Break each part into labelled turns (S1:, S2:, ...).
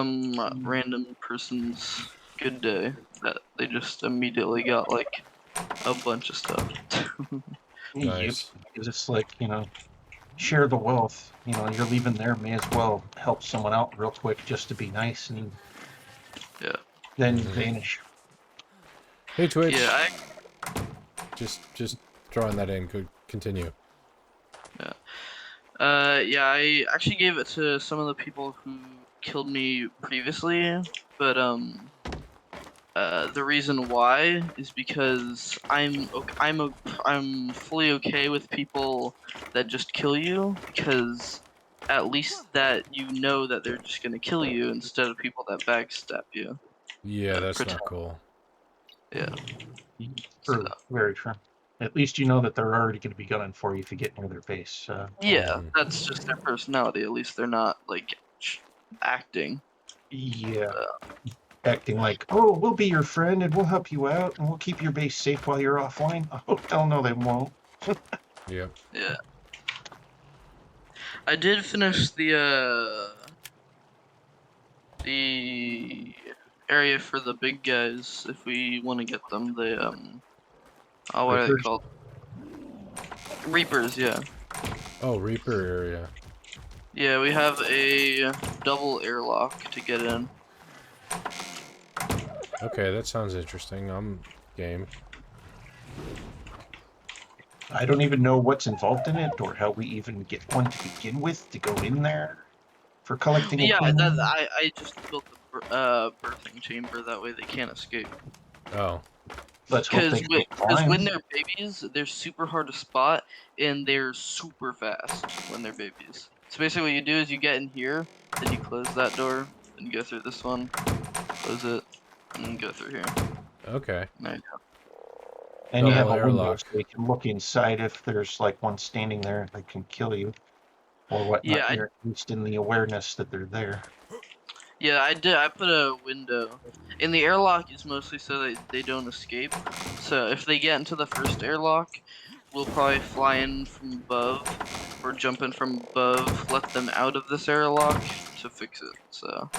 S1: some random person's good day that they just immediately got like a bunch of stuff.
S2: Yep.
S3: Nice.
S2: It's like, share the wealth. You're leaving there, may as well help someone out real quick just to be nice and
S1: Yeah.
S2: then
S3: Mhm.
S2: vanish.
S3: Hey Twitch.
S1: Yeah,
S3: Just throwing that in. Could continue.
S1: yeah, I actually gave it to some of the people who killed me previously, but the reason why is because I'm fully okay with people that just kill you, because at least that you know that they're just gonna kill you instead of people that backstab you.
S3: Yeah, that's
S1: Pretend.
S3: not cool.
S1: Yeah. So,
S2: True, very true. At least you know that they're already going to be gunning for you if you get near their base.
S1: yeah,
S3: Mhm.
S1: that's just their personality. At least they're not like acting.
S2: Yeah,
S1: So,
S2: acting like, oh, we'll be your friend and we'll help you out and we'll keep your base safe while you're offline. Oh, hell no, they won't.
S3: Yep.
S1: yeah. I did finish the area for the big guys if we want to get them. The what are they
S2: Rippers.
S1: called? Reapers, yeah.
S3: Oh, Reaper area.
S1: Yeah, we have a double airlock to get in.
S3: Okay, that sounds interesting. I'm game.
S2: I don't even know what's involved in it or how we even get one to begin with to go in there for collecting
S1: Yeah,
S2: equipment.
S1: I just built the birthing chamber, that way they can't escape.
S3: Oh.
S2: Let's hope they can
S1: Because when
S2: climb.
S1: they're babies, they're super hard to spot, and they're super fast when they're babies. So basically what you do is you get in here, then you close that door, and go through this one, close it, and then go through here.
S3: Okay.
S1: There you
S2: And you have
S3: Double
S2: a window
S3: airlock.
S2: so you can look inside if there's like one standing there that can kill you or
S1: Yeah,
S2: whatnot. You're at least in the awareness that they're there.
S1: yeah, I did. I put a window. And the airlock is mostly so that they don't escape. So if they get into the first airlock, we'll probably fly in from above or jump in from above, let them out of this airlock to fix it. So,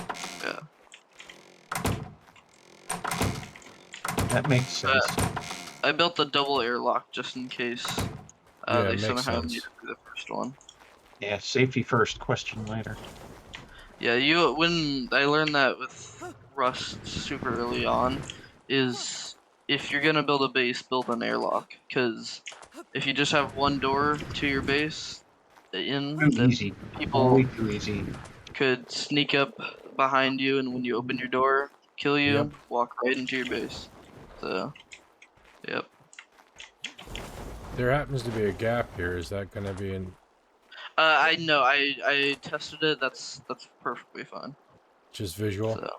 S1: yeah.
S2: That makes sense.
S1: I built the double airlock just in case
S3: Yeah,
S1: they
S3: it makes
S1: somehow made
S3: sense.
S1: it through the first one.
S2: Yeah, safety first, question later.
S1: Yeah, when I learned that with Rust super early on, is if you're gonna build a base, build an airlock. Because if you just have one door to your base
S2: Too
S1: then
S2: easy. Way
S1: people
S2: too easy.
S1: could sneak up behind you, and when you open your door, kill
S3: Yep.
S1: you, walk right into your base. So, yep.
S3: There happens to be a gap here. Is that gonna be in
S1: I know. I tested it. That's perfectly fine.
S3: just visual?
S1: So,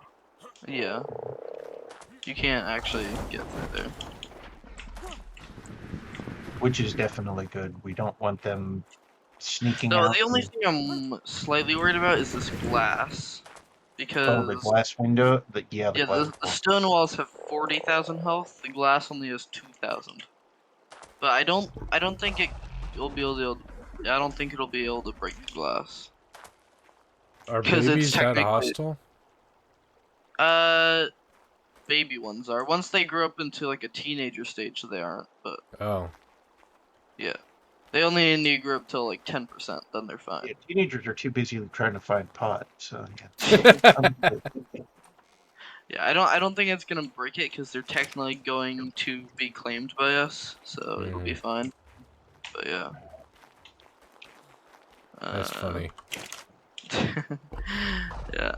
S1: yeah, you can't actually get through there.
S2: Which is definitely good. We don't want them sneaking
S1: No,
S2: out.
S1: the only thing I'm slightly worried about is this glass,
S2: Oh, the
S1: because
S2: glass window. The
S1: yeah,
S2: glass
S1: the
S2: wall.
S1: stone walls have 40,000 health. The glass only has 2,000. But I don't think it'll be able to. I don't think it'll be able to break the glass,
S3: Are
S1: because it's
S3: babies that
S1: technically
S3: hostile?
S1: uh baby ones are. Once they grow up into like a teenager stage, they aren't. But
S3: Oh.
S1: yeah, they only need to grow up till like 10%. Then they're
S2: Yeah,
S1: fine.
S2: teenagers are too busy trying to find pot. So yeah.
S1: Yeah, I don't think it's gonna break it because they're technically going to be claimed by us, so it'll be
S3: Mhm.
S1: fine. But yeah.
S3: That's
S1: Uh,
S3: funny.
S1: yeah.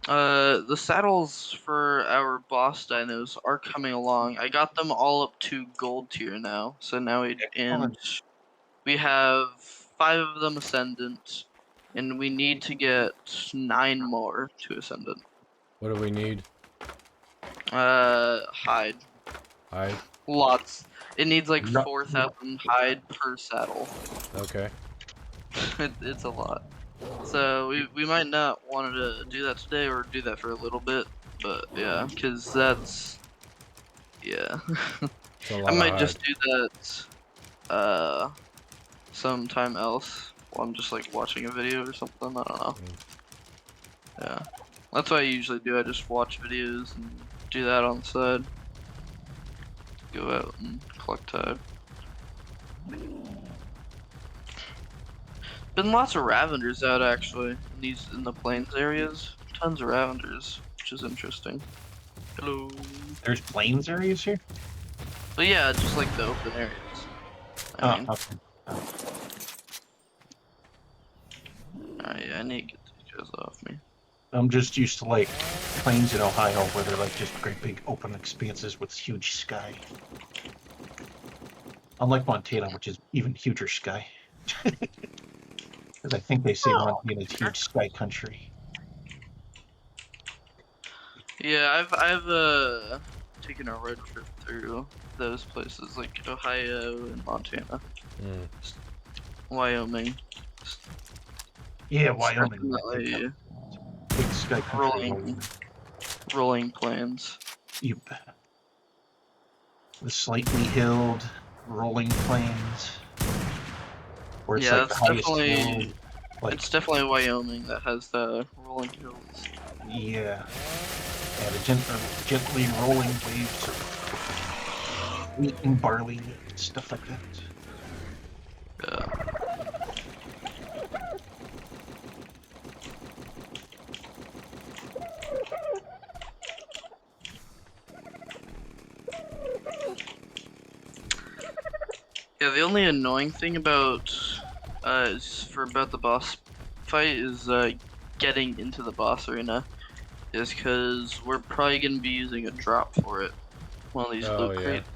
S1: The saddles for our boss dinos are coming along. I got them all up to gold tier now. So now
S2: Excellent.
S1: we have 5 of them ascendant, and we need to get 9 more to ascendant.
S3: What do we need?
S1: Hide.
S3: Hide.
S1: Lots. It needs like
S2: Not-
S1: 4,000 hide per saddle.
S3: Okay.
S1: It's a lot. So we might not want to do that today, or do that for a little bit, but yeah, because that's yeah.
S3: It's a
S1: I
S3: lot of
S1: might
S3: hide.
S1: just do that sometime else while I'm just like watching a video or something. I don't know. Yeah, that's what I usually do. I just watch videos and do that on the side. Go out and collect time. Been lots of Ravenders out actually in the plains areas. Tons of Ravenders, which is interesting. Hello.
S2: There's plains areas here?
S1: But yeah, just like the open areas. I mean,
S2: Okay.
S1: I need to get these guys off me.
S2: I'm just used to like plains in Ohio where they're like just great big open expanses with huge sky. Unlike Montana, which is even huger sky. Because I think they say Montana's huge sky country.
S1: Yeah, I've taken a road trip through those places like Ohio and Montana,
S3: Mm.
S1: Wyoming.
S2: Yeah,
S1: It's
S2: Wyoming.
S1: definitely
S2: Big sky country.
S1: rolling plains.
S2: Yep. The slightly hilled, rolling plains. Where it's
S1: Yeah,
S2: like the
S1: that's
S2: highest
S1: definitely
S2: hill. Like,
S1: it's definitely Wyoming that has the rolling hills.
S2: yeah. Yeah, the gently rolling waves of wheat and barley and stuff like that.
S1: Yeah. Yeah, the only annoying thing about about the boss fight is getting into the boss arena is because we're probably gonna be using a drop for it, one of these
S3: Oh,
S1: loot
S3: yeah.
S1: crates.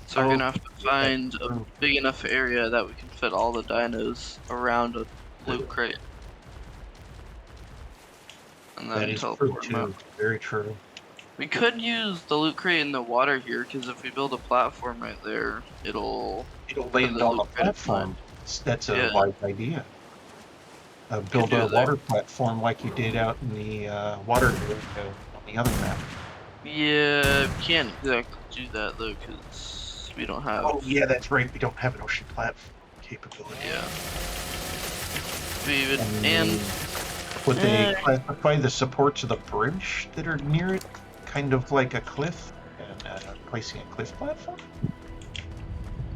S1: So we're gonna have to find a
S2: true.
S1: big enough area that we can fit all the dinos around a loot crate, and
S2: That
S1: then
S2: is true
S1: teleport them out.
S2: too. Very true.
S1: We could use the loot crate in the water here, because if we build a platform right there, it'll
S2: It'll
S1: put
S2: land
S1: the
S2: on the
S1: loot crate at
S2: platform. That's a
S1: Yeah.
S2: wise idea. Build
S1: do
S2: a
S1: it there.
S2: water platform like you did out in the water area on the other map.
S1: Yeah, we can't exactly do that though, because we don't have.
S2: Oh yeah, that's right. We don't have an ocean platform capability.
S1: Yeah. We would,
S2: And
S1: and
S2: would they
S1: eh,
S2: classify the supports of the bridge that are near it kind of like a cliff and placing a cliff platform?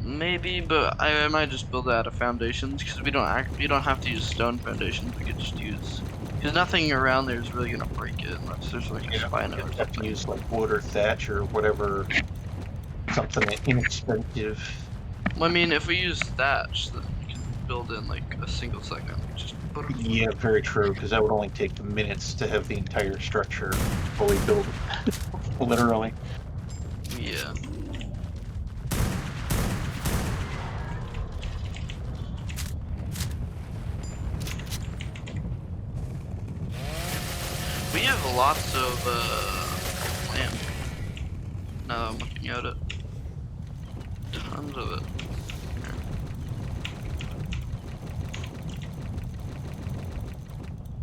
S1: maybe, but I might just build it out of foundations, because we don't have to use stone foundations. We could just use, because nothing around there is really gonna break it unless there's like a
S2: You know,
S1: spino
S2: you
S1: or
S2: have to
S1: something.
S2: use like wood or thatch or whatever, something inexpensive.
S1: Well, I mean, if we use thatch, then we can build in like a single second. Just
S2: Yeah, very true, because that would only take minutes to have the entire structure fully built. Literally.
S1: yeah. We have lots of land. Now that I'm looking at it. Tons of it.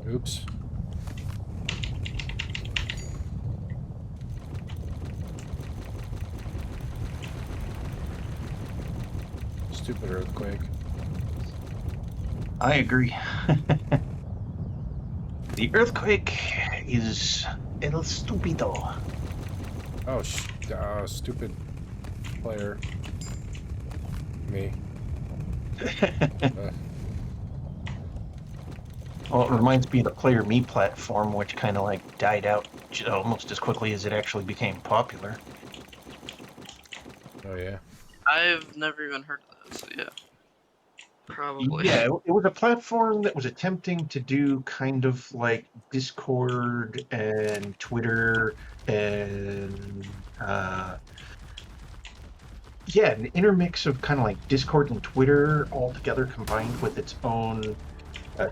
S3: Oops. Stupid earthquake.
S2: I agree. The earthquake is el stupido.
S3: Oh, stupid player. Me.
S2: Well, it reminds me of the Player Me platform, which kind of like died out almost as quickly as it actually became popular.
S3: Oh, yeah.
S1: I've never even heard of that, so yeah. Probably.
S2: Yeah, it was a platform that was attempting to do kind of like Discord and Twitter and yeah, an intermix of kind of like Discord and Twitter all together combined with its own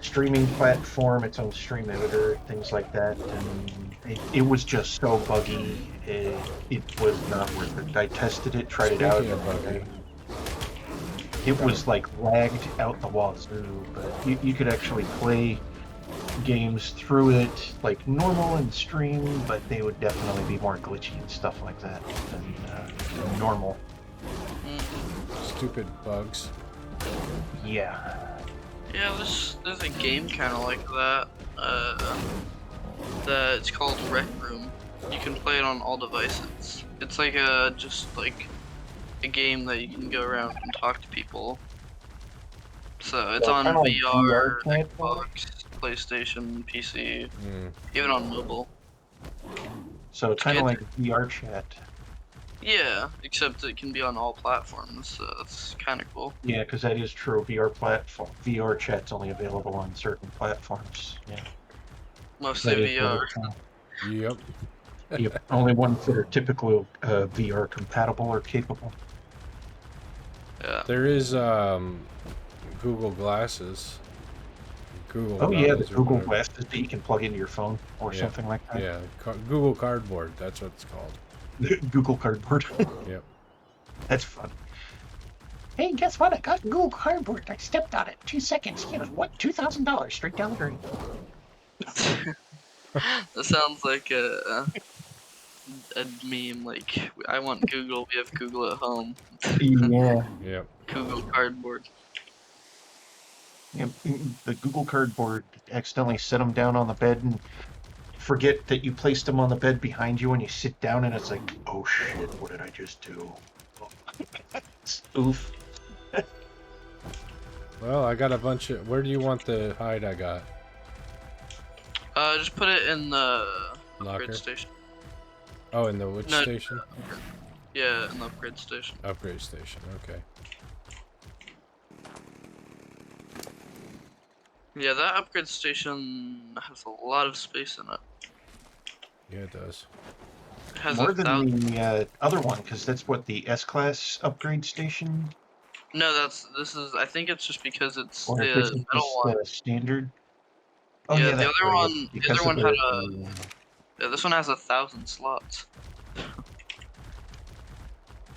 S2: streaming platform, its own stream editor, things like that. And it was just so buggy, it was not worth it. I tested it, tried it out.
S3: Speaking of buggy.
S2: It was like lagged out the wazoo, but you could actually play games through it like normal and stream, but they would definitely be more glitchy and stuff like that than normal.
S3: Stupid bugs.
S2: Yeah.
S1: Yeah, there's a game kind of like that. that it's called Rec Room. You can play it on all devices. It's like just like a game that you can go around and talk to people. So it's
S2: So
S1: on
S2: kinda like
S1: VR,
S2: VR chat, though?
S1: Xbox, PlayStation, PC,
S3: Mm.
S1: even on mobile.
S2: So
S1: It's
S2: kind of
S1: good.
S2: like VR chat.
S1: Yeah, except it can be on all platforms, so that's kind of cool.
S2: Yeah, because that is true. VR chat's only available on certain platforms. Yeah,
S1: Mostly
S2: that is really
S1: VR.
S2: cool.
S3: Yep.
S2: Yep. Only ones that are typically VR compatible or capable.
S1: Yeah.
S3: There is Google Glasses. Google
S2: Oh yeah, the
S3: goggles or
S2: Google
S3: whatever.
S2: Glasses that you can plug into your phone or
S3: Yeah.
S2: something like that.
S3: Yeah. Google Cardboard. That's what it's called.
S2: Google Cardboard.
S3: Yep.
S2: That's fun. Hey, guess what? I got Google Cardboard. I stepped on it. 2 seconds. You know what? $2,000 straight down the drain.
S1: That sounds like a meme. Like, I want Google. We have Google at home.
S2: Yeah.
S3: Yep.
S1: Google Cardboard.
S2: Yeah, the Google Cardboard accidentally set them down on the bed and forget that you placed them on the bed behind you when you sit down, and it's like, oh shit, what did I just do? Oof.
S3: Well, I got a bunch of. Where do you want the hide I got?
S1: Just put it in the
S3: Locker.
S1: upgrade station.
S3: Oh, in the which
S1: No.
S3: station?
S1: Yeah, in the upgrade station.
S3: Upgrade station. Okay.
S1: Yeah, that upgrade station has a lot of space in it.
S3: Yeah, it does.
S1: It has
S2: More
S1: 1,000.
S2: than the other one, because that's what the S-Class upgrade station,
S1: No, this is. I think it's just because it's
S2: or
S1: the
S2: if this is
S1: metal
S2: just
S1: one.
S2: standard. Oh
S1: Yeah,
S2: yeah,
S1: the
S2: that's
S1: other
S2: right.
S1: one. The
S2: Because
S1: other
S2: of
S1: one had
S2: the,
S1: a. Yeah, this one has 1,000 slots.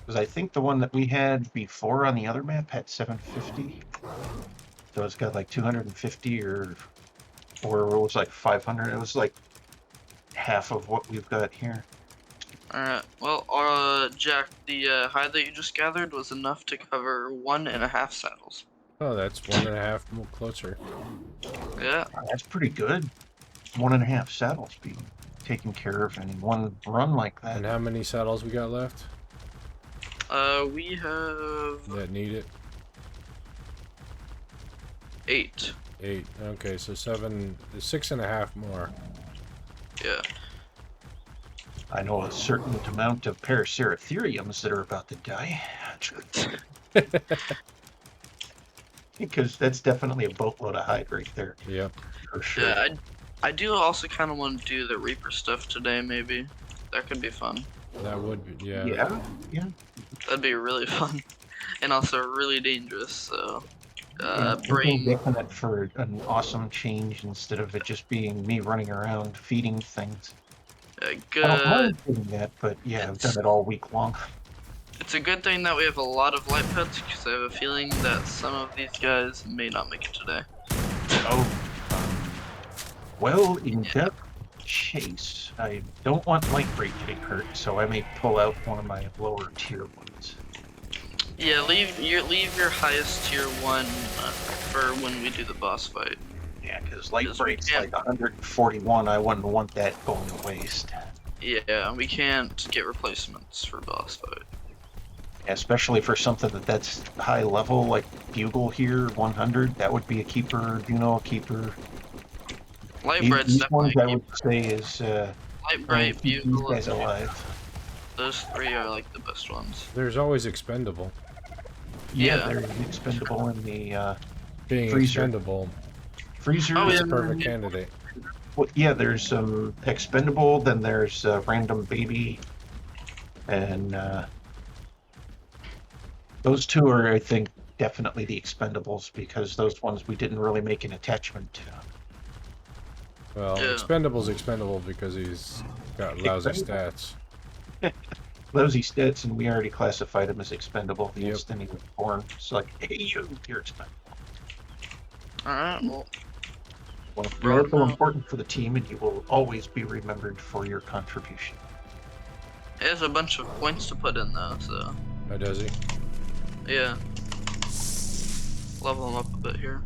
S2: because I think the one that we had before on the other map had 750. So it's got like 250 or it was like 500. It was like half of what we've got here.
S1: Alright, well, Jack, the hide that you just gathered was enough to cover 1.5 saddles.
S3: Oh, that's 1.5 more closer.
S1: Yeah.
S2: That's pretty good. 1.5 saddles being taken care of in one run like that.
S3: And how many saddles we got left
S1: We have
S3: that need it?
S1: 8.
S3: 8. Okay, so 6.5 more.
S1: Yeah.
S2: I know a certain amount of paraceratheriums that are about to die. Because that's definitely a boatload of hide right there.
S3: Yep.
S2: For sure.
S1: Yeah, I do also kind of want to do the Reaper stuff today, maybe. That could be fun.
S3: That would be, yeah.
S2: Yeah.
S1: That'd be really fun. And also really dangerous, so...
S2: Something
S1: brain...
S2: definite for an awesome change instead of it just being me running around feeding things. I don't
S1: good...
S2: mind doing that, but yeah, I've done it all week long.
S1: It's a good thing that we have a lot of light pets, because I have a feeling that some of these guys may not make it today.
S2: Oh. Well, in depth chase, I don't want light break getting hurt, so I may pull out one of my lower tier ones.
S1: Yeah, leave your highest tier 1 for when we do the boss fight.
S2: Yeah, because light
S1: Because we
S2: break's
S1: can't-
S2: like 141, I wouldn't want that going to waste.
S1: Yeah, we can't get replacements for boss fight.
S2: Especially for something that's high level, like Bugle here, 100, that would be a keeper, a keeper.
S1: Lightbright's
S2: These
S1: definitely
S2: ones I
S1: a
S2: would say is,
S1: Lightbright,
S2: keep these
S1: Bugle,
S2: guys alive.
S1: those 3 are like the best ones.
S3: There's always expendable.
S2: Yeah,
S1: Yeah.
S2: they're expendable in the,
S3: Being
S2: Freezer.
S3: expendable
S2: freezer.
S1: Oh,
S3: is
S1: yeah.
S3: a perfect candidate.
S2: Well, yeah, there's expendable, then there's random baby, and those two are, I think, definitely the expendables because those ones we didn't really make an attachment to.
S3: Well,
S1: Yeah.
S3: expendable's expendable because he's got lousy stats.
S2: Lousy stats, and we already classified him as expendable the
S3: Yep.
S2: instant he was born. It's like, hey, you're expendable.
S1: Alright, well,
S2: Well, you're also important for the team, and you will always be remembered for your contribution.
S1: there's a bunch of points to put in though, so
S3: Oh, does he?
S1: yeah. Level him up a bit here.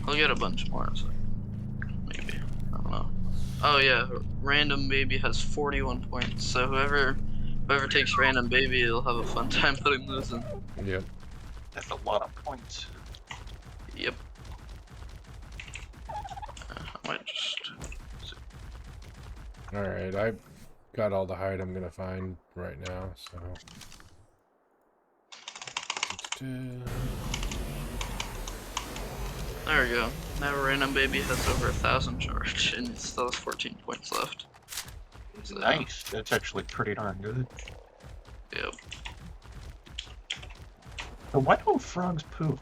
S1: I'll get a bunch more, so maybe. I don't know. Oh yeah, random baby has 41 points. So whoever takes random baby, will have a fun time putting those in.
S3: Yep.
S2: That's a lot of points.
S1: Yep. I might just.
S3: Alright, I've got all the hide I'm gonna find right now, so.
S1: There we go. Now random baby has over 1,000 charge, and it still has 14 points left. So,
S2: Nice. That's actually pretty darn good.
S1: Yep.
S2: But why don't frogs poop?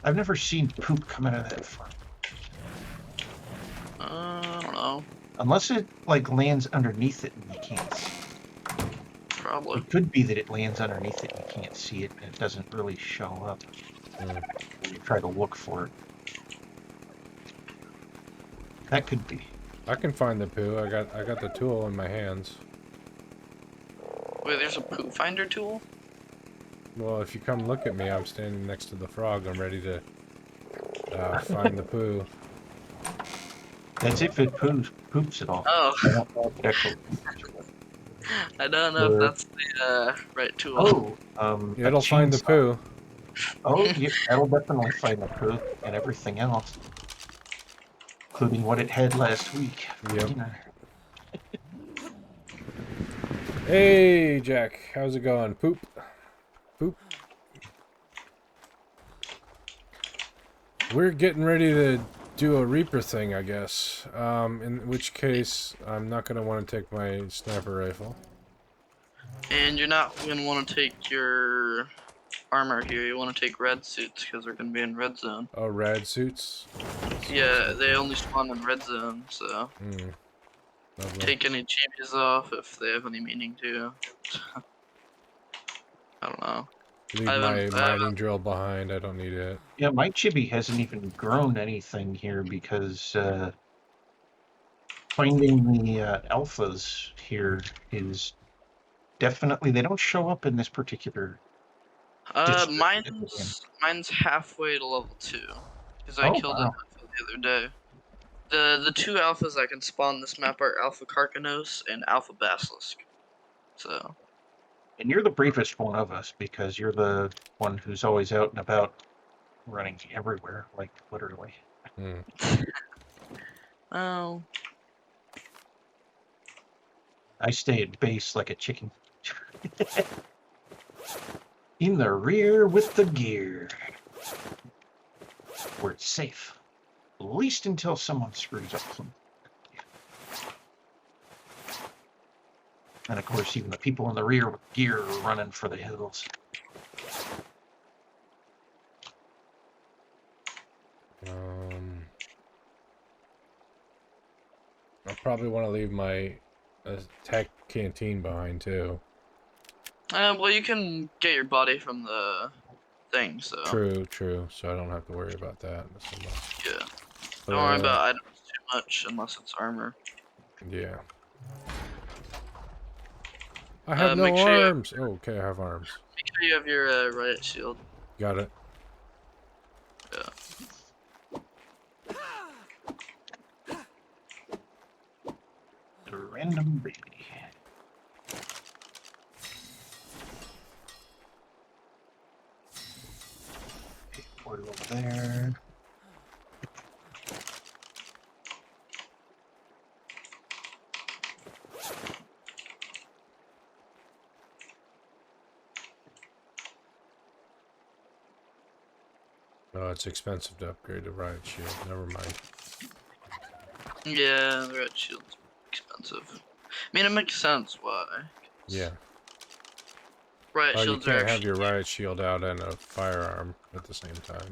S2: I've never seen poop come out of that frog.
S1: I don't know.
S2: Unless it like lands underneath it and you can't see.
S1: Probably.
S2: It could be that it lands underneath it and you can't see it and it doesn't really show up when you try to look for it. That could be.
S3: I can find the poo. I got the tool in my hands.
S1: Wait, there's a poo finder tool?
S3: Well, if you come look at me, I'm standing next to the frog. I'm ready to find the poo.
S2: That's if it poops at all.
S1: Oh.
S2: I don't know if it actually poops.
S1: I don't know if that's the right tool.
S3: It'll find the poo.
S2: Oh, yeah, that'll definitely find the poo and everything else, including what it had last week.
S3: Yep.
S2: Dinner.
S3: Hey, Jack. How's it going? Poop. Poop. We're getting ready to do a Reaper thing, I guess. In which case, I'm not going to want to take my sniper rifle.
S1: And you're not going to want to take your armor here. You want to take red suits because they're going to be in red zone.
S3: Oh, rad suits?
S1: Yeah, they only spawn in red zone, so
S3: Lovely.
S1: take any chibis off if they have any meaning to. I don't know.
S3: Leave my mining drill behind. I don't need it.
S2: Yeah, my chibi hasn't even grown anything here because finding the alphas here is definitely, they don't show up in this particular district.
S1: Mine's halfway to level 2 because I killed an alpha the other day. The two alphas I can spawn this map are Alpha Carcanos and Alpha Basilisk. So.
S2: And you're the bravest one of us because you're the one who's always out and about, running everywhere, like literally.
S1: Oh.
S2: I stay at base like a chicken. In the rear with the gear. Where it's safe. At least until someone screws up something. And of course, even the people in the rear with gear are running for the hills.
S3: I'll probably want to leave my tech canteen behind too.
S1: Well, you can get your body from the thing, so.
S3: True. So I don't have to worry about that so much.
S1: Yeah. Don't worry about items too much unless it's armor.
S3: Yeah. I have no arms. Oh, okay, I have arms.
S1: Make sure you have your riot shield.
S3: Got it.
S1: Yeah.
S2: The random baby. Okay, portal there.
S3: Oh, it's expensive to upgrade a riot shield. Never mind.
S1: Yeah, the riot shield's expensive. I mean, it makes sense why.
S3: Yeah.
S1: Riot
S3: Oh, you
S1: shields
S3: can't have your riot shield out and a firearm at the same time.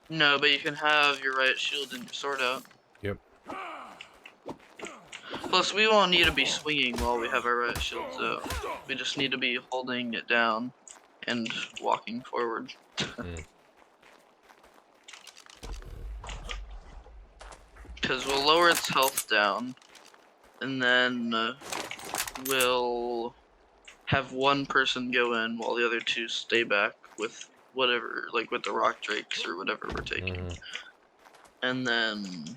S1: No, but you can have your riot shield and your sword out.
S3: Yep.
S1: Plus, we won't need to be swinging while we have our riot shields out. We just need to be holding it down and walking forward. Because we'll lower its health down, and then we'll have one person go in while the other two stay back with whatever, like with the rock drakes or whatever we're taking. And then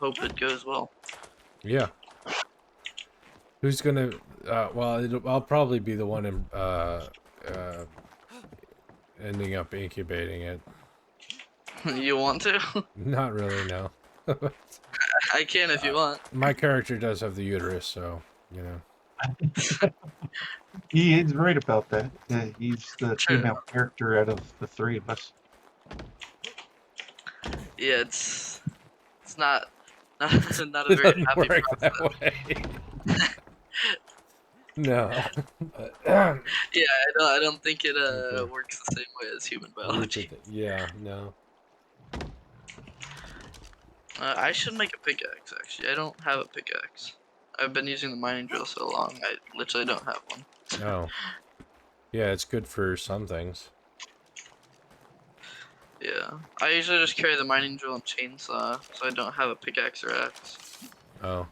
S1: hope it goes well.
S3: Yeah. Who's gonna? Well, I'll probably be the one ending up incubating it.
S1: You want to?
S3: Not really, no.
S1: I can if you want.
S3: My character does have the uterus, so you know.
S2: He is right about that. He's the
S1: True.
S2: female character out of the three of us.
S1: Yeah, it's not not a
S3: It
S1: very
S3: doesn't
S1: happy
S3: work
S1: process.
S3: that way. No.
S1: Yeah, I don't think it
S3: Okay.
S1: works the same way as human biology.
S3: Yeah, no.
S1: I should make a pickaxe actually. I don't have a pickaxe. I've been using the mining drill so long. I literally don't have one.
S3: No. Yeah, it's good for some things.
S1: Yeah, I usually just carry the mining drill and chainsaw, so I don't have a pickaxe or axe.
S3: Oh.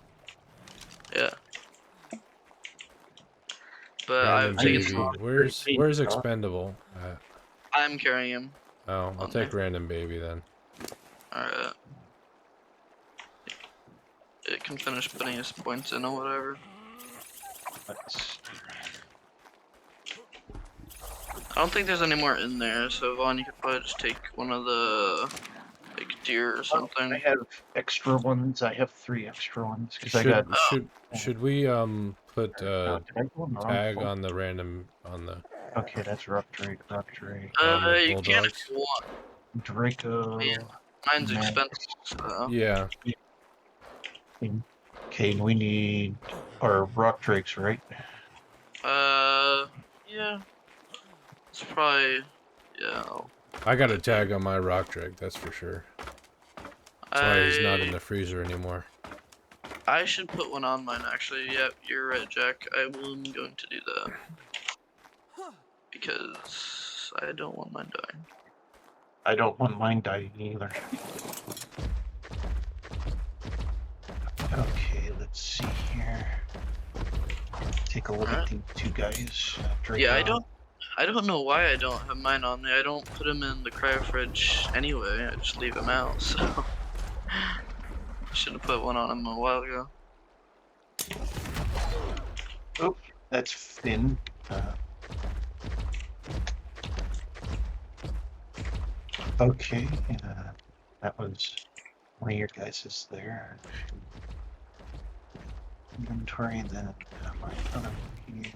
S1: Yeah. But
S3: Random
S1: I've taken
S3: baby.
S1: some.
S3: Where's expendable?
S1: I'm carrying him.
S3: Oh, I'll
S1: On
S3: take
S1: there.
S3: random baby then.
S1: Alright. It can finish putting his points in or whatever.
S2: Let's-
S1: I don't think there's any more in there, so Vaughn, you could probably just take one of the like deer or something.
S2: I have extra ones. I have 3 extra ones because I got.
S3: Should we put
S2: Did I go on the wrong
S3: tag
S2: folder?
S3: on the random on the
S2: Okay, that's rock drake.
S1: You can if
S3: bulldogs?
S1: you want.
S2: Draco.
S1: Yeah. Mine's
S2: Max.
S1: expensive, so.
S3: Yeah.
S2: Okay, we need our rock drakes, right?
S1: Yeah. It's probably, yeah.
S3: I got a tag on my rock drake, that's for sure. That's why he's not in the freezer anymore.
S1: I should put one on mine actually. Yep, you're right, Jack. I'm going to do that. Because I don't want mine dying.
S2: I don't want mine dying either. Okay, let's see here. Take a look at these 2 guys. Draco.
S1: Yeah, I don't know why I don't have mine on there. I don't put them in the cryo fridge anyway. I just leave them out. So should have put one on them a while ago.
S2: Oh, that's Finn. Okay, that was one of your guys' there. Inventory, and then my other one here.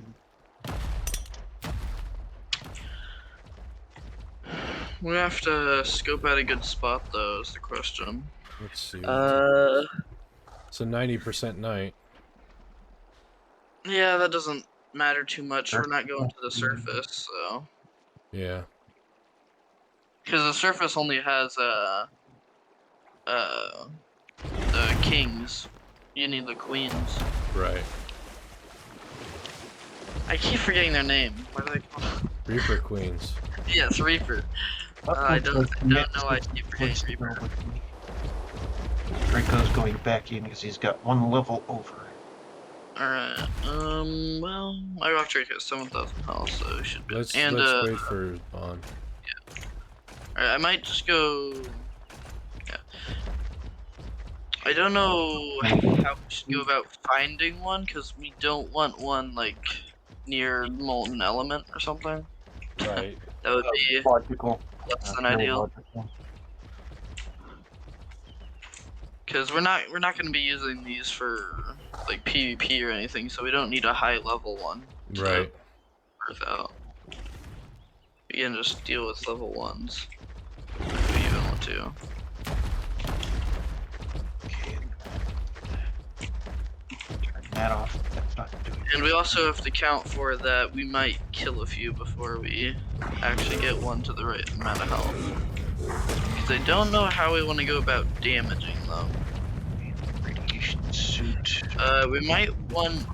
S1: We have to scope out a good spot though, is the question.
S3: Let's see. It's a 90% night.
S1: Yeah, that doesn't matter too much. We're not going to the surface, so.
S3: Yeah.
S1: Because the surface only has the kings. You need the queens.
S3: Right.
S1: I keep forgetting their name. What are they called?
S3: Reaper Queens.
S1: Yes, Reaper. I don't know why I keep forgetting Reaper.
S2: Draco's going back in because he's got 1 level over.
S1: Alright, well, my rock drake has 7,000 health, so it should be.
S3: Let's
S1: and,
S3: wait for Vaughn.
S1: Alright, I might just go. Yeah. I don't know how we should go about finding one, because we don't want one, like, near molten element or something.
S3: Right.
S1: That would be
S2: Logical.
S1: less than ideal. Because we're not going to be using these for like PvP or anything, so we don't need a high level one.
S3: Right.
S1: Earth out. We can just deal with level 1s if we even want to.
S2: Okay. Turn that off. That's not doing
S1: And we also have to count for that we might kill a few before we actually get one to the right amount of health. Because I don't know how we want to go about damaging them.
S2: radiation suit.
S1: We might want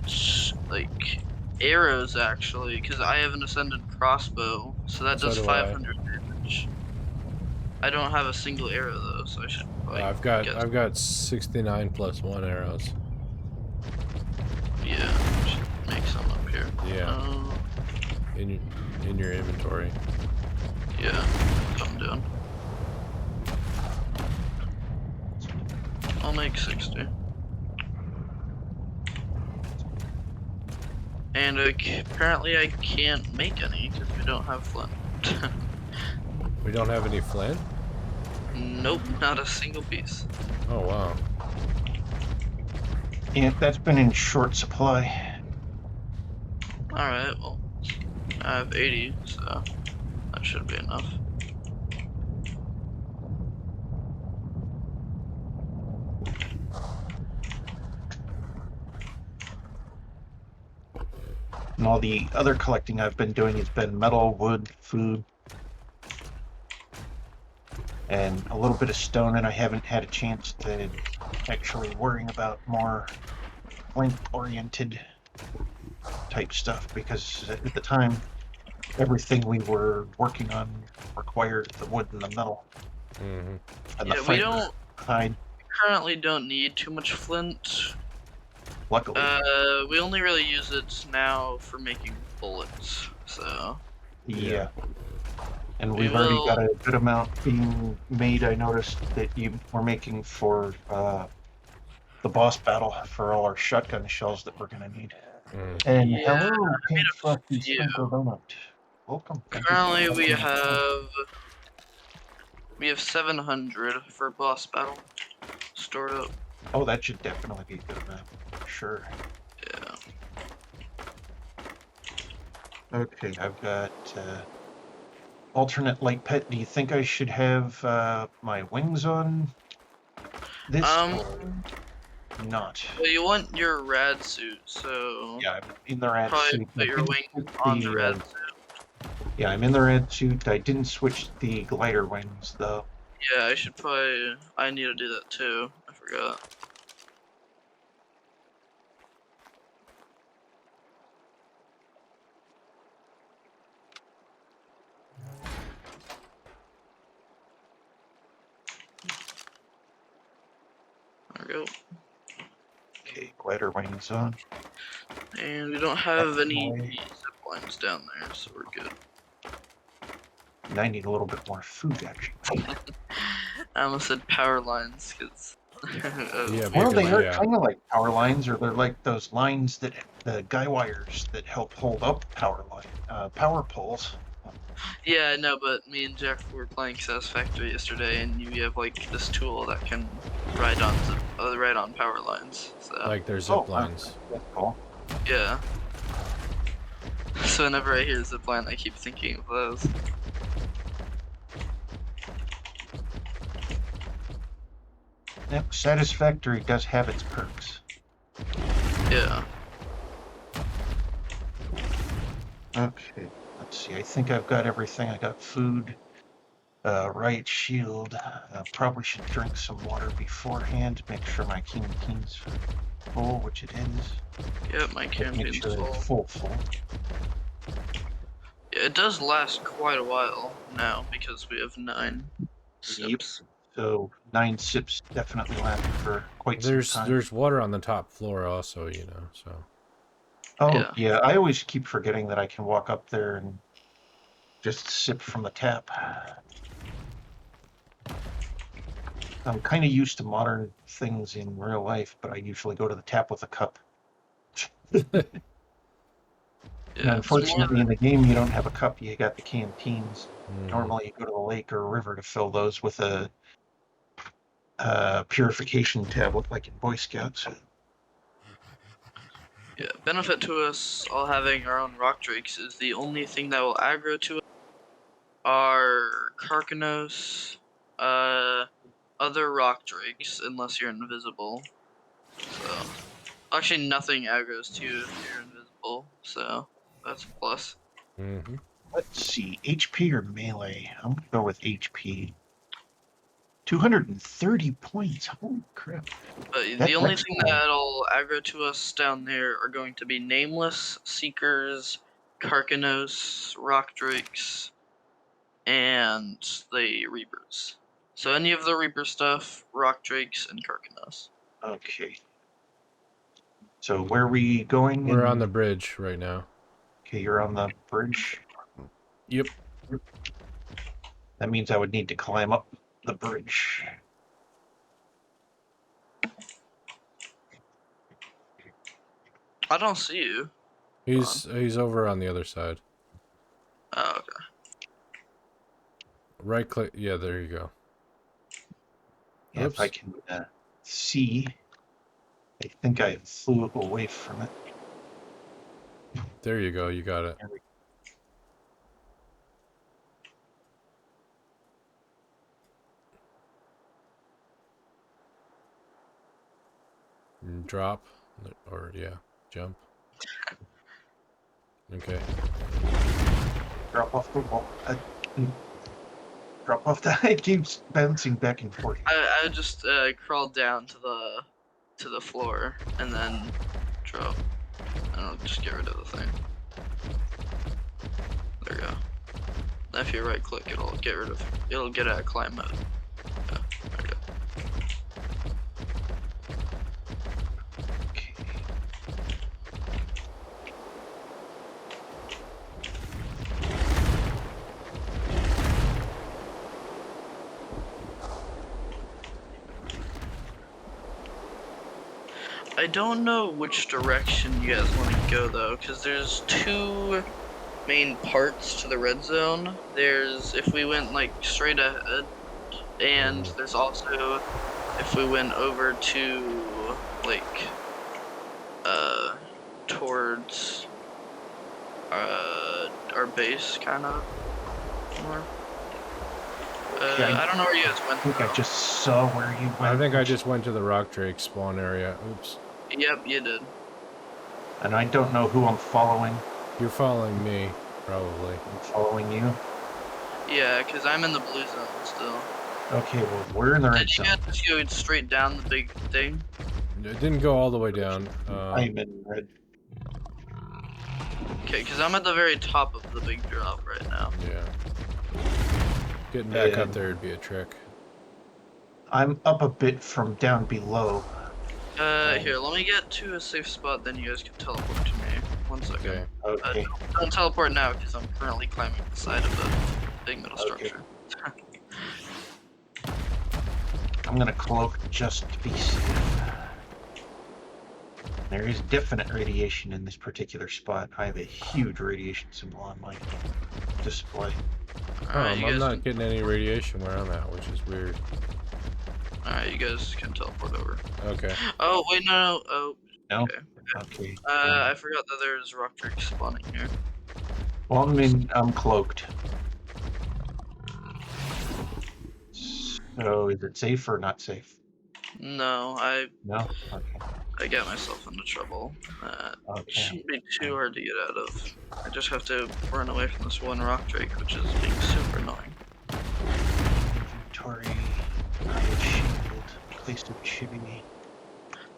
S1: like arrows actually, because I have an ascendant crossbow, so that does
S3: So do I.
S1: 500 damage. I don't have a single arrow though, so I should. Like,
S3: I've got 69 plus 1 arrows.
S1: Yeah, I should make some up here.
S3: Yeah. In your inventory.
S1: Yeah, come down. make 60. And apparently I can't make any because we don't have flint.
S3: We don't have any flint?
S1: Nope, not a single piece.
S3: Oh, wow.
S2: Yeah, that's been in short supply.
S1: Alright, well, I have 80, so that should be enough.
S2: And all the other collecting I've been doing has been metal, wood, food, and a little bit of stone, and I haven't had a chance to actually worrying about more flint-oriented type stuff, because at the time, everything we were working on required the wood and the metal.
S3: Mm-hmm.
S2: And
S1: Yeah,
S2: the
S1: we
S2: fiber hide,
S1: currently don't need too much flint.
S2: luckily.
S1: We only really use it now for making bullets, so
S2: Yeah. And
S1: we
S2: we've already got
S1: will.
S2: a good amount being made. I noticed that you were making for the boss battle for all our shotgun shells that we're gonna need.
S3: Mm.
S2: And
S1: Yeah,
S2: hello,
S1: I
S2: Pink
S1: made a
S2: Frosty
S1: few.
S2: Sprinkle Donut. Welcome. Thank you.
S1: Currently, we have 700 for boss battle stored up.
S2: Oh, that should definitely be a good amount. Sure.
S1: Yeah.
S2: Okay, I've got alternate light pet. Do you think I should have my wings on this or not?
S1: Well, you want your rad suit, so
S2: Yeah, I'm in the rad
S1: probably
S2: suit.
S1: put
S2: I
S1: your
S2: didn't
S1: wing
S2: switch
S1: on the rad suit.
S2: yeah, I'm in the red suit. I didn't switch the glider wings though.
S1: Yeah, I need to do that too. I forgot. There we go.
S2: Okay, glider wings on.
S1: And we don't have any
S2: Boy.
S1: zip lines down there, so we're good.
S2: And I need a little bit more food actually.
S1: I almost said power lines, because...
S3: Yeah,
S2: Well, they
S3: because,
S2: are
S3: yeah.
S2: kind of like power lines, or they're like those lines that the guy wires that help hold up power poles.
S1: Yeah, I know, but me and Jeff were playing Satisfactory yesterday, and you have like this tool that can ride on power lines. So
S3: Like their zip
S2: wow,
S3: lines.
S2: that's cool.
S1: yeah. So whenever I hear zip line, I keep thinking of those.
S2: Yep, Satisfactory does have its perks.
S1: Yeah.
S2: Okay, let's see. I think I've got everything. I got food, right shield. Probably should drink some water beforehand. Make sure my canteens full, which it is.
S1: Yep, my
S2: Make
S1: campaign's
S2: sure
S1: full.
S2: it's full.
S1: Yeah, it does last quite a while now because we have 9
S2: Yep.
S1: sips.
S2: So 9 sips definitely last for quite some time.
S3: There's water on the top floor also, you know, so.
S2: Oh,
S1: Yeah.
S2: yeah. I always keep forgetting that I can walk up there and just sip from the tap. I'm kind of used to modern things in real life, but I usually go to the tap with a cup. And
S1: Yeah, it's more
S2: unfortunately, in the game, you don't have a cup. You got the canteens.
S3: Mhm.
S2: Normally, you go to the lake or a river to fill those with a purification tablet, like in Boy Scouts.
S1: yeah, benefit to us all having our own rock drakes is the only thing that will aggro to us are Karkanos, other rock drakes, unless you're invisible. So, actually, nothing aggroes to you if you're invisible, so that's a plus.
S3: Mhm.
S2: Let's see, HP or melee? I'm gonna go with HP. 230 points. Holy crap!
S1: But
S2: That-
S1: the only
S2: that's
S1: thing
S2: cool.
S1: that'll aggro to us down there are going to be Nameless, Seekers, Karkanos, rock drakes, and the Reapers. So any of the Reaper stuff, rock drakes, and Karkanos.
S2: Okay. So where are we going?
S3: We're on the bridge right now.
S2: Okay, you're on the bridge.
S3: Yep.
S2: That means I would need to climb up the bridge.
S1: I don't see you.
S3: He's over on the other side.
S1: Oh, okay.
S3: Right click. Yeah, there you go.
S2: Yeah, if I
S3: Oops.
S2: can see. I think I flew away from it.
S3: There you go. You got it.
S2: There we
S3: And drop, or yeah, jump. Okay.
S2: drop off the wall. Drop off the. It keeps bouncing back and forth.
S1: I just crawled down to the floor and then drop. And I'll just get rid of the thing. There we go. If you right click, it'll get out of climb mode. Yeah, there we go.
S2: Okay.
S1: I don't know which direction you guys want to go though, because there's two main parts to the red zone. There's if we went like straight ahead, and there's also if we went over to like towards our base kind of more.
S2: Okay,
S1: I don't know where you guys went.
S2: I think I
S1: though.
S2: just saw where you went.
S3: I think I just went to the rock drake spawn area. Oops.
S1: Yep, you did.
S2: And I don't know who I'm following.
S3: You're following me, probably.
S2: I'm following you.
S1: Yeah, because I'm in the blue zone still.
S2: Okay, well, we're in the red
S1: Did you
S2: zone.
S1: guys just go straight down the big thing?
S3: It didn't go all the way down.
S2: I'm in red.
S1: Okay, because I'm at the very top of the big drop right now.
S3: Yeah. Getting back up
S2: And
S3: there would be a trick.
S2: I'm up a bit from down below.
S1: Here, let me get to a safe spot, then you guys can teleport to me. 1 second.
S3: Okay.
S2: Okay.
S1: Don't teleport now, because I'm currently climbing the side of the big metal
S2: Okay.
S1: structure.
S2: I'm gonna cloak just to be safe. There is definite radiation in this particular spot. I have a huge radiation symbol on my display.
S1: Alright, you
S3: I'm
S1: guys
S3: not
S1: can,
S3: getting any radiation where I'm at, which is weird.
S1: alright, you guys can teleport over.
S3: Okay.
S1: Oh, wait, no. Oh,
S2: No?
S1: okay.
S2: Okay.
S1: I forgot that there's rock drakes spawning here.
S2: Well, I'm cloaked. So is it safe or not safe?
S1: No,
S2: No? Okay.
S1: I got myself into trouble.
S2: Okay.
S1: Shouldn't be too hard to get out of. I just have to run away from this one rock drake, which is being super annoying.
S2: Inventory. Riot shield. Place of chibi.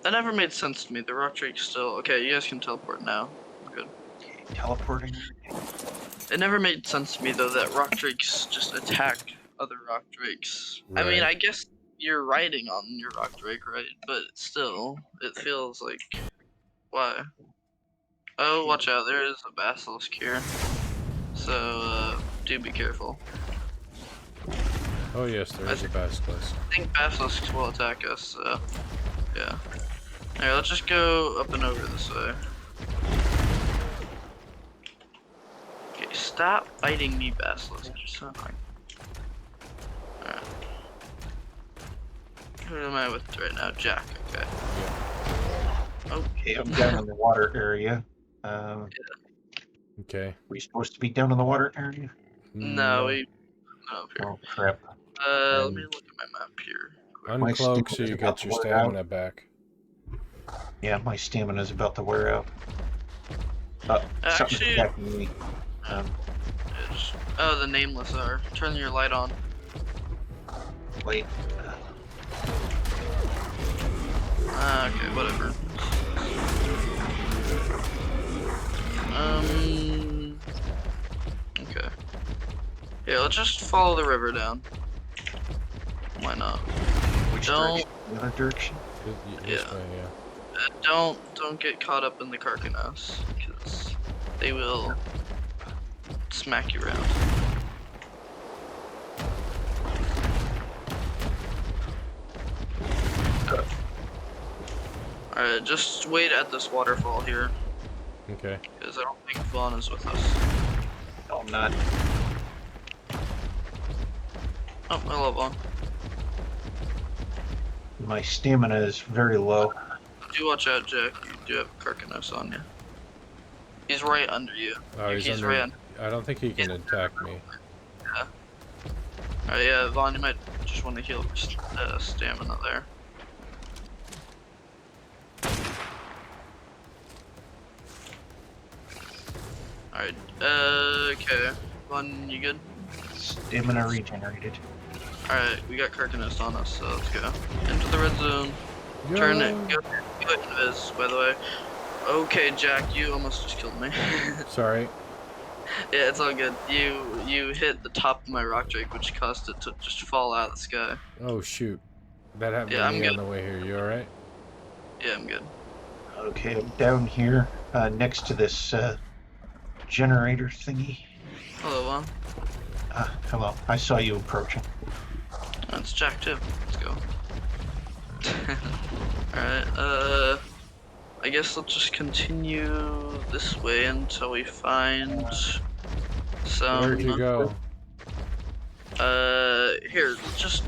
S1: That never made sense to me. The rock drake's still okay. You guys can teleport now. We're good.
S2: Okay. Teleporting.
S1: It never made sense to me though that rock drakes just attack other rock drakes. I mean,
S3: Right.
S1: I guess you're riding on your rock drake, right? But still, it feels like why? Oh, watch out! There is a basilisk here. So do be careful.
S3: Oh yes, there is a basilisk.
S1: I think basilisks will attack us. So yeah. Alright, let's just go up and over this way. Okay, stop biting me, basilisk. You're so annoying. Alright. Who am I with right now? Jack, okay. Oh,
S2: Okay, I'm down in the water area.
S3: Okay.
S2: Were you supposed to be down in the water area?
S1: no, we no up here.
S2: Oh crap.
S1: Let me look at my map here.
S2: My
S3: Uncloak so
S2: stamina's
S3: you
S2: about
S3: get
S2: to
S3: your
S2: wear out.
S3: stamina back.
S2: Yeah, my stamina's about to wear out. Something's
S1: Actually,
S2: attacking me.
S1: oh, the nameless are. Turn your light on.
S2: Wait.
S1: Okay, whatever. Okay. Yeah, let's just follow the river down. Why not?
S2: Which
S1: Don't-
S2: direction? The other direction?
S3: This
S1: Yeah.
S3: way, yeah.
S1: Don't get caught up in the carcanos, because they will smack you around. Alright, just wait at this waterfall here.
S3: Okay.
S1: Because I don't think Vaughn is with us.
S2: No, I'm not.
S1: Oh, hello, Vaughn.
S2: My stamina is very low.
S1: Do watch out, Jack. You do have Karkanos on you. He's right under you.
S3: Oh, he's under.
S1: right under.
S3: I don't think he can attack me.
S1: Yeah. Alright, yeah, Vaughn, you might just want to heal stamina there. Alright, okay. Vaughn, you good?
S2: Stamina regenerated.
S1: Alright, we got Karkanos on us, so let's go. Into the red zone.
S3: Yo.
S1: Turn it. Go invis, by the way. Okay, Jack, you almost just killed me.
S3: Sorry.
S1: Yeah, it's all good. You hit the top of my rock drake, which caused it to just fall out of the sky.
S3: Oh shoot. That happened
S1: Yeah,
S3: to
S1: I'm
S3: me on
S1: good.
S3: the way here. You alright?
S1: Yeah, I'm good.
S2: Okay, I'm down here next to this generator thingy.
S1: Hello, Vaughn.
S2: Hello. I saw you approaching.
S1: That's Jack too. Let's go. Alright, I guess let's just continue this way until we find some...
S3: Where'd you go?
S1: Here, just,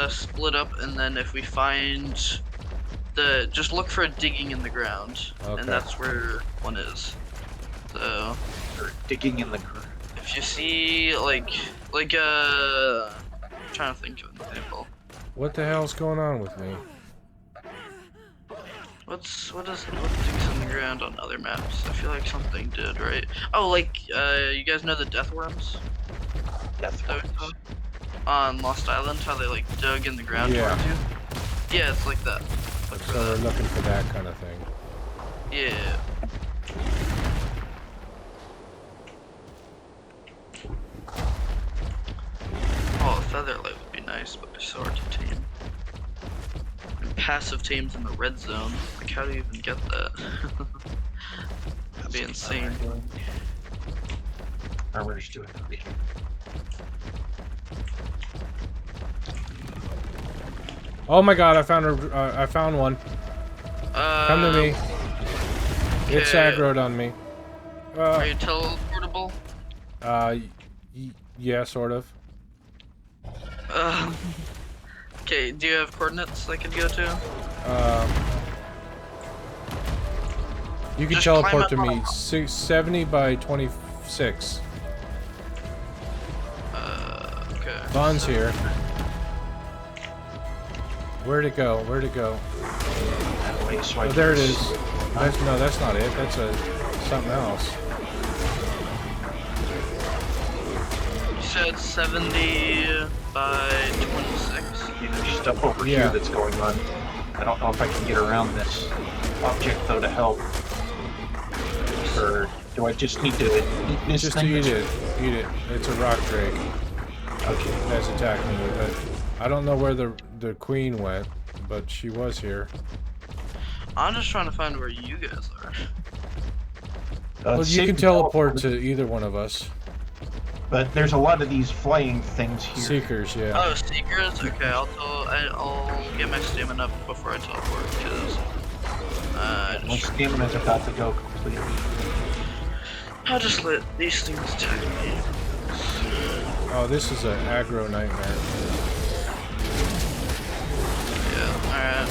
S1: split up, and then if we find just look for a digging in the ground,
S3: Okay.
S1: and that's where one is. So,
S2: They're digging in the ground.
S1: if you see, I'm trying to think of an example.
S3: What the hell's going on with me?
S1: What digs in the ground on other maps? I feel like something did, right? Oh, like, you guys know the death worms?
S2: Death
S1: That we
S2: worms.
S1: saw on Lost Island, how they like dug in the ground
S3: Yeah.
S1: towards you? Yeah, it's like that. Look for
S3: So we're
S1: that.
S3: looking for that kind of thing.
S1: Yeah. Oh, a feather light would be nice, but they're so hard to tame. And passive tames in the red zone. Like, how do you even get that? That'd be insane.
S2: Armor's doing okay.
S3: Oh my god! I found one. Come to me. It's
S1: okay.
S3: aggroed on me.
S1: Are you teleportable?
S3: Yeah, sort of.
S1: Okay, do you have coordinates I could go to?
S3: You can
S1: Just
S3: teleport to
S1: climb up
S3: me. 70 by 26.
S1: Okay.
S3: Vaughn's here. Where'd it go? Where'd it go?
S2: Wait, so I
S3: Oh, there it
S2: can
S3: is. No, that's not it. That's something else.
S1: You said 70 by 26?
S2: There's stuff over
S3: Yeah.
S2: here that's going on. I don't know if I can get around this object though to help. Or do I just need to eat this
S3: Just
S2: thing?
S3: eat it. Eat it. It's a rock drake
S2: Okay.
S3: that's attacking you. But I don't know where the queen went, but she was here.
S1: I'm just trying to find where you guys are.
S3: Well, you can teleport to either one of us.
S2: But there's a lot of these flying things here.
S3: Seekers, yeah.
S1: Oh, Seekers? Okay, I'll get my stamina up before I teleport, because
S2: My stamina's about to go completely.
S1: I'll just let these things attack me.
S3: Oh, this is an aggro nightmare.
S1: Yeah, alright.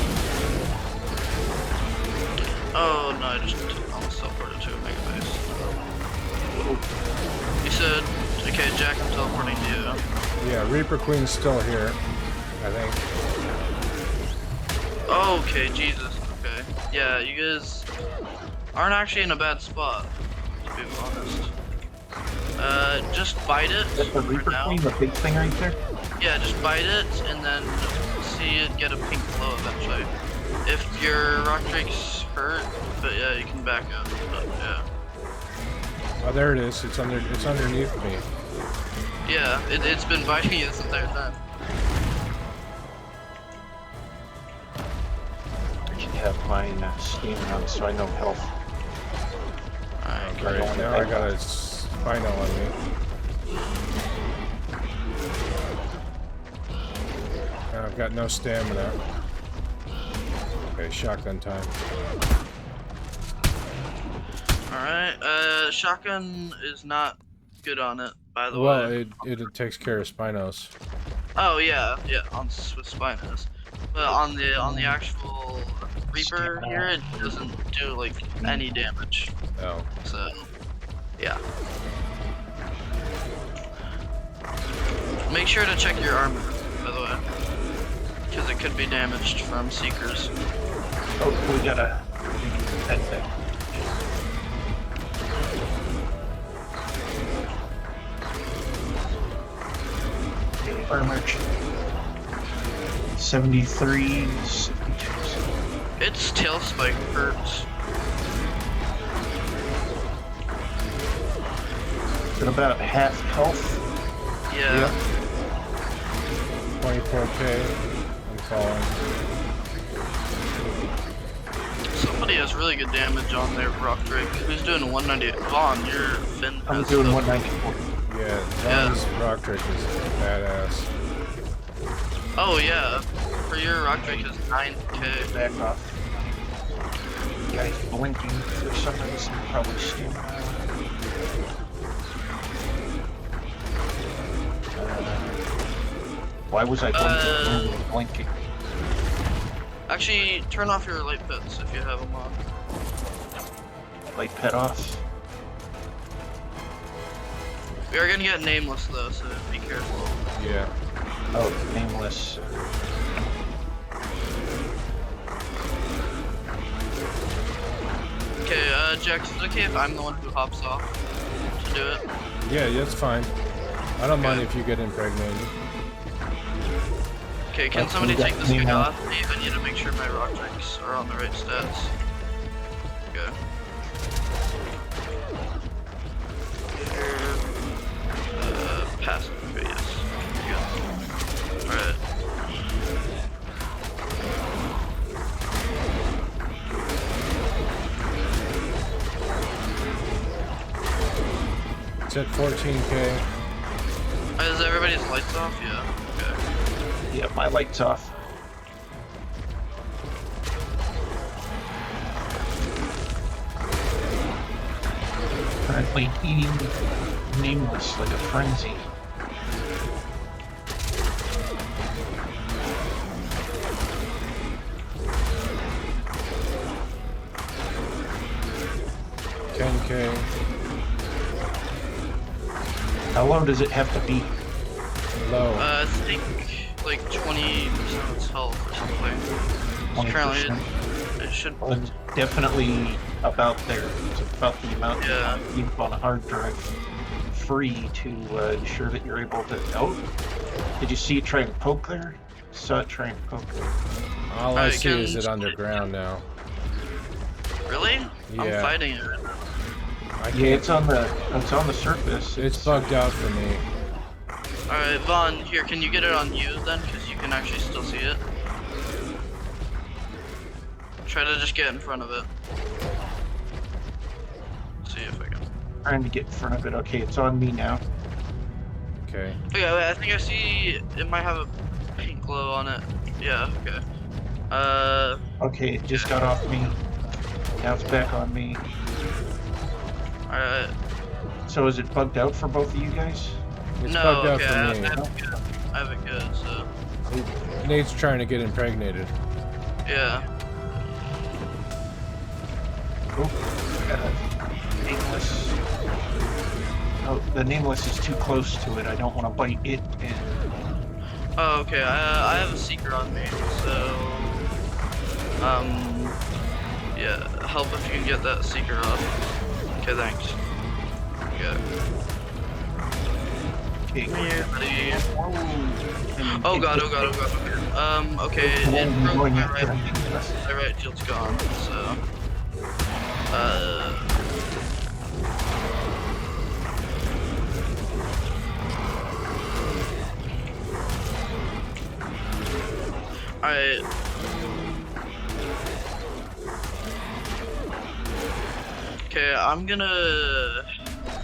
S1: Oh no, I just almost teleported to a mega base. You said, okay, Jack, I'm teleporting to you.
S3: Yeah, Reaper Queen's still here, I think.
S1: Okay, Jesus, okay. Yeah, you guys aren't actually in a bad spot, to be honest. Just bite it
S2: That's the
S1: for
S2: Reaper
S1: now.
S2: Queen, the big thing right there?
S1: Yeah, just bite it, and then see it get a pink glow eventually. If your rock drake's hurt, but yeah, you can back up, but yeah.
S3: Oh, there it is. It's underneath me.
S1: Yeah, it's been biting you this entire time.
S2: I should have my stamina on so I know health.
S1: Alright,
S3: Great. Now I got a spino on me. And I've got no stamina. Okay, shotgun time.
S1: Alright, shotgun is not good on it, by the
S3: Well,
S1: way.
S3: it takes care of Spinos.
S1: Oh yeah, yeah, with Spinos. But on the actual Reaper here, it doesn't do like any damage.
S3: Oh.
S1: So yeah. Make sure to check your armor, by the way. Because it could be damaged from Seekers.
S2: Oh, we gotta head back. Armor 73, 72.
S1: Its tail spike hurts.
S2: Is it about half health?
S1: Yeah.
S3: 24k. I'm falling.
S1: Somebody has really good damage on their Rock Drake. Who's doing 198? Vaughn, your fin.
S2: I'm
S1: has
S2: doing
S1: the-
S2: 194.
S3: Yeah, Vaughn's rock trick is badass.
S1: Oh yeah, for your Rock Drake is 9k.
S2: Back off. Guy's blinking for some reason, probably stamina. Why was I blinking?
S1: Actually, turn off your light pits if you have them on.
S2: Light pet off.
S1: We are gonna get nameless though, so be careful.
S3: Yeah.
S2: Oh, nameless.
S1: Okay, Jax, is it okay if I'm the one who hops off to do it?
S3: Yeah, that's fine. I don't mind if you get impregnated.
S1: Okay, can somebody take this guy off? I need to make sure my rock drakes are on the right stats. Okay. Passive. Okay, yes. Good. Alright.
S3: It's at 14k.
S1: Is everybody's lights off? Yeah. Okay.
S2: Yeah, my light's off. Currently eating nameless like a frenzy.
S3: $10k.
S2: How low does it have to be?
S3: Low.
S1: I think like 20% of its health or something. It's currently
S2: 20%.
S1: it should.
S2: Well, it's definitely about there. It's about the amount
S1: Yeah.
S2: you keep on a hard drive free to ensure that you're able to. Oh, did you see it try and poke there? Saw it try and poke there.
S3: All I
S1: Alright,
S3: see is
S1: can-
S3: it underground now.
S1: Really? I'm
S3: Yeah.
S1: fighting it right now.
S2: Yeah, it's on the surface.
S3: It's bugged out for me.
S1: Alright, Vaughn, here, can you get it on you then? Because you can actually still see it. Try to just get in front of it. See if I can.
S2: Trying to get in front of it. Okay, it's on me now.
S3: Okay.
S1: Okay, wait, I think I see it might have a pink glow on it. Yeah, okay.
S2: Okay, it just got off me. Now it's back on me.
S1: Alright.
S2: So is it bugged out for both of you guys?
S3: It's
S1: No,
S3: bugged out
S1: okay, I
S3: for me.
S1: have it good. I have it good, so.
S3: Nate's trying to get impregnated.
S1: Yeah.
S2: Oh, nameless. Oh, the nameless is too close to it. I don't want to bite it. And
S1: Oh, okay, I have a seeker on me, so. Yeah, help if you can get that seeker off. Okay, thanks. Okay.
S2: okay.
S1: Come here, buddy.
S2: And
S1: Oh god, oh god, oh god, okay. Okay,
S2: The one
S1: it
S2: we're
S1: broke
S2: going
S1: my
S2: after, I
S1: right,
S2: think, that's-
S1: my right shield's gone, so. Alright. Okay, I'm gonna.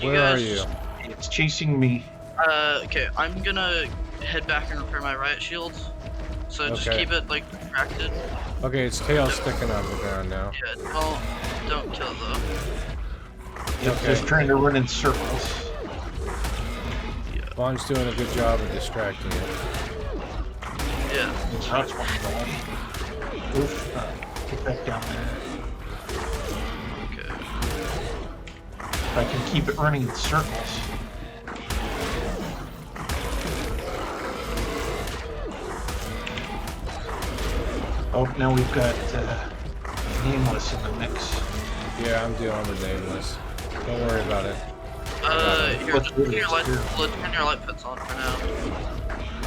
S3: Where are you?
S2: It's chasing me.
S1: Okay, I'm gonna head back and repair my riot shield. So just
S3: Okay.
S1: keep it like distracted.
S3: Okay, its tail's sticking out of the ground now.
S1: Yeah, don't kill it though.
S2: Yep,
S3: Okay.
S2: just trying to run in circles.
S3: Vaughn's doing a good job of distracting it.
S1: Yeah.
S2: That's one going. Oof. Get back down there.
S1: Okay.
S2: If I can keep it running in circles. Oh, now we've got Nameless in the mix.
S3: Yeah, I'm dealing with Nameless. Don't worry about it.
S1: Here, just turn your light pits on for now.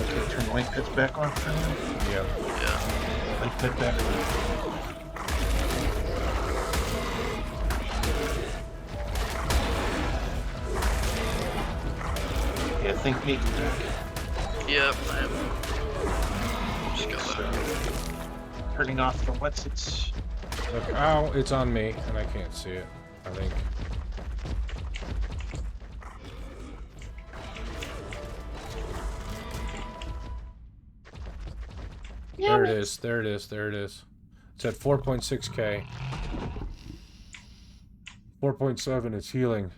S2: Okay, turn the light pits back on for now.
S3: Yeah.
S1: Yeah.
S2: Light pit back on. Yeah, I think Nate's back.
S1: Yep. Just go
S2: So,
S1: back.
S2: turning off the what's its.
S3: Look, ow, it's on me, and I can't see it, I think. There it is, there it is, there it is. It's at 4.6k. 4.7, it's healing.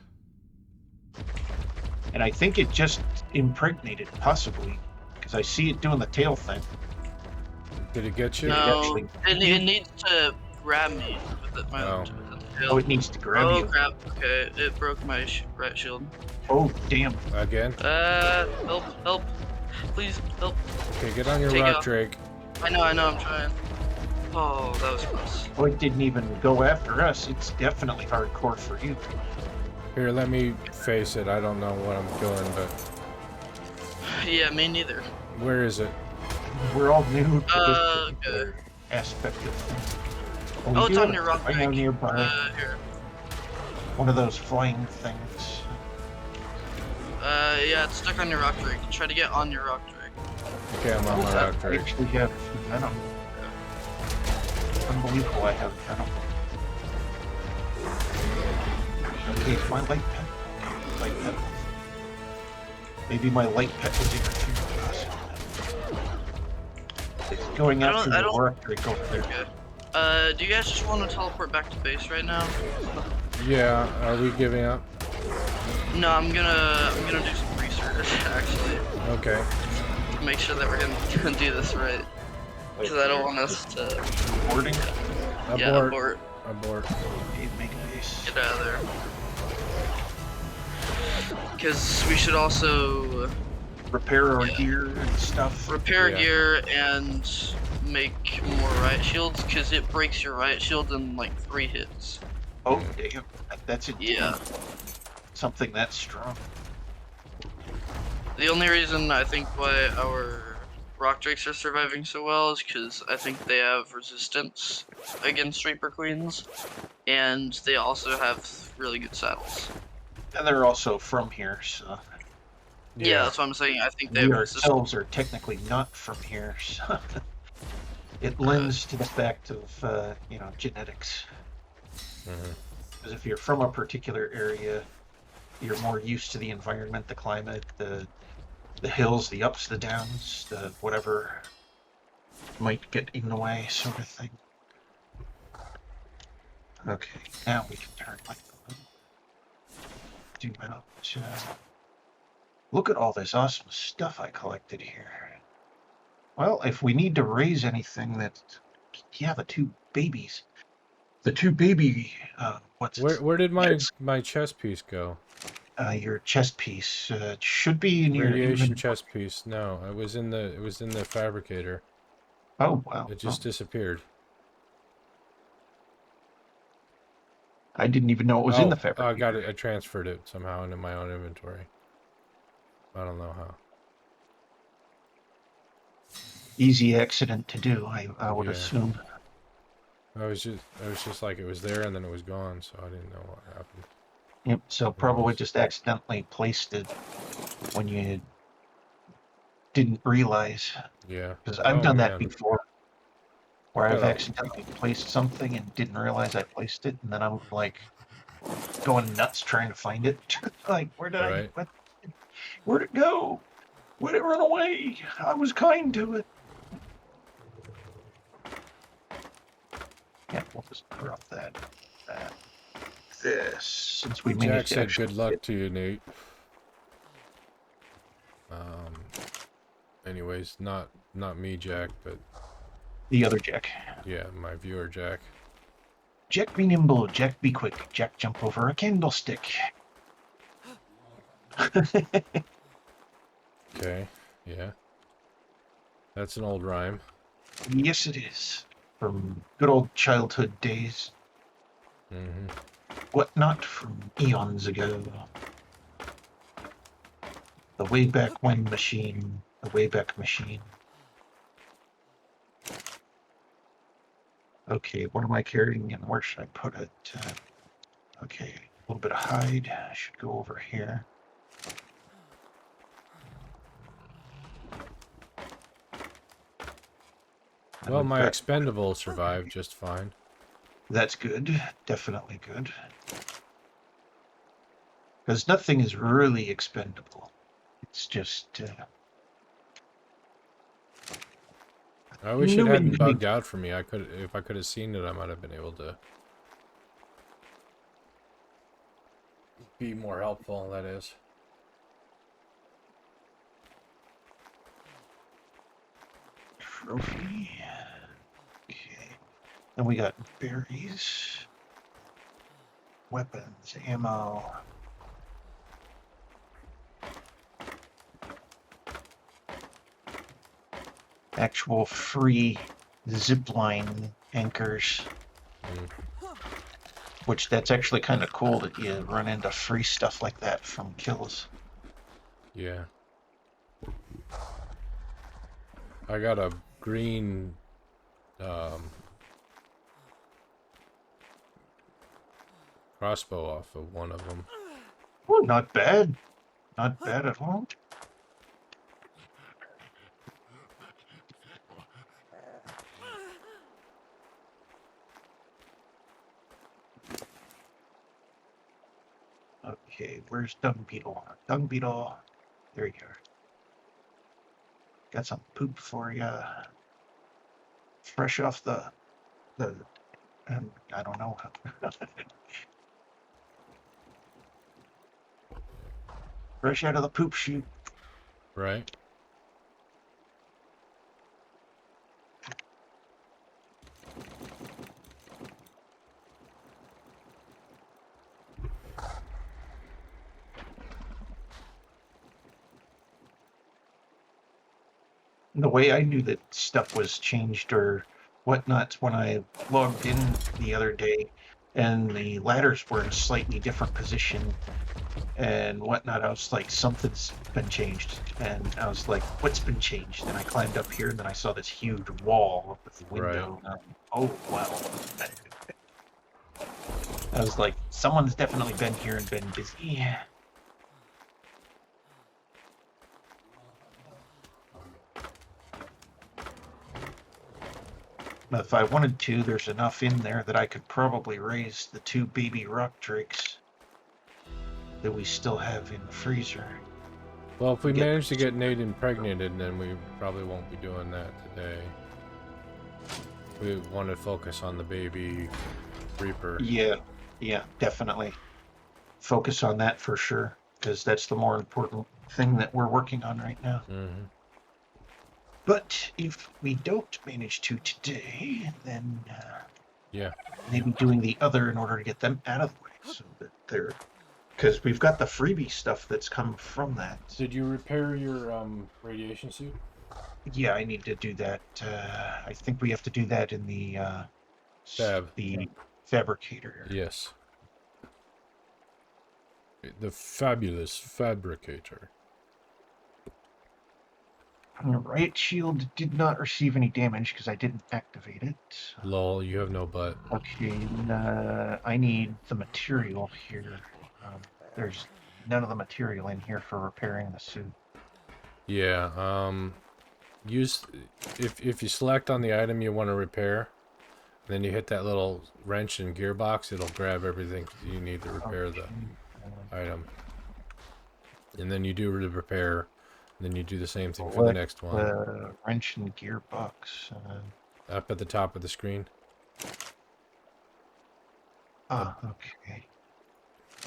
S2: And I think it just impregnated, possibly, because I see it doing the tail thing.
S3: Did it get you?
S1: No, it needs to grab me with it.
S3: Oh.
S1: With the tail.
S2: Oh, it needs to grab you.
S1: Grab. Okay, it broke my right shield.
S2: Oh, damn.
S3: Again?
S1: Help, help. Please, help.
S3: Okay, get on your
S1: Take it
S3: rock
S1: off.
S3: drake.
S1: I know, I'm trying. Oh, that was close.
S2: Oh, it didn't even go after us. It's definitely hardcore for you.
S3: Here, let me face it. I don't know what I'm doing, but
S1: Yeah, me neither.
S3: where is it?
S2: We're all new to this
S1: Okay.
S2: particular aspect of things.
S1: Oh, it's on your rock
S2: right now
S1: drake.
S2: nearby.
S1: Here.
S2: One of those flying things.
S1: Yeah, it's stuck on your rock drake. Try to get on your rock drake.
S3: Okay, I'm on my
S2: I
S3: rock drake.
S2: actually have venom. Unbelievable, I have venom. Okay, is my light pet? Okay, light pet. Maybe my light pet was interfering with us. It's going
S1: I don't-
S2: after
S1: I
S2: the
S1: don't-
S2: rock drake over there.
S1: Okay. Do you guys just want to teleport back to base right now?
S3: Yeah, are we giving up?
S1: No, I'm gonna do some research actually.
S3: Okay.
S1: To make sure that we're gonna do this right. Because I don't want us to
S2: Boarding?
S3: Abort.
S1: abort.
S2: Okay, make base.
S1: Get out of there. Because we should also
S2: Repair our
S1: Yeah.
S2: gear and stuff.
S1: repair
S3: Yeah.
S1: gear and make more riot shields. Because it breaks your riot shield in like 3 hits.
S2: Oh, damn. That's it.
S1: Yeah.
S2: Something that strong.
S1: The only reason I think why our rock drakes are surviving so well is because I think they have resistance against Reaper Queens, and they also have really good saddles.
S2: And they're also from here, so.
S1: Yeah, that's what I'm saying. I think they
S2: We
S1: have resistance.
S2: ourselves are technically not from here, so. It lends to the fact of, genetics.
S3: Mhm.
S2: Because if you're from a particular area, you're more used to the environment, the climate, the hills, the ups, the downs, the whatever might get in the way, sort of thing. Okay, now we can turn like zoom out. Look at all this awesome stuff I collected here. Well, if we need to raise anything, yeah, the two babies. The two baby,
S3: Where did my chest piece go?
S2: Your chest piece should be in your
S3: Radiation
S2: inventory.
S3: chest piece. No, it was in the fabricator.
S2: Oh wow!
S3: It just disappeared.
S2: I didn't even know it was in the
S3: Oh,
S2: fabricator.
S3: I got it. I transferred it somehow into my own inventory. I don't know how.
S2: Easy accident to do, I would
S3: Yeah.
S2: assume.
S3: I was just like it was there and then it was gone, so I didn't know what happened.
S2: Yep. So probably just accidentally placed it when you didn't realize.
S3: Yeah.
S2: Because I've done that
S3: man.
S2: before, where I've
S3: Yeah.
S2: accidentally placed something and didn't realize I placed it, and then I'm like going nuts trying to find it. Like, where'd it go? Where'd it run away? I was kind to it. Yeah, we'll just drop that this, since we
S3: Jack
S2: managed to
S3: said
S2: actually
S3: good luck
S2: get
S3: to you, Nate. Anyways, not me, Jack, but
S2: the other Jack.
S3: yeah, my viewer, Jack.
S2: Jack be nimble, Jack be quick, Jack jump over a candlestick.
S3: Okay, yeah. That's an old rhyme.
S2: Yes, it is. From good old childhood days.
S3: Mm-hmm.
S2: Whatnot from eons ago. The Wayback When machine. The Wayback Machine. Okay, what am I carrying and where should I put it? Okay, a little bit of hide. I should go over here. And
S3: Well,
S2: we've
S3: my
S2: got-
S3: expendable survived just fine.
S2: That's good. Definitely good. Because nothing is really expendable. It's just...
S3: I wish it
S2: no
S3: hadn't
S2: indeed.
S3: bugged out for me. If I could have seen it, I might have been able to be more helpful, that is.
S2: Trophy. Okay. Then we got berries. Weapons, ammo. Actual free zipline anchors. Which that's actually kind of cool that you run into free stuff like that from kills.
S3: Yeah. I got a green crossbow off of one of them.
S2: Oh, not bad. Not bad at all. Okay, where's Dung Beetle? Dung Beetle. There you are. Got some poop for you. Fresh off the I don't know. Fresh out of the poop chute.
S3: Right?
S2: The way I knew that stuff was changed or whatnot when I logged in the other day and the ladders were in a slightly different position and whatnot, I was like, something's been changed. And I was like, what's been changed? And I climbed up here and then I saw this huge wall with the window.
S3: Right.
S2: Oh, wow. I was like, someone's definitely been here and been busy. But if I wanted to, there's enough in there that I could probably raise the 2 baby rock drakes that we still have in the freezer.
S3: Well, if we manage to get Nate impregnated, then we probably won't be doing that today. We want to focus on the baby Reaper.
S2: Yeah, definitely. Focus on that for sure, because that's the more important thing that we're working on right now.
S3: Mm-hmm.
S2: But if we don't manage to today, then
S3: Yeah.
S2: maybe doing the other in order to get them out of the way, so that they're... Because we've got the freebie stuff that's come from that.
S3: Did you repair your radiation suit?
S2: Yeah, I need to do that. I think we have to do that in the the fabricator.
S3: Yes. The fabulous fabricator.
S2: Riot shield did not receive any damage because I didn't activate it.
S3: Lol, you have no butt.
S2: Okay, I need the material here. There's none of the material in here for repairing the suit.
S3: Yeah, use if you select on the item you want to repair, then you hit that little wrench and gearbox, it'll grab everything you need to repair the item. And then you do the repair, and then you do the same thing for the next one.
S2: Wrench and gearbox.
S3: Up at the top of the screen.
S2: Okay.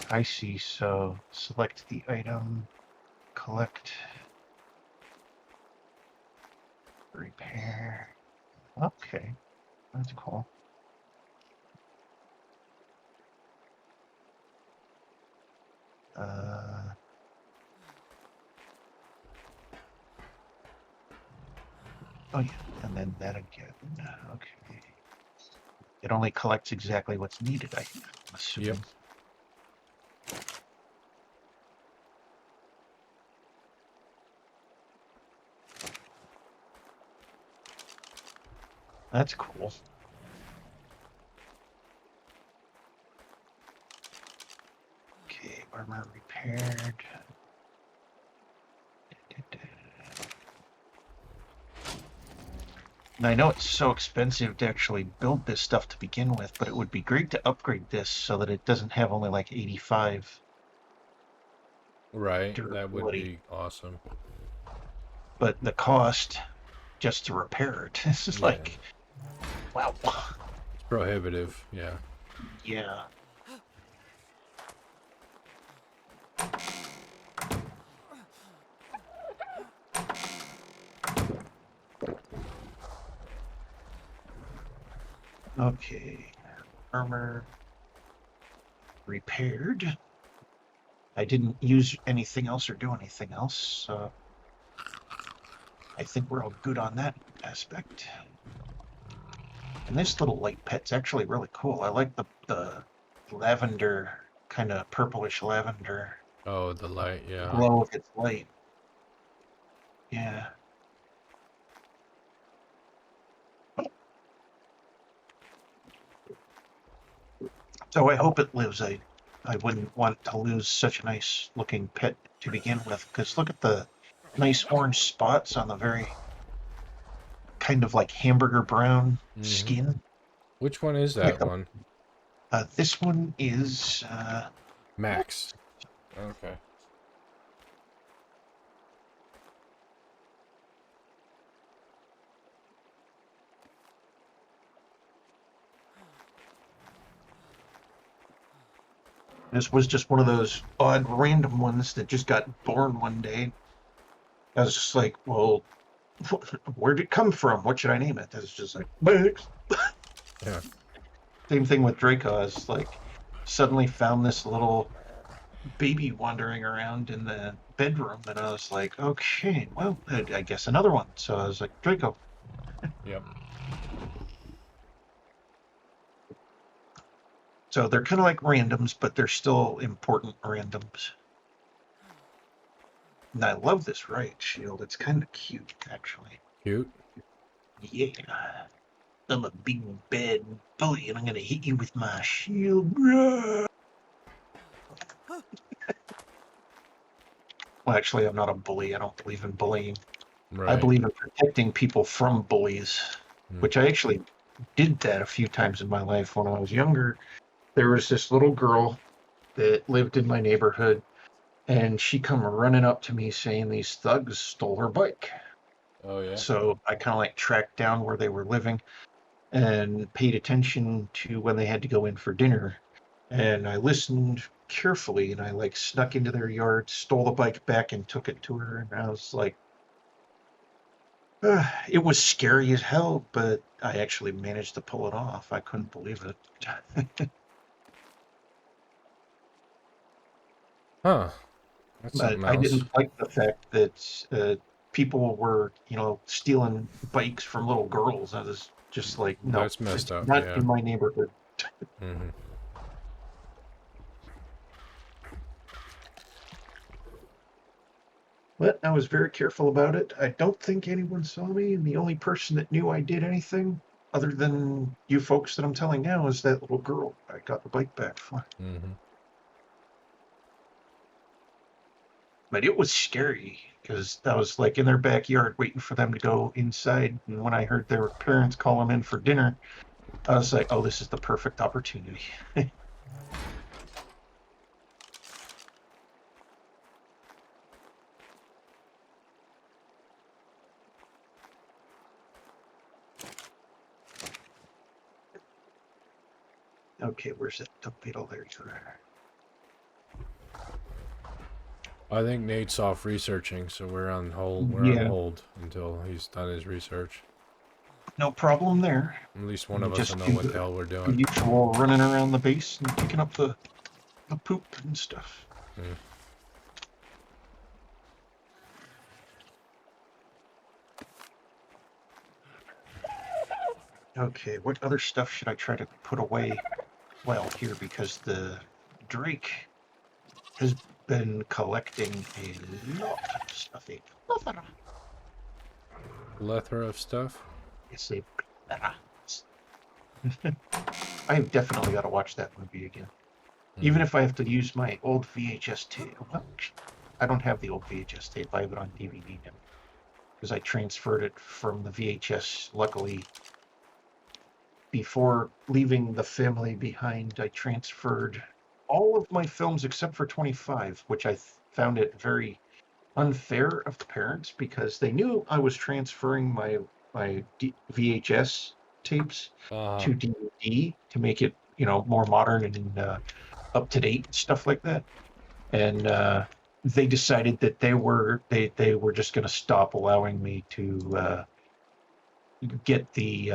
S2: I see. So select the item, collect, repair. Okay, that's cool. Oh yeah, and then that again. Okay. It only collects exactly what's needed, I'm assuming.
S3: Yep.
S2: That's cool. Okay, armor repaired. And I know it's so expensive to actually build this stuff to begin with, but it would be great to upgrade this so that it doesn't have only like 85
S3: Right. That would
S2: durability.
S3: be awesome.
S2: But the cost just to repair it is
S3: Yeah.
S2: like, wow.
S3: It's prohibitive. Yeah.
S2: Yeah. Okay. Armor repaired. I didn't use anything else or do anything else, so I think we're all good on that aspect. And this little light pet's actually really cool. I like the lavender, kind of purplish lavender
S3: Oh, the light. Yeah.
S2: glow of its light. Yeah. So I hope it lives. I wouldn't want to lose such a nice looking pet to begin with, because look at the nice orange spots on the very kind of like hamburger brown skin.
S3: Which one is
S2: Like
S3: that one?
S2: this one is
S3: Max. Okay.
S2: this was just one of those odd random ones that just got born one day. I was just like, well, where'd it come from? What should I name it? It's just like Max.
S3: Yeah.
S2: Same thing with Draco. I was like, suddenly found this little baby wandering around in the bedroom, and I was like, okay, well, I guess another one. So I was like, Draco.
S3: Yep.
S2: So they're kind of like randoms, but they're still important randoms. And I love this riot shield. It's kind of cute, actually.
S3: Cute.
S2: Yeah. I'm a big bad bully, and I'm gonna hit you with my shield. Well, actually, I'm not a bully. I don't believe in bullying.
S3: Right.
S2: I believe in protecting people from bullies, which I actually did that a few times in my life when I was younger. There was this little girl that lived in my neighborhood, and she come running up to me saying these thugs stole her bike.
S3: Oh yeah.
S2: So I kind of like tracked down where they were living and paid attention to when they had to go in for dinner. And I listened carefully, and I like snuck into their yard, stole the bike back, and took it to her. And I was like, it was scary as hell, but I actually managed to pull it off. I couldn't believe it.
S3: Huh. That's
S2: But
S3: something
S2: I
S3: else.
S2: didn't like the fact that people were, stealing bikes from little girls. I was just like, no,
S3: That's messed up.
S2: not
S3: Yeah.
S2: in my neighborhood.
S3: Mm-hmm.
S2: But I was very careful about it. I don't think anyone saw me, and the only person that knew I did anything, other than you folks that I'm telling now, is that little girl I got the bike back for.
S3: Mm-hmm.
S2: But it was scary because I was like in their backyard waiting for them to go inside. And when I heard their parents call them in for dinner, I was like, oh, this is the perfect opportunity. Okay, where's that dump beetle? There you are.
S3: I think Nate's off researching, so we're on hold. We're on
S2: Yeah.
S3: hold until he's done his research.
S2: No problem there.
S3: At least one
S2: We
S3: of us will
S2: just
S3: know
S2: do
S3: what the hell we're doing.
S2: usual running around the base and picking up the poop and stuff.
S3: Hmm.
S2: Okay, what other stuff should I try to put away well here? Because the Drake has been collecting a lot of stuff. A plethora.
S3: Plethora of stuff.
S2: It's a plethora. I've definitely got to watch that movie again. Even if I have to use my old VHS tape. Well, I don't have the old VHS tape. I have it on DVD now. Because I transferred it from the VHS, luckily. Before leaving the family behind, I transferred all of my films except for 25, which I found it very unfair of the parents because they knew I was transferring my VHS tapes to DVD to make it, more modern and up to date stuff like that. And they decided that they were just going to stop allowing me to get the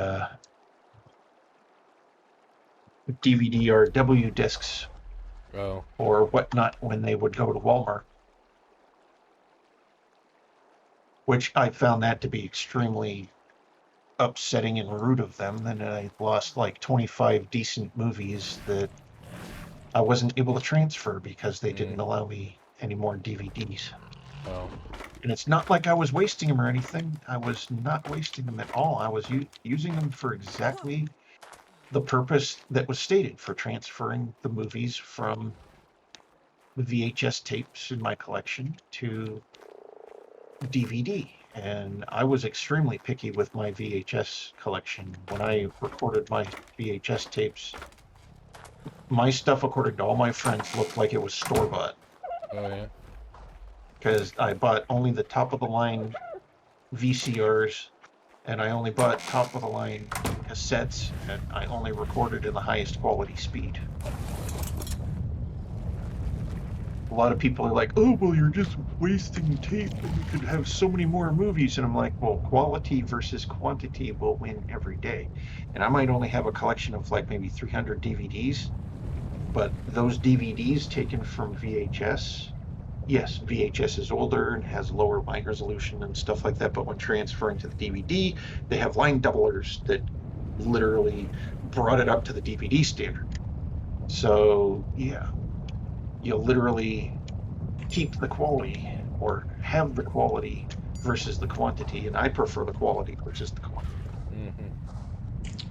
S2: DVD or W discs
S3: Oh.
S2: or whatnot when they would go to Walmart, which I found that to be extremely upsetting and rude of them. Then I lost like 25 decent movies that I wasn't able to transfer because they didn't allow me any more DVDs.
S3: Oh.
S2: And it's not like I was wasting them or anything. I was not wasting them at all. I was using them for exactly the purpose that was stated for transferring the movies from the VHS tapes in my collection to DVD. And I was extremely picky with my VHS collection. When I recorded my VHS tapes, my stuff, according to all my friends, looked like it was store-bought.
S3: Oh, yeah.
S2: Because I bought only the top-of-the-line VCRs, and I only bought top-of-the-line cassettes, and I only recorded in the highest quality speed. A lot of people are like, oh, well, you're just wasting tape and you could have so many more movies. And I'm like, well, quality versus quantity will win every day. And I might only have a collection of like maybe 300 DVDs, but those DVDs taken from VHS, yes, VHS is older and has lower line resolution and stuff like that. But when transferring to the DVD, they have line doublers that literally brought it up to the DVD standard. So, yeah. You'll literally keep the quality or have the quality versus the quantity, and I prefer the quality versus the quantity.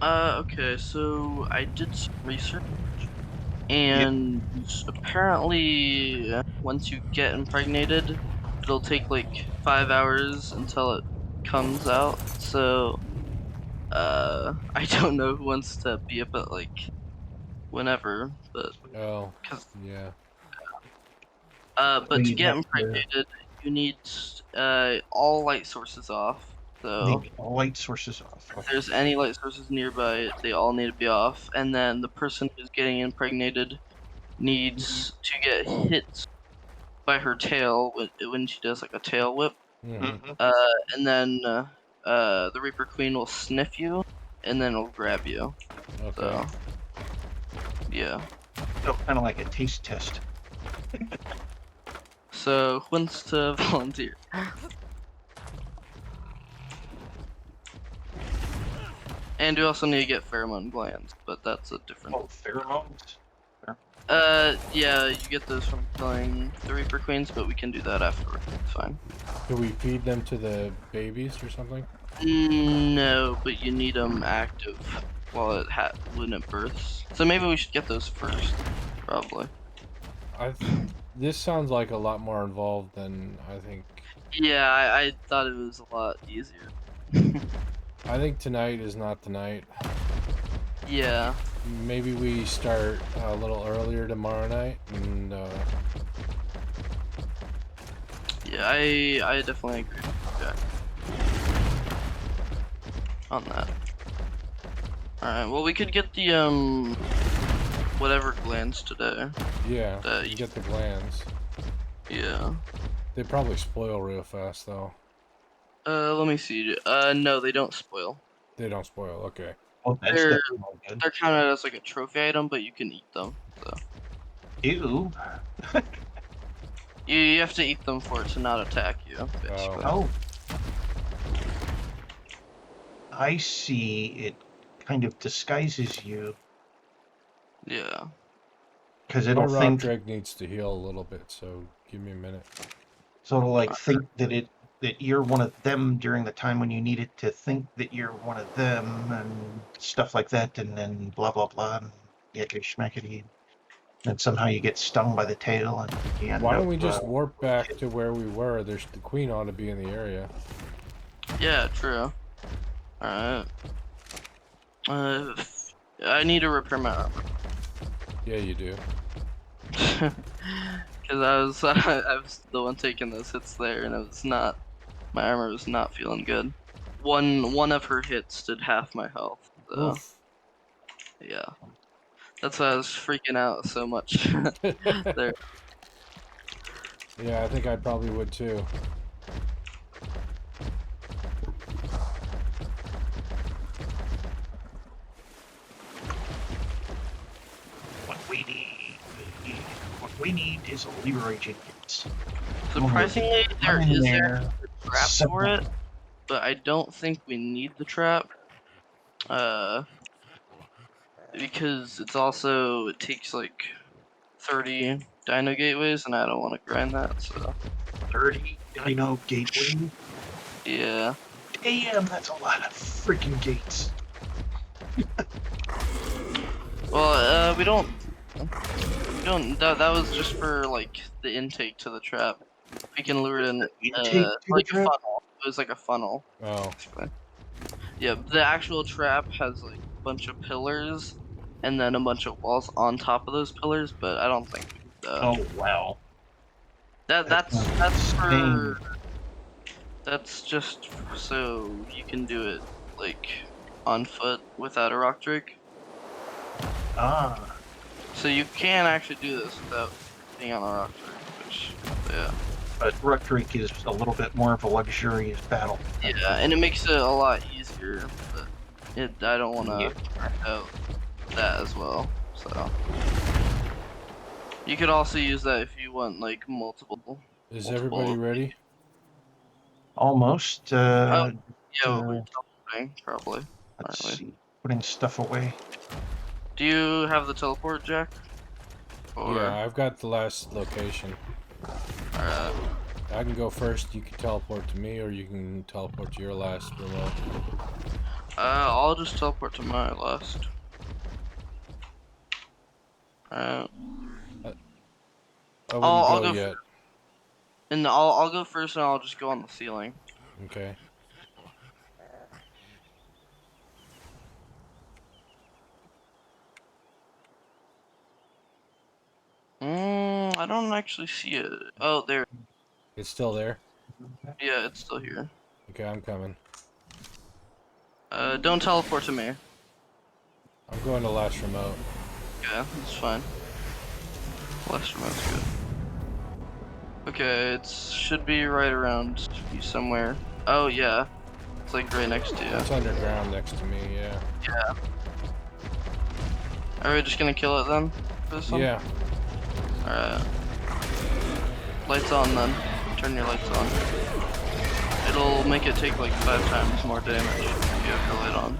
S1: Okay, so I did some research, and apparently, once you get impregnated, it'll take like 5 hours until it comes out. So, I don't know who wants to be up at like whenever, but
S3: Oh.
S1: cause
S3: Yeah.
S1: but to
S2: You'd
S1: get
S2: have to
S1: impregnated, you need all light sources off. So
S2: leave all light sources off.
S1: if there's any light sources nearby, they all need to be off. And then the person who's getting impregnated needs to get hit by her tail when she does like a tail whip.
S3: Mm-hmm.
S1: And then the Reaper Queen will sniff you, and then it'll grab you.
S3: Okay.
S1: So yeah.
S2: So kind of like a taste test.
S1: So who wants to volunteer? And we also need to get pheromone glands, but that's a different.
S2: Oh, pheromones?
S1: Yeah, you get those from killing the Reaper Queens, but we can do that afterward. It's fine.
S3: Do we feed them to the babies or something?
S1: No, but you need them active while when it births. So maybe we should get those first, probably.
S3: This sounds like a lot more involved than I think.
S1: Yeah, I thought it was a lot easier.
S3: I think tonight is not the night.
S1: Yeah.
S3: Maybe we start a little earlier tomorrow night, and
S1: Yeah, I definitely agree with Jack on that. Alright, well we could get the whatever glands today.
S3: yeah,
S1: You
S3: get the glands.
S1: Yeah.
S3: They probably spoil real fast though.
S1: Let me see. No, they don't spoil.
S3: They don't spoil. Okay.
S2: Oh, that's
S1: They're
S2: definitely good.
S1: they're counted as like a trophy item, but you can eat them. So
S2: Ew.
S1: you have to eat them for it to not attack you, basically.
S2: Oh, I see. It kind of disguises you
S1: Yeah.
S2: because
S3: My
S2: it'll
S3: rock
S2: think,
S3: drake needs to heal a little bit, so give me a minute.
S2: so it'll like think that you're one of them during the time when you need it to think that you're one of them and stuff like that, and then blah blah blah, and get your schmackety. And somehow you get stung by the tail, and you end
S3: Why
S2: up.
S3: don't we just warp back to where we were? There's the queen ought to be in the area.
S1: Yeah, true. Alright. I need to repair my armor.
S3: Yeah, you do.
S1: Because I was the one taking those hits there, and it was not. My armor was not feeling good. One of her hits did half my health. So
S3: Oof.
S1: yeah, that's why I was freaking out so much there.
S3: Yeah, I think I probably would too.
S2: What we need, what we need is a Leroy Jenkins.
S1: Surprisingly, there
S2: Come in
S1: is
S2: there,
S1: a trap for it, but I don't think we need the trap. Because it takes like 30 dino gateways, and I don't want to grind that. So
S2: 30 dino gateway.
S1: yeah.
S2: Damn, that's a lot of freaking gates.
S1: Well, we don't. That was just for like the intake to the trap. We can lure it in,
S2: Intake to the
S1: like a
S2: trap?
S1: funnel. It was like a funnel.
S3: Oh,
S1: Basically. Yeah, the actual trap has like a bunch of pillars, and then a bunch of walls on top of those pillars. But I don't think we need that.
S2: Oh, wow.
S1: That's
S2: insane.
S1: that's just so you can do it like on foot without a rock drake.
S2: Ah,
S1: So you can actually do this without being on a rock drake, which yeah.
S2: but Ruckdrake is a little bit more of a luxurious battle.
S1: Yeah, and it makes it a lot easier, but I don't want to
S2: Yeah.
S1: out that as well. So you could also use that if you want like multiple.
S3: is everybody ready?
S2: Almost.
S1: Oh yeah, we're
S2: uh,
S1: teleporting probably.
S2: let's
S1: Aren't we?
S2: see. Putting stuff away.
S1: Do you have the teleport, Jack? Or
S3: Yeah, I've got the last location.
S1: alright.
S3: I can go first. You can teleport to me, or you can teleport to your last remote.
S1: I'll just teleport to my last. Alright.
S3: I wouldn't
S1: I'll
S3: go
S1: go
S3: yet.
S1: And I'll go first, and I'll just go on the ceiling.
S3: Okay.
S1: I don't actually see it. Oh, there.
S3: It's still there?
S1: Yeah, it's still here.
S3: Okay, I'm coming.
S1: Don't teleport to me.
S3: I'm going to last remote.
S1: Okay, that's fine. Last remote's good. Okay, it should be right around you somewhere. Oh yeah, it's like right next to you.
S3: It's underground next to me, yeah.
S1: Yeah. Are we just gonna kill it then? For this one?
S3: Yeah.
S1: Alright. Lights on then. Turn your lights on. It'll make it take like 5 times more damage if you have the light on.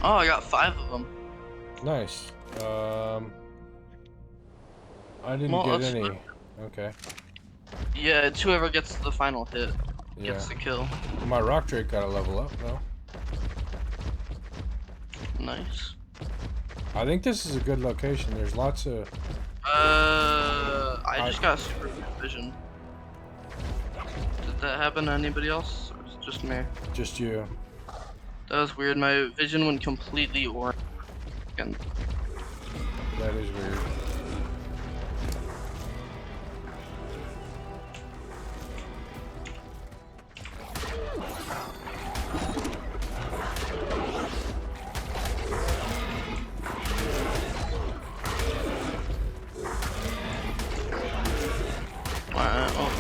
S1: Oh, I got 5 of them.
S3: Nice. I didn't
S1: Well,
S3: get
S1: that's
S3: any.
S1: fine.
S3: Okay.
S1: Yeah, it's whoever gets the final hit
S3: Yeah.
S1: gets the kill.
S3: My rock drake got to level up, no?
S1: Nice.
S3: I think this is a good location. There's lots of...
S1: I just got super good vision. Did that happen to anybody else, or is it just me?
S3: Just you.
S1: That was weird. My vision went completely orange. And
S3: That is weird.
S1: alright, well.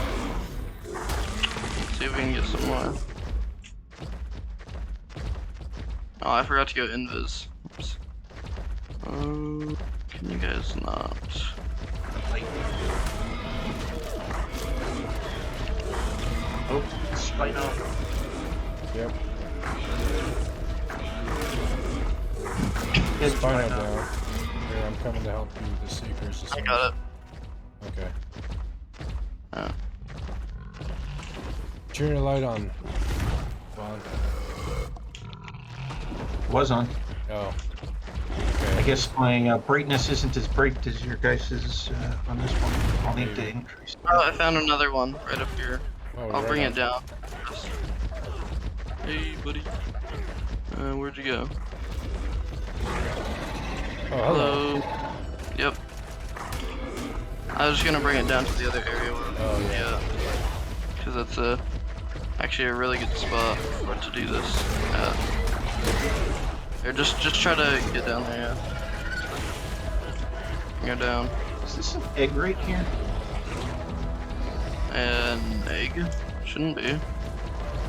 S1: See if we can get some more. Oh, I forgot to go invis. Oops. Can you guys not?
S2: Oh, Spino.
S3: Yep.
S2: It's
S3: Spino down. Here, I'm coming to help you with the seekers.
S1: I got it.
S3: Okay.
S1: Oh.
S3: Turn your light on. Vaughn.
S2: Was on.
S3: Oh.
S2: I
S3: Okay.
S2: guess my brightness isn't as bright as your guys' on this one. I'll need to increase.
S1: Oh, I found another one right up here.
S3: Oh,
S1: I'll
S3: right
S1: bring
S3: on.
S1: it down. Hey, buddy. Where'd you go?
S3: Oh, hello.
S1: Yep. I was just gonna bring it down to the other area.
S3: Oh, yeah.
S1: Because that's actually a really good spot for it to do this. Here, just try to get down there. Yeah. Go down.
S2: Is this an egg right here?
S1: An egg? Shouldn't be.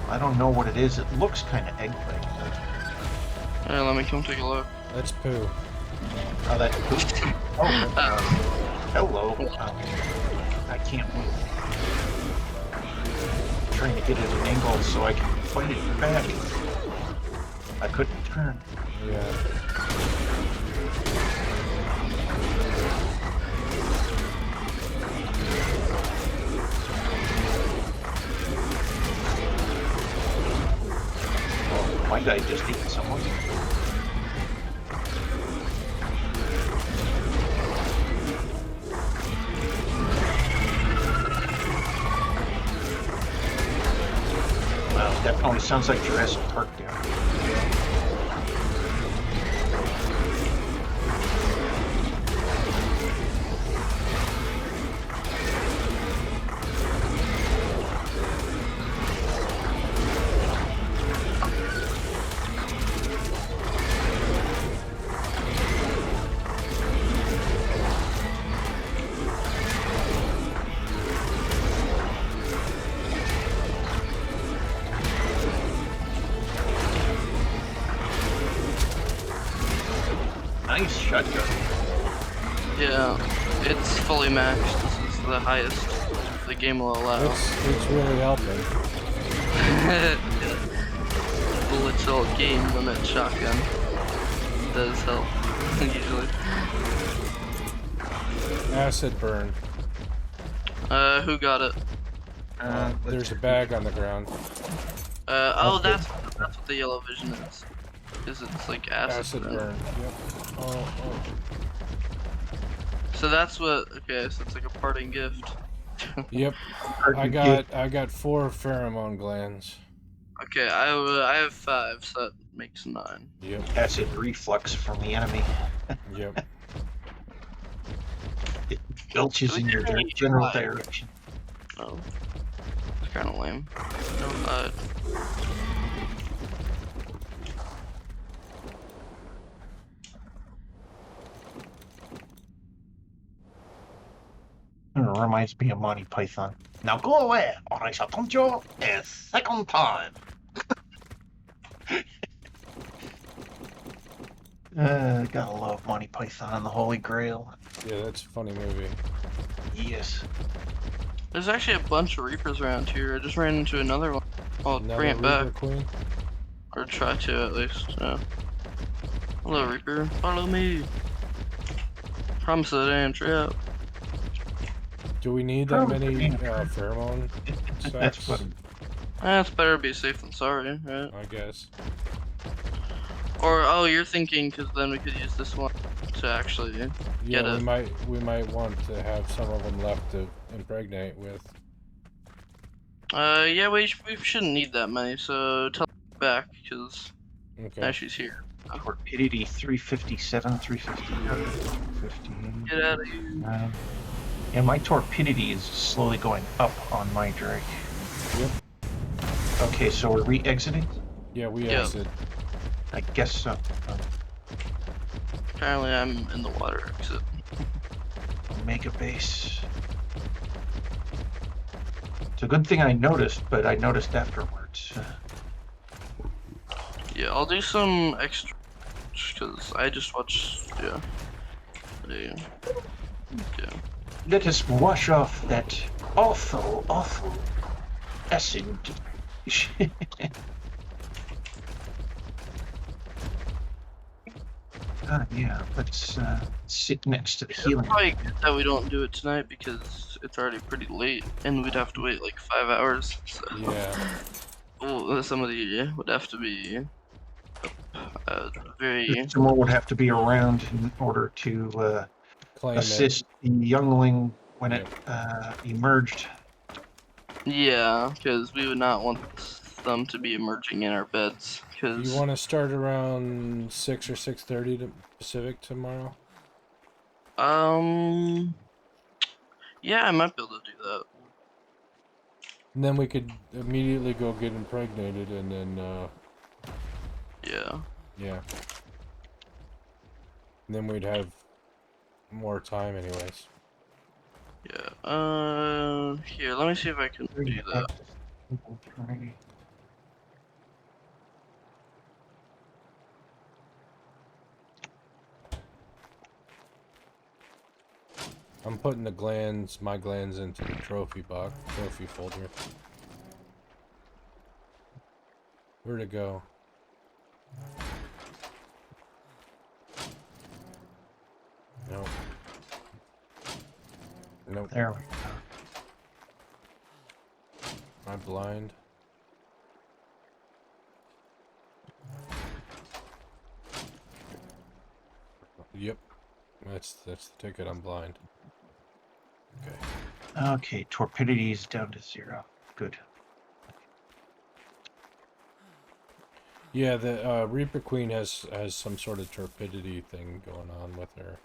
S2: I don't know what it is. It looks kind of egg-like.
S1: Hey, let me come take a look.
S3: That's poo.
S2: Oh, that's poop. Oh, hello. I can't move. I'm trying to get at an angle so I can fight it back. I couldn't turn.
S3: Yeah.
S2: Oh, my guy just ate someone. Wow, definitely sounds like Jurassic Park down here. Nice shotgun.
S1: Yeah, it's fully maxed. This is the highest the game will allow.
S3: It's really helping.
S1: The literal game limit shotgun does help, usually.
S3: Acid burn.
S1: Who got it?
S3: There's a bag on the ground.
S1: Oh, that's what the yellow vision is. Because it's like acid
S3: Burn. Yep. Oh.
S1: So that's what. Okay, so it's like a parting gift.
S3: Yep. I got 4 pheromone glands.
S1: Okay, I have 5, so that makes 9.
S3: Yep.
S2: Acid reflux from the enemy.
S3: Yep.
S2: It belches in your general direction.
S1: Oh, it's kind of lame. No,
S2: Reminds me of Monty Python. Now go away, or I shall taunt you a second time. Gotta love Monty Python and the Holy Grail.
S3: Yeah, that's a funny movie.
S2: Yes.
S1: there's actually a bunch of Reapers around here. I just ran into another one. I'll
S3: Another
S1: bring it
S3: Reaper
S1: back,
S3: Queen?
S1: or try to at least. Hello, Reaper. Follow me. Promise that I ain't trap.
S3: Do we need that many pheromone
S2: That's
S3: sacks?
S2: what.
S1: It's better to be safe than sorry, right?
S3: I guess.
S1: Or oh, you're thinking because then we could use this one to actually get
S3: Yeah,
S1: it.
S3: we might want to have some of them left to impregnate with.
S1: Yeah, we shouldn't need that many. So tell me back because
S3: Okay.
S1: Now she's here.
S2: Torpidity 357, 358,
S1: Get out of here.
S2: and my torpidity is slowly going up on my Drake.
S3: Yep.
S2: Okay, so are we exiting?
S3: Yeah, we
S1: Yep.
S3: exit.
S2: I guess so.
S1: Apparently, I'm in the water exit.
S2: Omega base. It's a good thing I noticed, but I noticed afterwards.
S1: Yeah, I'll do some extra because I just watched. Yeah. Yeah.
S2: Let us wash off that awful, awful acid. Yeah, let's sit next to the
S1: It's
S2: healing.
S1: probably good that we don't do it tonight because it's already pretty late and we'd have to wait like 5 hours. So.
S3: Yeah.
S1: Well, somebody would have to be very.
S2: Someone would have to be around in order to
S3: Claim
S2: assist the youngling when
S3: Yep.
S2: it emerged.
S1: Yeah, because we would not want them to be emerging in our beds.
S3: it.
S1: Because
S3: You want to start around 6 or 6:30 to Pacific tomorrow?
S1: yeah, I might be able to do that.
S3: And then we could immediately go get impregnated, and then
S1: Yeah.
S3: yeah. And then we'd have more time, anyways.
S1: Yeah. Here, let me see if I can do that.
S3: I'm putting my glands into the trophy folder. Where'd it go? Nope. Nope.
S2: There we go.
S3: Am I blind? Yep. That's the ticket. I'm blind. Okay.
S2: Okay, torpidity is down to 0. Good.
S3: Yeah, the Reaper Queen has some sort of torpidity thing going on with her.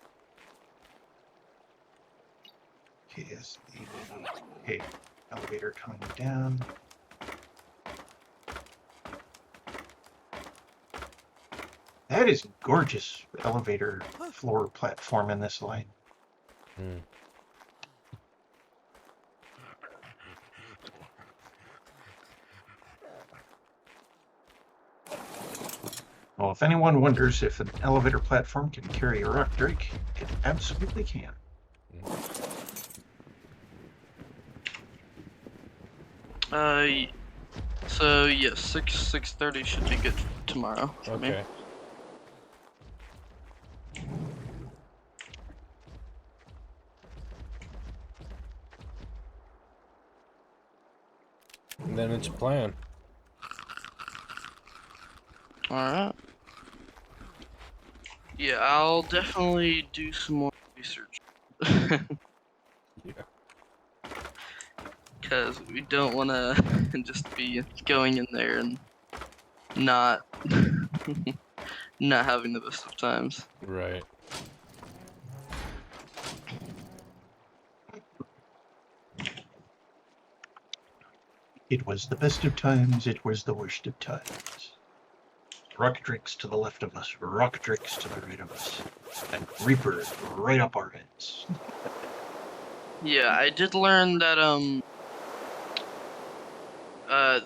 S2: Okay, yes. Okay, elevator coming down. That is gorgeous elevator floor platform in this line.
S3: Hmm.
S2: Well, if anyone wonders if an elevator platform can carry a rock drake, it absolutely can.
S1: So yes, 6:30 should be good tomorrow for me.
S3: Okay. And then it's a plan.
S1: Alright. Yeah, I'll definitely do some more research.
S3: Yeah.
S1: Because we don't want to just be going in there and not not having the best of times.
S3: Right.
S2: It was the best of times, it was the worst of times. Rock drakes to the left of us, rock drakes to the right of us, and reapers right up our heads.
S1: Yeah, I did learn that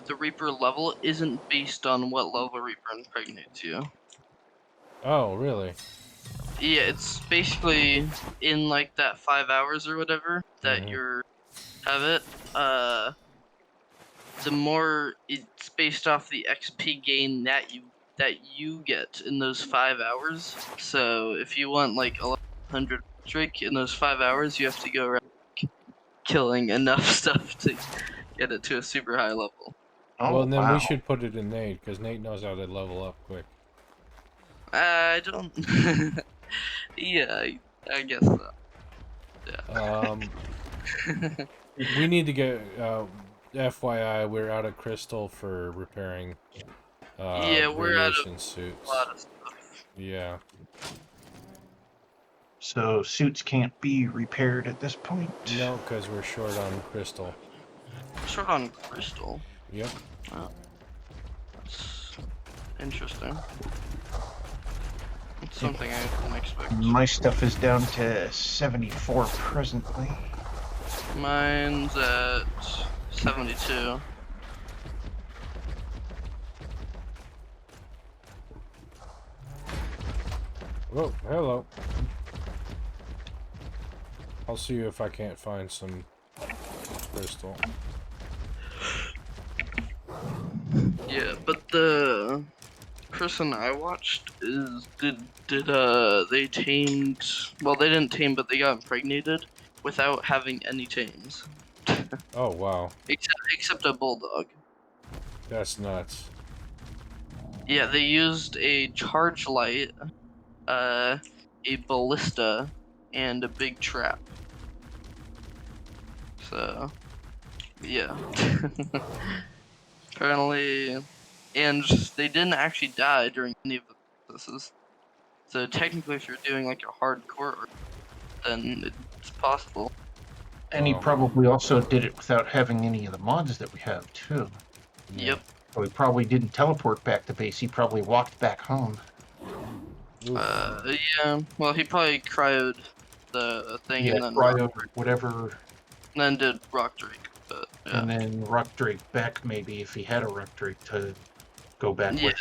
S1: the Reaper level isn't based on what level Reaper impregnates you.
S3: Oh, really?
S1: Yeah, it's basically in like that 5 hours or whatever that you're have it. The more it's based off the XP gain that you get in those 5 hours. So if you want like 1100 Drake in those 5 hours, you have to go around killing enough stuff to get it to a super high level.
S2: Oh,
S3: Well, and then
S2: wow.
S3: we should put it in Nate, because Nate knows how to level up quick.
S1: I don't. Yeah, I guess so. Yeah.
S3: We need to get, FYI, we're out of crystal for repairing
S1: Yeah, we're out of
S3: radiation
S1: a
S3: suits.
S1: lot of stuff.
S3: Yeah.
S2: So suits can't be repaired at this point.
S3: No, because we're short on crystal.
S1: Short on crystal.
S3: Yep.
S1: Wow, that's interesting. It's something I didn't expect.
S2: My stuff is down to 74 presently.
S1: Mine's at 72.
S3: Oh, hello. I'll see you if I can't find some crystal.
S1: Yeah, but the person I watched they tamed, well, they didn't tame, but they got impregnated without having any tames.
S3: Oh, wow.
S1: Except a bulldog.
S3: That's nuts.
S1: Yeah, they used a charge light, a ballista, and a big trap. So, yeah. Apparently, and they didn't actually die during any of the processes. So technically, if you're doing like a hardcore, then it's possible.
S2: And he
S3: Wow.
S2: probably also did it without having any of the mods that we have, too.
S3: Yeah.
S1: Yep.
S2: So he probably didn't teleport back to base. He probably walked back home.
S3: Oof.
S1: Yeah. Well, he probably cryoed the thing
S2: Yeah,
S1: and then
S2: cryo, whatever.
S1: did rock drake. But yeah.
S2: And then Rock Drake back, maybe, if he had a Rock Drake to go back
S1: Yeah.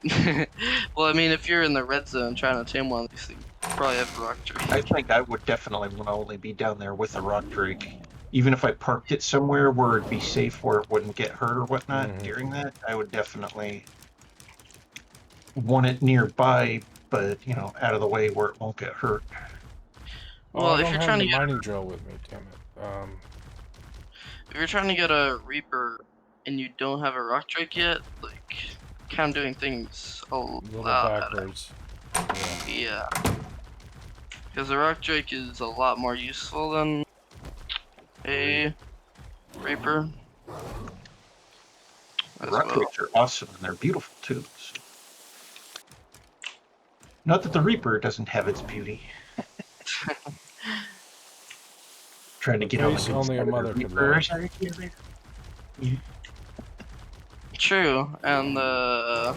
S2: with.
S1: Well, I mean, if you're in the red zone trying to tame one of these things, you probably have rock drake.
S2: I think I would definitely want to only be down there with a Rock Drake. Even if I parked it somewhere where it'd be safe, where it wouldn't get hurt or whatnot during that, I would definitely want it nearby, but, you know, out of the way where it won't get hurt.
S1: Well,
S3: I
S1: if
S3: don't
S1: you're
S3: have
S1: trying
S3: the
S1: to get
S3: mining drill with me, damn it.
S1: if you're trying to get a reaper and you don't have a rock drake yet, like kind of doing things a
S3: little
S1: lot
S3: backwards.
S1: Yeah. Because the rock drake is a lot more useful than a reaper. As
S2: Rock
S1: well.
S2: Drakes are awesome, and they're beautiful, too. So. Not that the Reaper doesn't have its beauty. Trying to get on
S3: face
S2: the
S3: only a
S2: side of the
S3: mother could
S2: Reaper.
S3: love.
S1: True, and the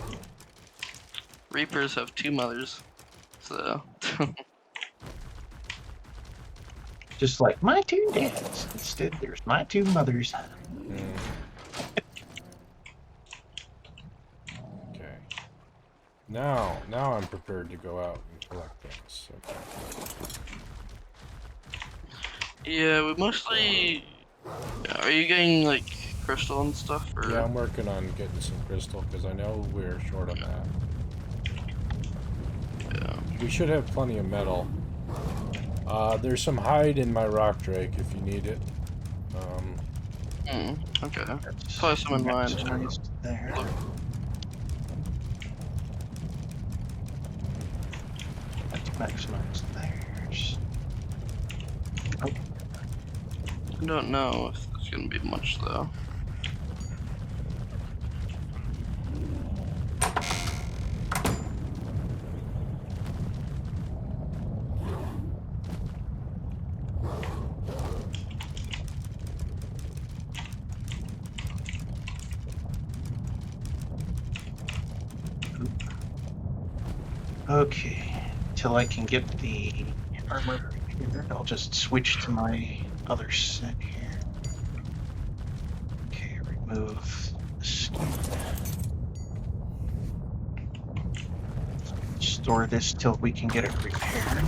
S1: reapers have two mothers, so.
S2: Just like my two dads. Instead, there's my two mothers.
S3: Okay. Now I'm prepared to go out and collect things. Okay.
S1: Yeah, we mostly. Are you getting like crystal and stuff? Or...
S3: Yeah, I'm working on getting some crystal because I know we're short on that.
S1: Yeah.
S3: We should have plenty of metal. There's some hide in my rock drake if you need it.
S1: Okay.
S2: That's
S1: Probably some in mine.
S2: maximized there. That's maximized there. Oh,
S1: I don't know if there's gonna be much though.
S2: okay. Till I can get the armor here, I'll just switch to my other set here. Okay, remove the skin. Store this till we can get it repaired.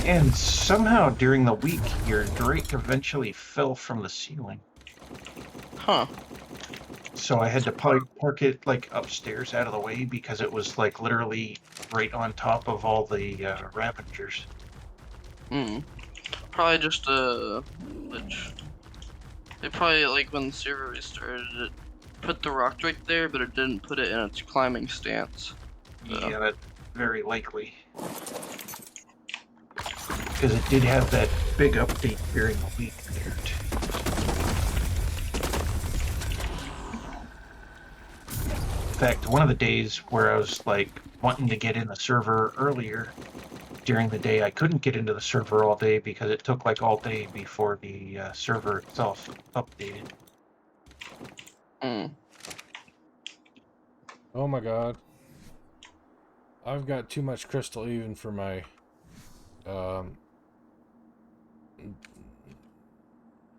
S2: And somehow during the week, your drake eventually fell from the ceiling.
S1: Huh.
S2: so I had to park it like upstairs out of the way because it was like literally right on top of all the Ravengers.
S1: Probably just a glitch. They probably, like, when the server restarted, it put the rock right there, but it didn't put it in its climbing stance. So.
S2: Yeah, that's very likely. Because it did have that big update during the week there, too. In fact, one of the days where I was, like, wanting to get in the server earlier, during the day I couldn't get into the server all day because it took, like, all day before the server itself updated.
S3: Oh my god. I've got too much crystal even for my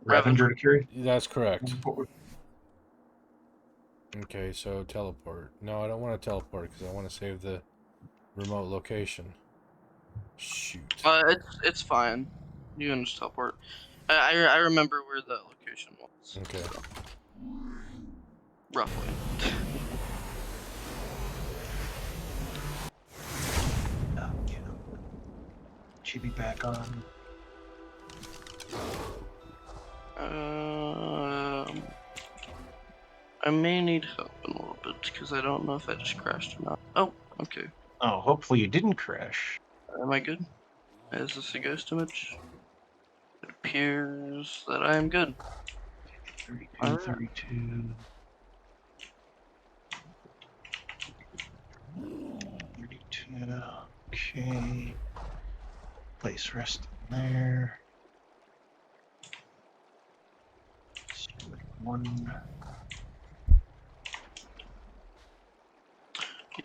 S2: Ravenger to carry?
S3: that's correct. Okay, so teleport. No, I don't want to teleport because I want to save the remote location. Shoot.
S1: It's fine. You can just teleport. I remember where the location was.
S3: Okay.
S1: So. Roughly.
S2: Yeah. Should be back on.
S1: I may need help in a little bit because I don't know if I just crashed or not. Oh, okay.
S2: Oh, hopefully you didn't crash.
S1: Am I good? Is this a ghost image? It appears that I am good.
S2: 32,
S1: Alright.
S2: 32. 32. Okay. Place rest in there. Select one.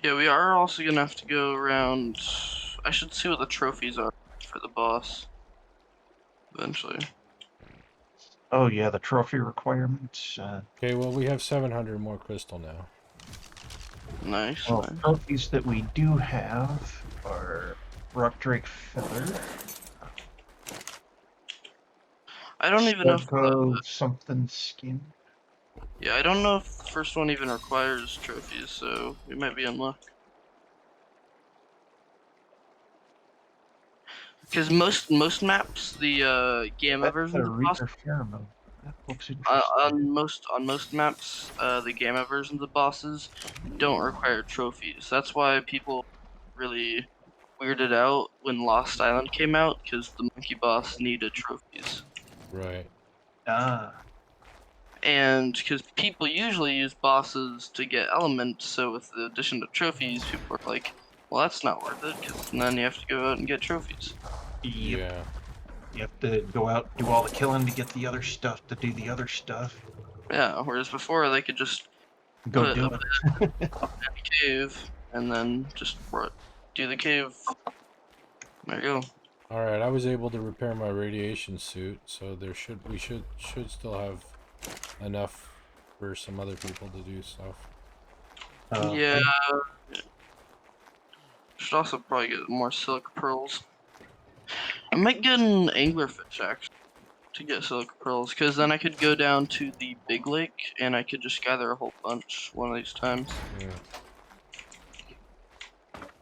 S1: Yeah, we are also gonna have to go around. I should see what the trophies are for the boss. Eventually.
S2: Oh yeah, the trophy requirements.
S3: Okay, well we have 700 more crystal now.
S1: Nice,
S2: Well,
S1: nice.
S2: trophies that we do have are Rock Drake Feather.
S1: I don't even know if
S2: something skin.
S1: yeah, I don't know if the first one even requires trophies, so we might be in luck. Because most maps, the gamma version of the boss,
S2: Pheromone. That looks interesting.
S1: on most maps, the gamma versions of bosses don't require trophies. That's why people really weirded out when Lost Island came out, because the monkey boss needed trophies.
S3: Right.
S2: Ah.
S1: And because people usually use bosses to get elements, so with the addition of trophies, people are like, well, that's not worth it, because then you have to go out and get trophies.
S2: Yep.
S3: Yeah.
S2: You have to go out, do all the killing to get the other stuff, to do the other stuff.
S1: Yeah, whereas before they could just
S2: Go
S1: put
S2: do
S1: up
S2: it.
S1: in a cave and then just do the cave. There you go.
S3: Alright, I was able to repair my radiation suit, so we should still have enough for some other people to do stuff.
S1: Yeah. Should also probably get more silk pearls. I might get an anglerfish actually to get silk pearls, because then I could go down to the big lake and I could just gather a whole bunch one of these times.
S3: Yeah.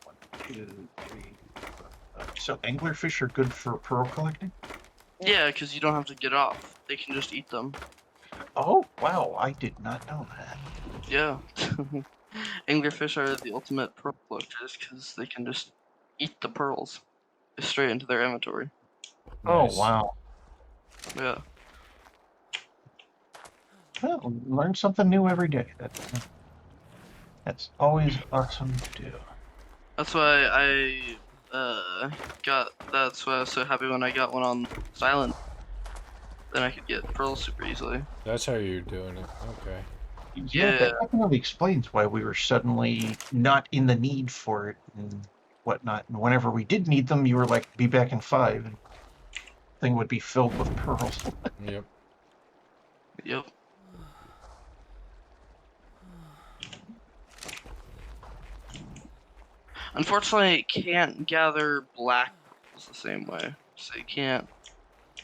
S2: 1, 2, 3. So anglerfish are good for pearl collecting?
S1: Yeah, because you don't have to get off. They can just eat them.
S2: Oh, wow, I did not know that.
S1: Yeah. Anglerfish are the ultimate pearl collectors because they can just eat the pearls straight into their inventory.
S3: Nice.
S2: Oh, wow.
S1: Yeah.
S2: Well, learn something new every day. That's always awesome to do.
S1: That's why I that's why I was so happy when I got one on Silent. Then I could get pearls super easily.
S3: That's how you're doing it. Okay.
S2: Yeah, that definitely explains why we were suddenly not in the need for it and whatnot. And whenever we did need them, you were like, be back in 5, and the thing would be filled with pearls.
S3: Yep.
S1: Yep. Unfortunately, it can't gather black pearls the same way, so you can't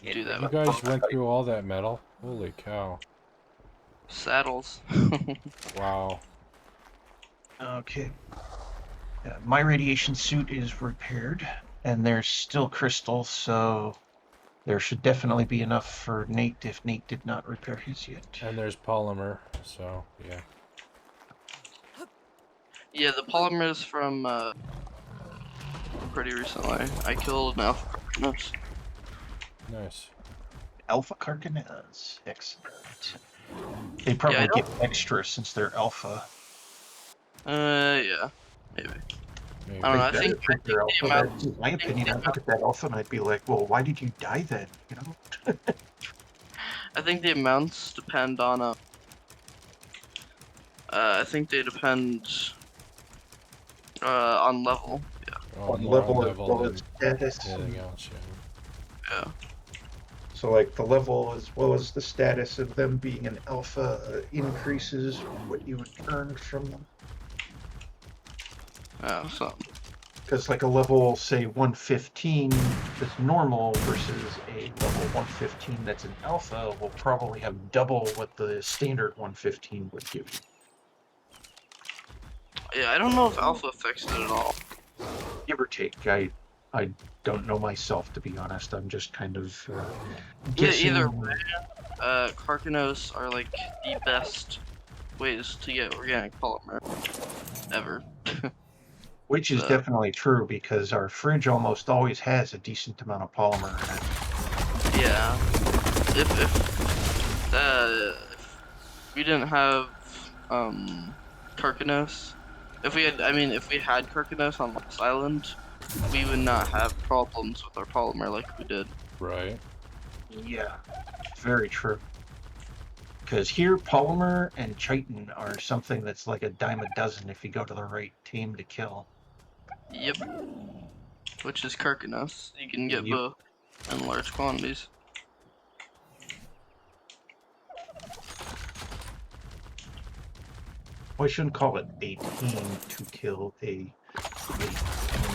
S1: do that.
S3: You guys went through all that metal? Holy cow.
S1: Saddles.
S3: Wow.
S2: Okay. My radiation suit is repaired, and there's still crystals, so there should definitely be enough for Nate if Nate did not repair his yet.
S3: And there's polymer, so yeah.
S1: Yeah, the polymers from pretty recently. I killed an alpha carcanos.
S3: Nice.
S2: Alpha Carcanas. Excellent. They probably get extra since they're alpha.
S1: Yeah, maybe.
S3: Maybe.
S1: I don't know. I
S2: They
S1: think,
S2: better treat their
S1: the
S2: alpha.
S1: amount.
S2: That's my opinion. I'd look at that alpha and I'd be like, well, why did you die then? You know?
S1: I think the amounts depend on I think they depend on level. Yeah.
S3: Oh,
S2: On
S3: more on
S2: level as
S3: level
S2: well
S3: than
S2: as status.
S3: anything else, yeah.
S1: Yeah.
S2: So, like, the level as well as the status of them being an alpha increases what you would earn from them.
S1: Yeah. So.
S2: Because, like, a level, say, 115 that's normal versus a level 115 that's an alpha will probably have double what the standard 115 would give you.
S1: Yeah, I don't know if alpha affects it at all.
S2: Give or take. I don't know myself, to be honest. I'm just kind of guessing.
S1: Either way, carcanos are like the best ways to get organic polymer ever.
S2: Which is
S1: So.
S2: definitely true because our fridge almost always has a decent amount of polymer in it.
S1: Yeah. If we didn't have carcanos, if we had carcanos on this island, we would not have problems with our polymer like we did.
S3: Right.
S2: Yeah, very true. Because here, polymer and chitin are something that's like a dime a dozen if you go to the right team to kill.
S1: Yep. Which is carcanos. You can get
S2: Yep.
S1: both in large quantities.
S2: Well, I shouldn't call it a team to kill a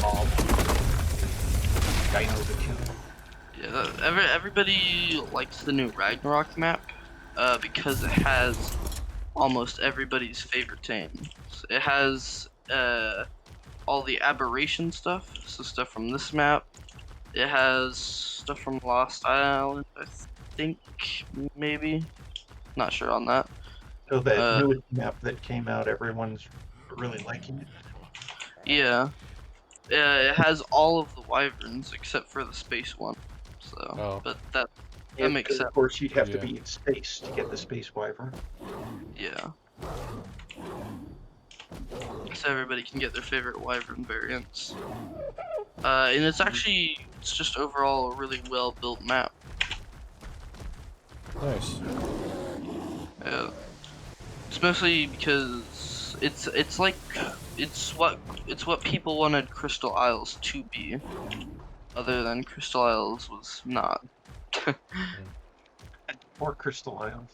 S2: mob. Dino to kill.
S1: Yeah, everybody likes the new Ragnarok map because it has almost everybody's favorite teams. It has all the Aberration stuff, so stuff from this map. It has stuff from Lost Island, I think, maybe. Not sure on that.
S2: So that newest map that came out, everyone's really liking it.
S1: Yeah. It has all of the wyverns except for the space one. So, but that makes sense.
S2: Of course, you'd have to be in space to get the space wyvern.
S1: Yeah. So everybody can get their favorite wyvern variants. And it's just overall a really well built map.
S3: Nice.
S1: Yeah. Especially because it's what people wanted Crystal Isles to be, other than Crystal Isles was not.
S2: Or Crystal Isles.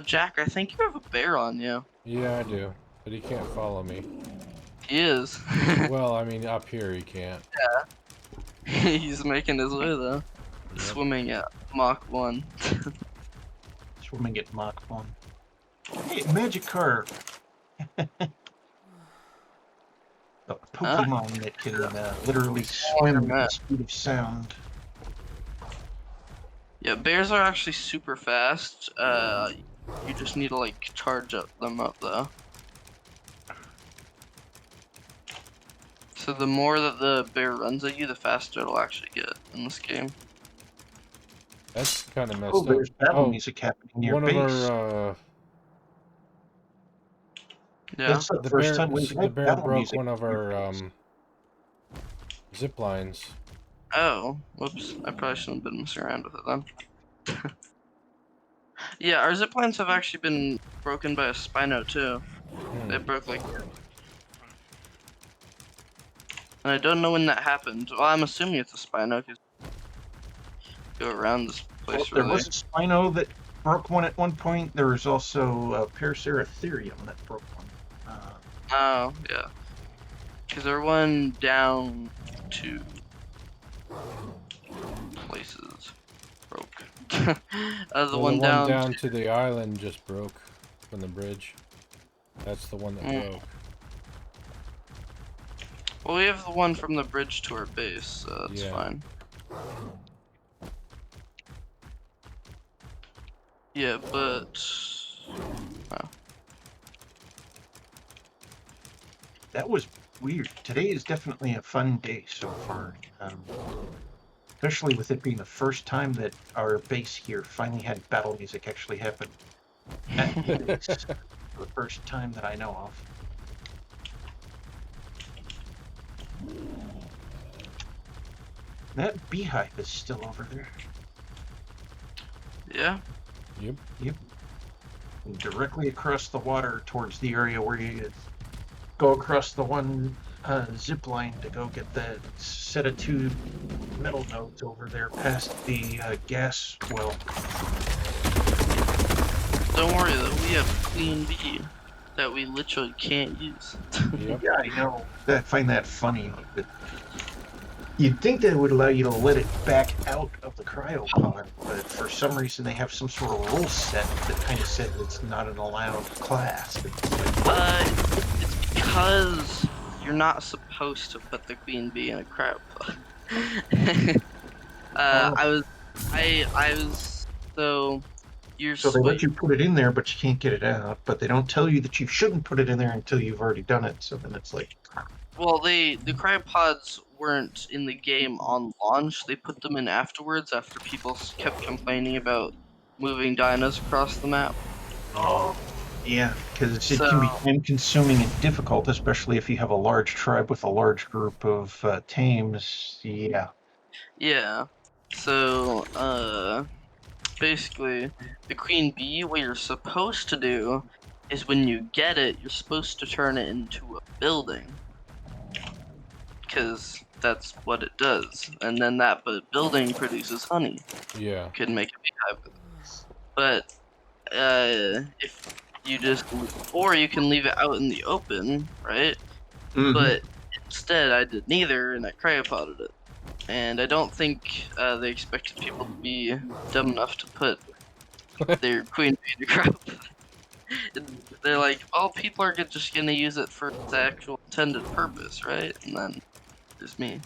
S1: Jack, I think you have a bear on you.
S3: Yeah, I do. But he can't follow me.
S1: He is.
S3: Well, I mean, up here he can't.
S1: Yeah. He's making his way though.
S3: Yep.
S1: Swimming at Mach 1.
S2: Swimming at Mach 1. Hey, Magic Carp! A Pokemon that can literally swim at the speed of sound.
S1: Yeah, bears are actually super fast. You just need to like charge them up though. So the more that the bear runs at you, the faster it'll actually get in this game.
S3: That's kind of messed
S2: Oh,
S3: up.
S2: there's battle music happening near
S3: One
S2: base.
S3: of our
S1: Yeah.
S2: That's the first time we've
S3: the
S2: had
S3: bear
S2: battle
S3: broke
S2: music
S3: one of
S2: near
S3: our
S2: base.
S3: zip lines.
S1: Oh, whoops. I probably shouldn't have been messing around with it then. Yeah, our zip lines have actually been broken by a Spino too. They broke like... And I don't know when that happened. Well, I'm assuming it's a Spino because go around this place
S2: Well, there
S1: really.
S2: was a Spino that broke one at one point. There was also a Paraceratherium that broke one.
S1: Oh, yeah. Because there were one down 2 places broke. The
S3: Well,
S1: one down.
S3: to the island just broke from the bridge. That's the one that broke.
S1: Well, we have the one from the bridge to our base, so that's
S3: Yeah.
S1: fine. Yeah, but oh.
S2: That was weird. Today is definitely a fun day so far. Especially with it being the first time that our base here finally had battle music actually happen at the base. For the first time that I know of. That beehive is still over there.
S1: Yeah.
S3: Yep.
S2: Yep. Directly across the water towards the area where you go across the one zip line to go get that set of 2 metal nodes over there past the gas well.
S1: Don't worry though, we have Queen Bee that we literally can't use.
S3: Yep.
S2: Yeah, I know. I find that funny. But you'd think that would allow you to let it back out of the cryopod, but for some reason they have some sort of rule set that kind of said it's not an allowed class.
S1: It's because you're not supposed to put the Queen Bee in a cryopod. I was so you're
S2: So they let you put it in there, but you can't get it out. But they don't tell you that you shouldn't put it in there until you've already done it. So then it's like,
S1: well, the cryopods weren't in the game on launch. They put them in afterwards after people kept complaining about moving dinos across the map.
S2: oh, yeah, because it
S1: So-
S2: can be time-consuming and difficult, especially if you have a large tribe with a large group of tames. Yeah.
S1: Yeah. So, basically, the Queen Bee, what you're supposed to do is when you get it, you're supposed to turn it into a building. Because that's what it does. And then that building produces honey.
S3: Yeah.
S1: You can make a beehive with it. But, if you just, or you can leave it out in the open, right?
S2: Mhm.
S1: But instead, I did neither, and I cryopoded it. And I don't think they expected people to be dumb enough to put their Queen Bee in a cryopod. They're like, oh, people are just gonna use it for its actual intended purpose, right? And then there's me.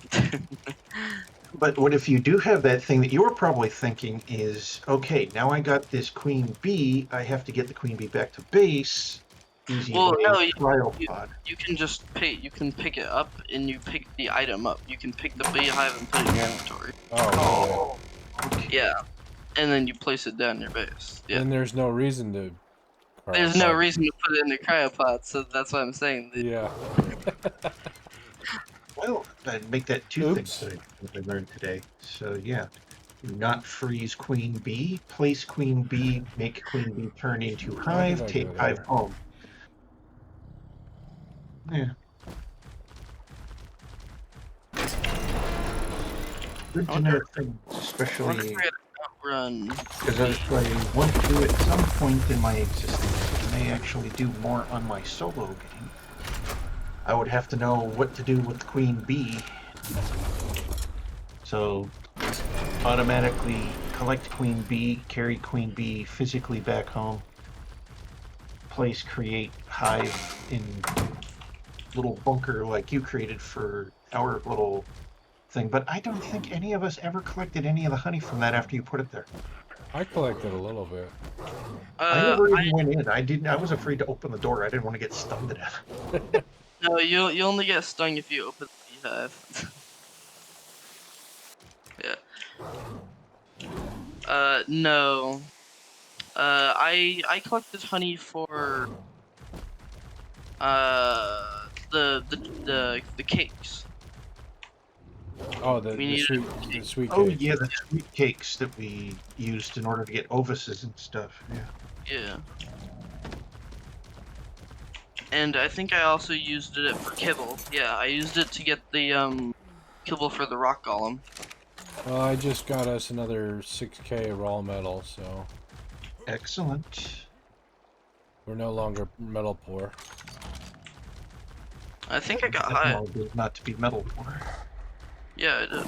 S2: But what if you do have that thing that you were probably thinking is, okay, now I got this queen bee, I have to get the queen bee back to base. Easy
S1: Well,
S2: way,
S1: no,
S2: cryopod.
S1: you can just pick it up and you pick the item up. You can pick the beehive and put it in your inventory.
S3: Oh.
S2: Okay.
S1: Yeah, and then you place it down your base. Yeah.
S3: Then there's no reason to.
S1: There's no reason to put it in the cryopod, so that's what I'm saying.
S3: Yeah.
S2: Well, I'd make that 2
S3: Oops.
S2: things that I learned today. So yeah, do not freeze queen bee, place queen bee, make queen bee turn into
S3: How did
S2: hive,
S3: I
S2: take
S3: go
S2: hive
S3: there?
S2: home. Yeah. Good to know things,
S1: I wonder
S2: especially
S1: if I gotta outrun.
S2: because I want to at some point in my existence, I may actually do more on my solo game. I would have to know what to do with queen bee. So automatically collect queen bee, carry queen bee physically back home, place create hive in little bunker like you created for our little thing. But I don't think any of us ever collected any of the honey from that after you put it there.
S3: I collected a little bit.
S2: I never even went in. I was afraid to open the door. I didn't want to get stung to death.
S1: No, you only get stung if you open the beehive. Yeah. No. I collected honey for the cakes.
S3: Oh,
S1: We
S3: the
S1: needed
S3: sweet
S2: Oh
S3: cake.
S2: yeah, the sweet cakes that we used in order to get ovises and stuff. Yeah.
S1: Yeah. And I think I also used it for kibble. Yeah, I used it to get the kibble for the rock golem.
S3: Well, I just got us another 6K raw metal, so
S2: Excellent.
S3: we're no longer metal poor.
S1: I think I got high.
S2: Ethanol is not to be metal poor.
S1: Yeah, I did.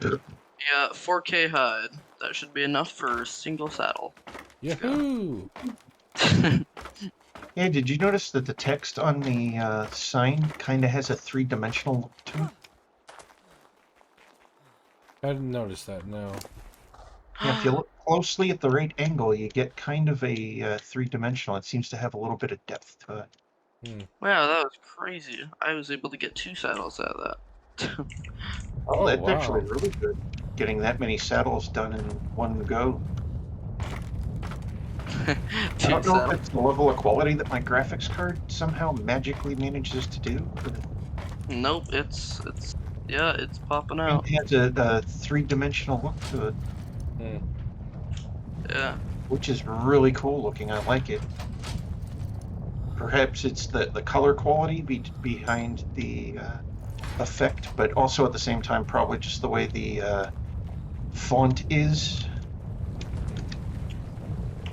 S1: Yeah, 4K HUD. That should be enough for a single saddle.
S3: Yahoo!
S2: Yeah, did you notice that the text on the sign kind of has a three-dimensional look to it?
S3: I didn't notice that, no.
S2: Yeah, if you look closely at the right angle, you get kind of a three-dimensional. It seems to have a little bit of depth to it.
S1: Wow, that was crazy. I was able to get 2 saddles out of that.
S2: Oh,
S3: Oh,
S2: that's actually
S3: wow.
S2: really good. Getting that many saddles done in one go. I
S1: 2
S2: don't know if
S1: saddles.
S2: it's the level of quality that my graphics card somehow magically manages to do. But
S1: Nope, it's yeah, it's popping out.
S2: it has a three-dimensional look to it,
S1: Yeah.
S2: which is really cool looking. I like it. Perhaps it's the color quality behind the effect, but also at the same time probably just the way the font is.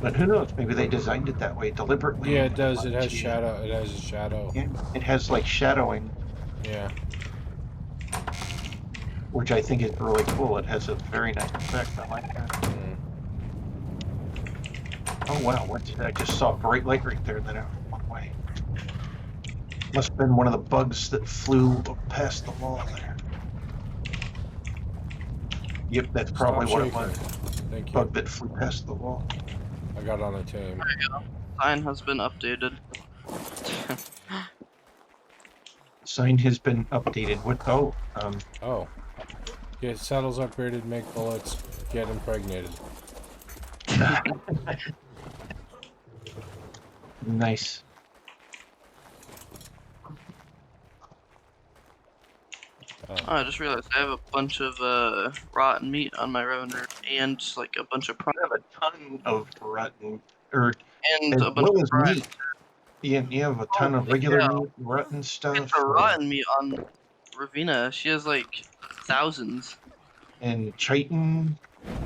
S2: But who knows? Maybe they designed it that way deliberately.
S3: Yeah, it does. It has
S2: Yeah.
S3: shadow. It has a shadow.
S2: Yeah, it has like shadowing,
S3: Yeah.
S2: which I think is really cool. It has a very nice effect. I like that. Oh wow! I just saw a bright light right there, and then it went away. Must have been one of the bugs that flew past the wall there. Yep, that's probably
S3: Stop
S2: what
S3: shaking.
S2: it was.
S3: Thank you.
S2: Bug that flew past the wall.
S3: I got on a tame.
S1: Sign has been updated.
S2: Sign has been updated. What? Oh,
S3: Oh. Get saddles upgraded, make bullets, get impregnated.
S2: nice.
S1: Oh, I just realized I have a bunch of rotten meat on my Revenant and like a bunch of
S2: I have a ton of rotten, or
S1: and
S2: as
S1: a bunch
S2: well
S1: of
S2: as
S1: prime.
S2: meat. You have a ton of
S1: Holy
S2: regular
S1: cow.
S2: meat, rotten
S1: It's
S2: stuff,
S1: the rotten meat on Ravina. She has like thousands.
S2: and chitin.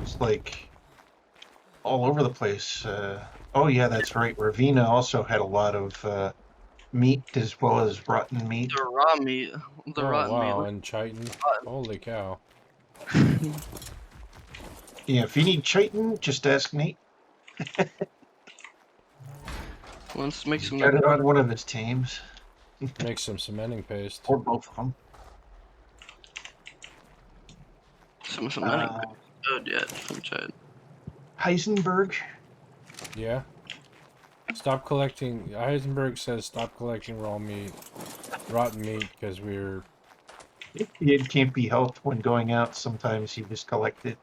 S2: It's like all over the place. Oh yeah, that's right. Ravina also had a lot of meat as well as rotten meat.
S1: The raw meat. The
S3: Oh,
S1: rotten meat.
S3: wow. And chitin. Holy cow.
S2: Yeah, if you need chitin, just ask Nate.
S1: Let's make some
S2: Got it on one of his tames,
S3: Make some cementing paste.
S2: or both of them.
S1: some money. Oh yeah, from Chad.
S2: Heisenberg.
S3: Yeah. Stop collecting. Heisenberg says stop collecting raw meat, rotten meat, because we're.
S2: It can't be helped when going out. Sometimes you just collect it.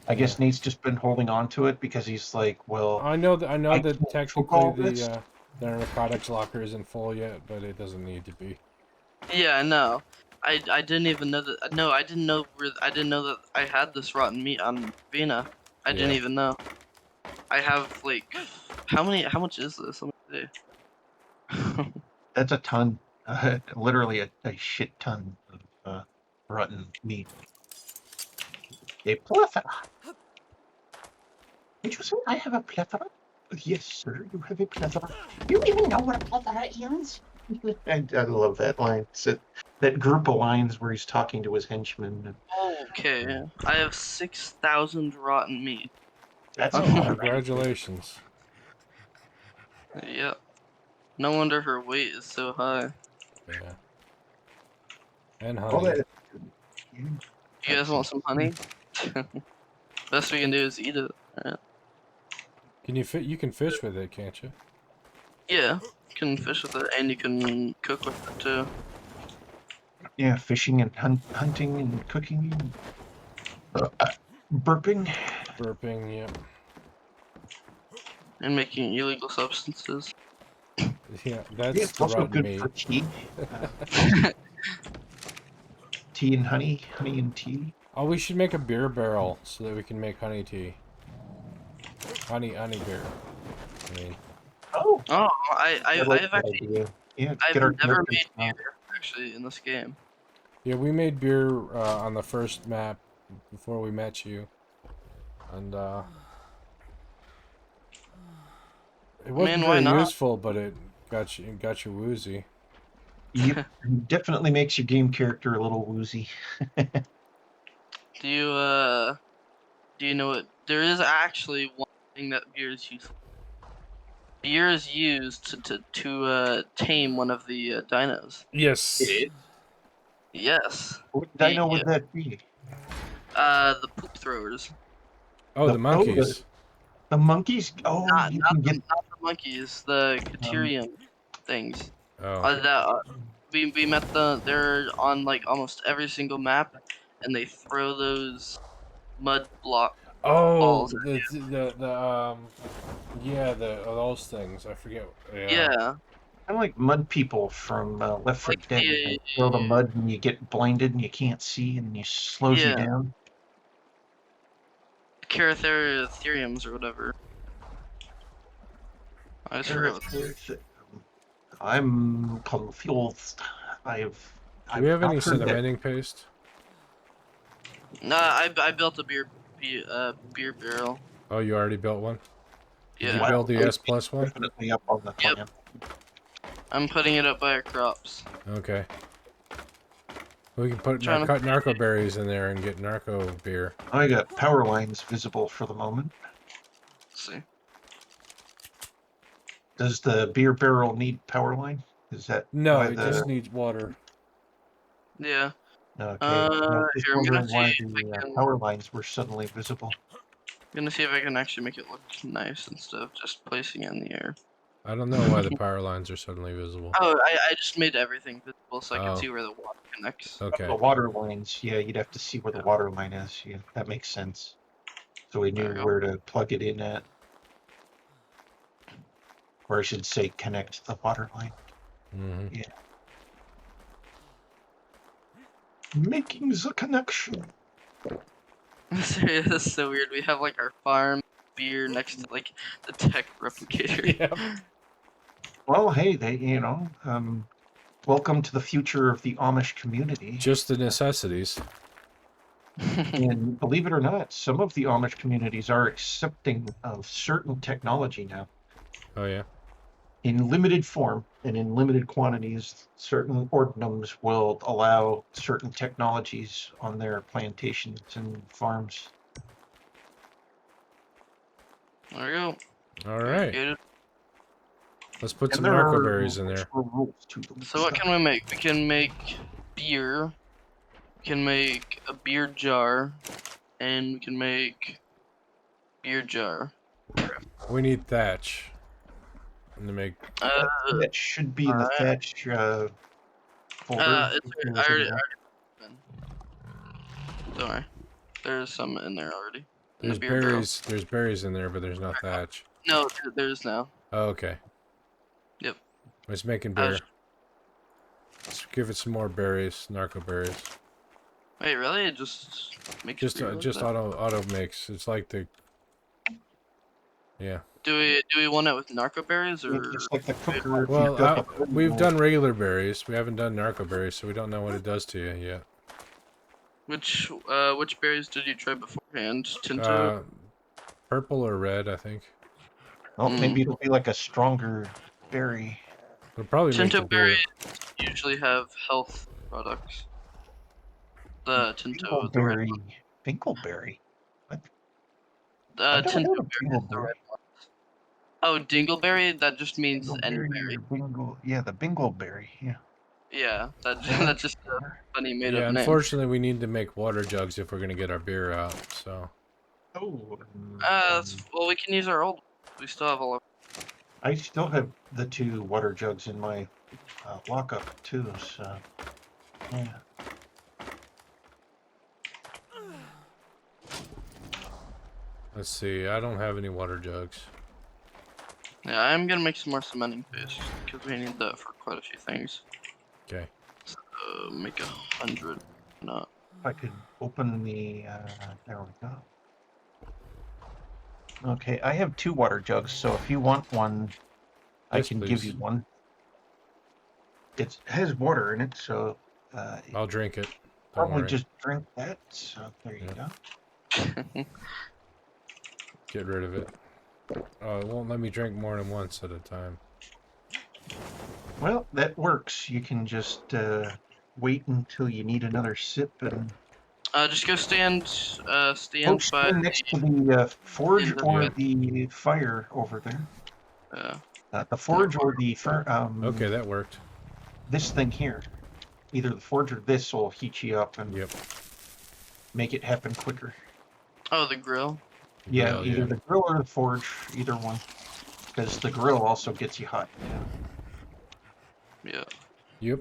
S2: I guess Nate's just been holding on to it because he's like, well,
S3: I know that. I know
S2: I
S3: that
S2: can't cook
S3: technically
S2: all this.
S3: the narcotics locker isn't full yet, but it doesn't need to be.
S1: Yeah, I know. I didn't even know that. No, I didn't know. I didn't know that I had this rotten meat on Vina. I didn't
S3: Yeah.
S1: even know. I have like how many? How much is this? Let me see.
S2: That's a ton. Literally a shit ton of rotten meat. A plethora. Did you say I have a plethora? Yes, sir, you have a plethora. You even know what a plethora is? I love that line. It's that group of lines where he's talking to his henchmen.
S1: Okay, I have 6,000 rotten meat.
S2: That's a lot.
S3: Congratulations.
S1: Yep. No wonder her weight is so high.
S3: Yeah. And
S2: All
S3: honey.
S2: that.
S1: You guys want some honey? Best we can do is eat it. Yeah.
S3: Can you fit? You can fish with it, can't you?
S1: Yeah, you can fish with it and you can cook with it too.
S2: Yeah, fishing and hunting and cooking and burping.
S3: Burping, yeah.
S1: And making illegal substances.
S3: Yeah,
S2: Yeah,
S3: that's
S2: it's
S3: the
S2: also
S3: rotten
S2: good
S3: meat.
S2: for tea. Tea and honey and tea.
S3: Oh, we should make a beer barrel so that we can make honey tea. Honey beer. I mean,
S2: Oh,
S1: Oh,
S2: I
S1: I've
S2: like
S1: actually
S2: that idea. Yeah,
S1: I've
S2: get our
S1: never
S2: characters
S1: made
S2: out.
S1: beer actually in this game.
S3: yeah, we made beer on the first map before we met you, and it wasn't
S1: Man, why
S3: very
S1: not?
S3: useful, but it got you woozy.
S2: Yep, definitely makes your game character a little woozy.
S1: Do you know what? There is actually one thing that beer is used for. Beer is used to tame one of the dinos.
S3: Yes.
S1: Yes.
S2: What
S1: The
S2: dino would that be?
S1: the poop throwers.
S3: Oh, the monkeys.
S2: The monkeys? Oh,
S1: Not
S2: you
S1: not
S2: can
S1: the
S2: get.
S1: not the monkeys. The Caterium things.
S3: Oh.
S1: We met they're on like almost every single map, and they throw those mud block
S3: Oh,
S1: balls.
S3: yeah, those things. I forget. Yeah.
S1: Yeah,
S2: Kind of like mud people from Left 4
S1: like
S2: Dead. They throw the mud and you get blinded and you can't see and it slows you
S1: yeah,
S2: down.
S1: Caratheriums or whatever. I just forgot.
S2: I'm confused.
S3: Do we have
S2: not
S3: any
S2: heard that.
S3: cementing paste?
S1: Nah, I built a beer barrel.
S3: Oh, you already built one? Did you
S1: Yeah.
S3: build the
S2: Wow,
S3: S plus one?
S2: definitely up on the
S1: Yep.
S2: plan.
S1: I'm putting it up by our crops.
S3: Okay. We can put
S1: Trying to-
S3: cut narco berries in there and get narco beer.
S2: I got power lines visible for the moment.
S1: Let's see.
S2: Does the beer barrel need power line? Is that
S3: No,
S2: why
S3: it
S2: the
S3: just needs water.
S1: Yeah.
S2: okay? I was just
S1: Here I'm gonna
S2: wondering
S1: see
S2: why
S1: if I
S2: the
S1: can.
S2: power lines were suddenly visible.
S1: I'm gonna see if I can actually make it look nice instead of just placing it in the air.
S3: I don't know why the power lines are suddenly visible.
S1: Oh, I just made everything visible so I can
S3: Oh.
S1: see where the water connects.
S3: Okay.
S2: The water lines, yeah, you'd have to see where the water line is. Yeah, that makes sense. So we
S1: There
S2: knew
S1: we go.
S2: where to plug it in at. Or I should say connect the water line.
S3: Mm-hmm.
S2: Yeah. Making the connection.
S1: Seriously, this is so weird. We have like our farm beer next to like the tech replicator.
S3: Yep.
S2: Well, hey, welcome to the future of the Amish community.
S3: Just the necessities.
S2: And believe it or not, some of the Amish communities are accepting of certain technology now.
S3: Oh yeah.
S2: In limited form and in limited quantities, certain ordnums will allow certain technologies on their plantations and farms.
S1: There we go.
S3: All right.
S1: Good.
S3: Let's put
S2: And
S3: some
S2: there
S3: narco
S2: are
S3: berries in there.
S2: actual rules to them.
S1: So what can we make? We can make beer. We can make a beer jar, and we can make beer jar.
S3: We need thatch. To make.
S2: That should be in the thatch folder.
S1: I
S2: There's
S1: already.
S2: a-
S1: Don't worry. There's some in there already. In
S3: There's
S1: the beer barrel.
S3: berries. There's berries in there, but there's no thatch.
S1: No, there's now.
S3: Oh, okay.
S1: Yep.
S3: It's making
S1: I
S3: beer.
S1: was-
S3: Let's give it some more berries, narco berries.
S1: Wait, really? It just makes
S3: Just
S1: beer like
S3: just
S1: that?
S3: auto mix. It's like the. Yeah.
S1: Do we want it with narco berries or?
S2: It's like the cooker. if
S3: Well,
S2: you've got the
S3: we've
S2: portable-
S3: done regular berries. We haven't done narco berries, so we don't know what it does to you yet.
S1: Which berries did you try beforehand? Tinto.
S3: Purple or red, I think.
S2: Oh, maybe it'll be like a stronger berry.
S3: It'll probably make
S1: Tinto
S3: the beer.
S1: berries usually have health products. The Tinto, the red
S2: Dingleberry.
S1: one.
S2: Dingleberry.
S1: Tinto berry is the
S2: Dingleberry.
S1: red one. Oh, dingleberry? That just means any berry.
S2: Yeah, the bingleberry. Yeah.
S1: Yeah, that's just a funny made
S3: Yeah,
S1: up name.
S3: unfortunately, we need to make water jugs if we're gonna get our beer out. So.
S2: Oh.
S1: Well, we can use our old. We still have all of.
S2: I still have the 2 water jugs in my lockup too. So. Yeah.
S3: Let's see. I don't have any water jugs.
S1: Yeah, I'm gonna make some more cementing paste because we need that for quite a few things.
S3: Okay.
S1: Make 100. Not.
S2: If I could open the. There we go. Okay, I have 2 water jugs, so if you want one, I
S3: Yes,
S2: can
S3: please.
S2: give you one. It has water in it, so
S3: I'll drink it. Don't
S2: probably
S3: worry.
S2: just drink that. So there you go.
S3: Get rid of it. Oh, it won't let me drink more than once at a time.
S2: Well, that works. You can just wait until you need another sip and
S1: Just go stand
S2: Oh,
S1: by
S2: stand next to the forge
S1: the
S2: or
S3: Yeah.
S2: the fire over there. The forge or the
S3: Okay, that worked.
S2: this thing here. Either the forge or this will heat you up and
S3: Yep.
S2: make it happen quicker.
S1: Oh, the grill.
S2: Yeah,
S3: Grill,
S2: either
S3: yeah.
S2: the grill or the forge, either one. Because the grill also gets you hot.
S1: Yeah.
S3: Yep.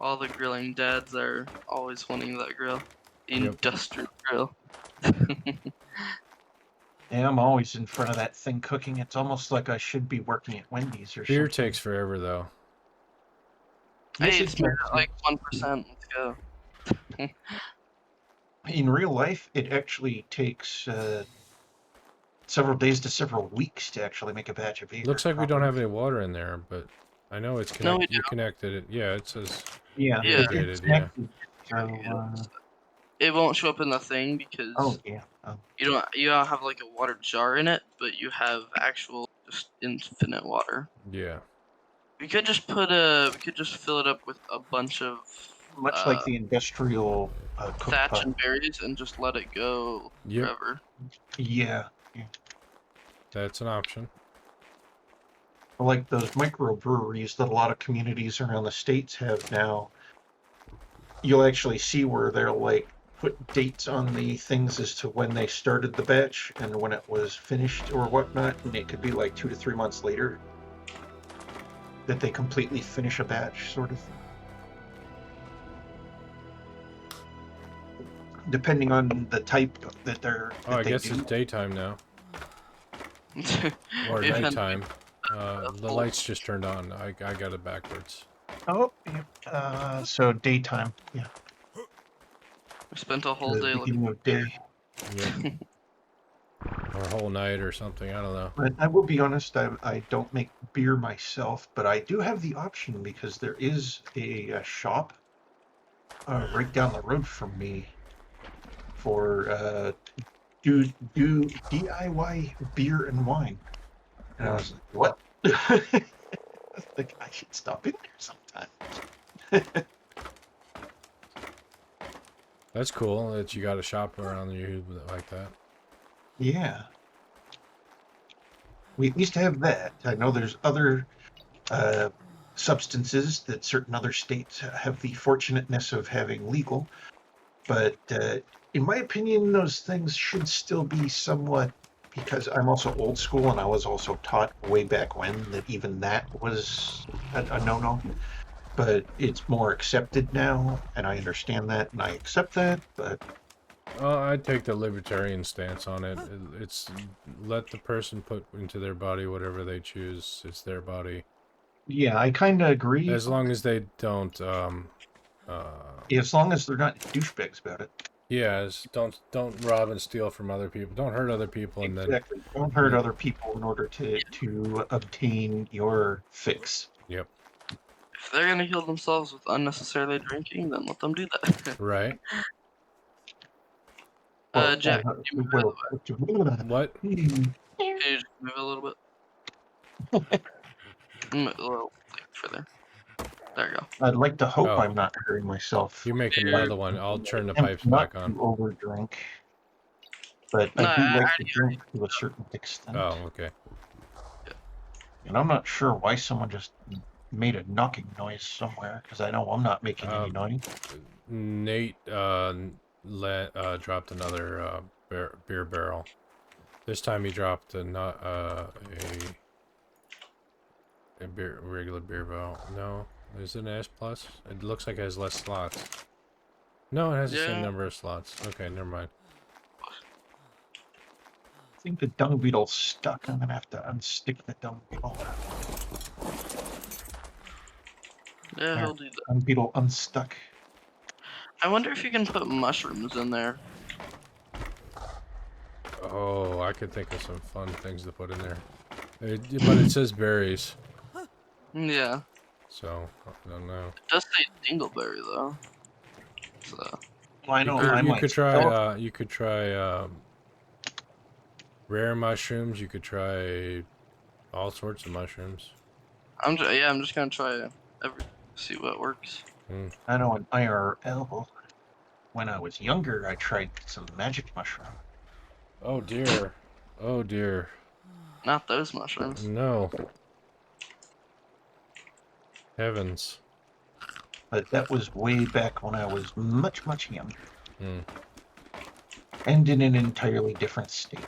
S1: All the grilling dads are always wanting that grill. The
S3: Yep.
S1: industrial grill.
S2: Yeah, I'm always in front of that thing cooking. It's almost like I should be working at Wendy's or
S3: Beer
S2: something.
S3: takes forever though.
S2: Yes,
S1: Hey,
S2: it
S1: it's beer
S2: does.
S1: at like 1%. Let's go.
S2: In real life, it actually takes several days to several weeks to actually make a batch of beer.
S3: Looks like we don't have any water in there, but I know it's
S1: No, we
S3: connected.
S1: do.
S3: You connected it. Yeah, it says
S2: Yeah,
S1: Yeah.
S2: it's
S3: irrigated. Yeah.
S2: connected. So,
S1: It won't show up in the thing
S2: oh
S1: because
S2: yeah.
S1: you don't have like a water jar in it, but you have actual just infinite water.
S3: Yeah.
S1: We could just fill it up with a bunch of
S2: Much like the industrial cook
S1: thatch
S2: pot.
S1: and berries and just let it go
S3: Yep.
S1: forever.
S2: Yeah.
S3: That's an option.
S2: Like those microbreweries that a lot of communities around the states have now. You'll actually see where they'll like put dates on the things as to when they started the batch and when it was finished or whatnot, and it could be like 2 to 3 months later that they completely finish a batch, sort of thing. Depending on the type that they're
S3: Oh, I
S2: they
S3: guess
S2: do.
S3: it's daytime now. Or
S1: We've had-
S3: nighttime. The lights just turned on. I got it backwards.
S2: Oh, yeah. So daytime. Yeah.
S1: We spent a whole
S2: The
S1: day looking.
S2: beginning of day.
S3: Yep. Or a whole night or something. I don't know.
S2: But I will be honest, I don't make beer myself, but I do have the option because there is a shop right down the road from me for do DIY beer and wine. And I was like, what? I think I should stop in there sometime.
S3: That's cool that you got a shop around you like that.
S2: Yeah. We at least have that. I know there's other substances that certain other states have the fortunateness of having legal, but in my opinion, those things should still be somewhat, because I'm also old school and I was also taught way back when that even that was a no-no. But it's more accepted now, and I understand that and I accept that, but
S3: I'd take the libertarian stance on it. It's let the person put into their body whatever they choose. It's their body.
S2: yeah, I kind of agree.
S3: As long as they don't,
S2: As long as they're not douchebags about it.
S3: yeah, don't rob and steal from other people. Don't hurt other people, and
S2: Exactly. Don't hurt other people in order to obtain your fix.
S3: Yep.
S1: If they're gonna heal themselves with unnecessarily drinking, then let them do that.
S3: Right.
S1: Jack, can you move out of the way?
S3: What?
S1: Can you just move a little bit? A little further. There you go.
S2: I'd like to hope
S3: Oh.
S2: I'm not hurting myself.
S3: You make another one. I'll turn the
S2: And
S3: pipes
S2: not
S3: back on.
S2: to overdrink, but
S1: No,
S2: I do
S1: I
S2: like to drink to a certain extent.
S3: Oh, okay.
S2: And I'm not sure why someone just made a knocking noise somewhere, because I know I'm not making any noise.
S3: Nate dropped another beer barrel. This time he dropped a regular beer barrel. No, is it an S plus? It looks like it has less slots. No, it has the same number of slots. Okay, never mind.
S2: I think the dung beetle's stuck. I'm gonna have to unstick the dung beetle.
S1: Yeah, he'll do that.
S2: Dung beetle unstuck.
S1: I wonder if you can put mushrooms in there.
S3: Oh, I could think of some fun things to put in there. But it says berries,
S1: Yeah.
S3: so I don't know.
S1: It does say dingleberry though. So.
S2: Well, I know I
S3: You
S2: might
S3: could
S2: spell
S3: try. You could try rare mushrooms. You could try All sorts of mushrooms.
S1: I'm just gonna try everything, see what works.
S2: I know in IRL, when I was younger, I tried some magic mushroom.
S3: Oh dear. Oh dear.
S1: Not those mushrooms.
S3: No. Heavens.
S2: But that was way back when I was much, much younger.
S3: Hmm.
S2: And in an entirely different state.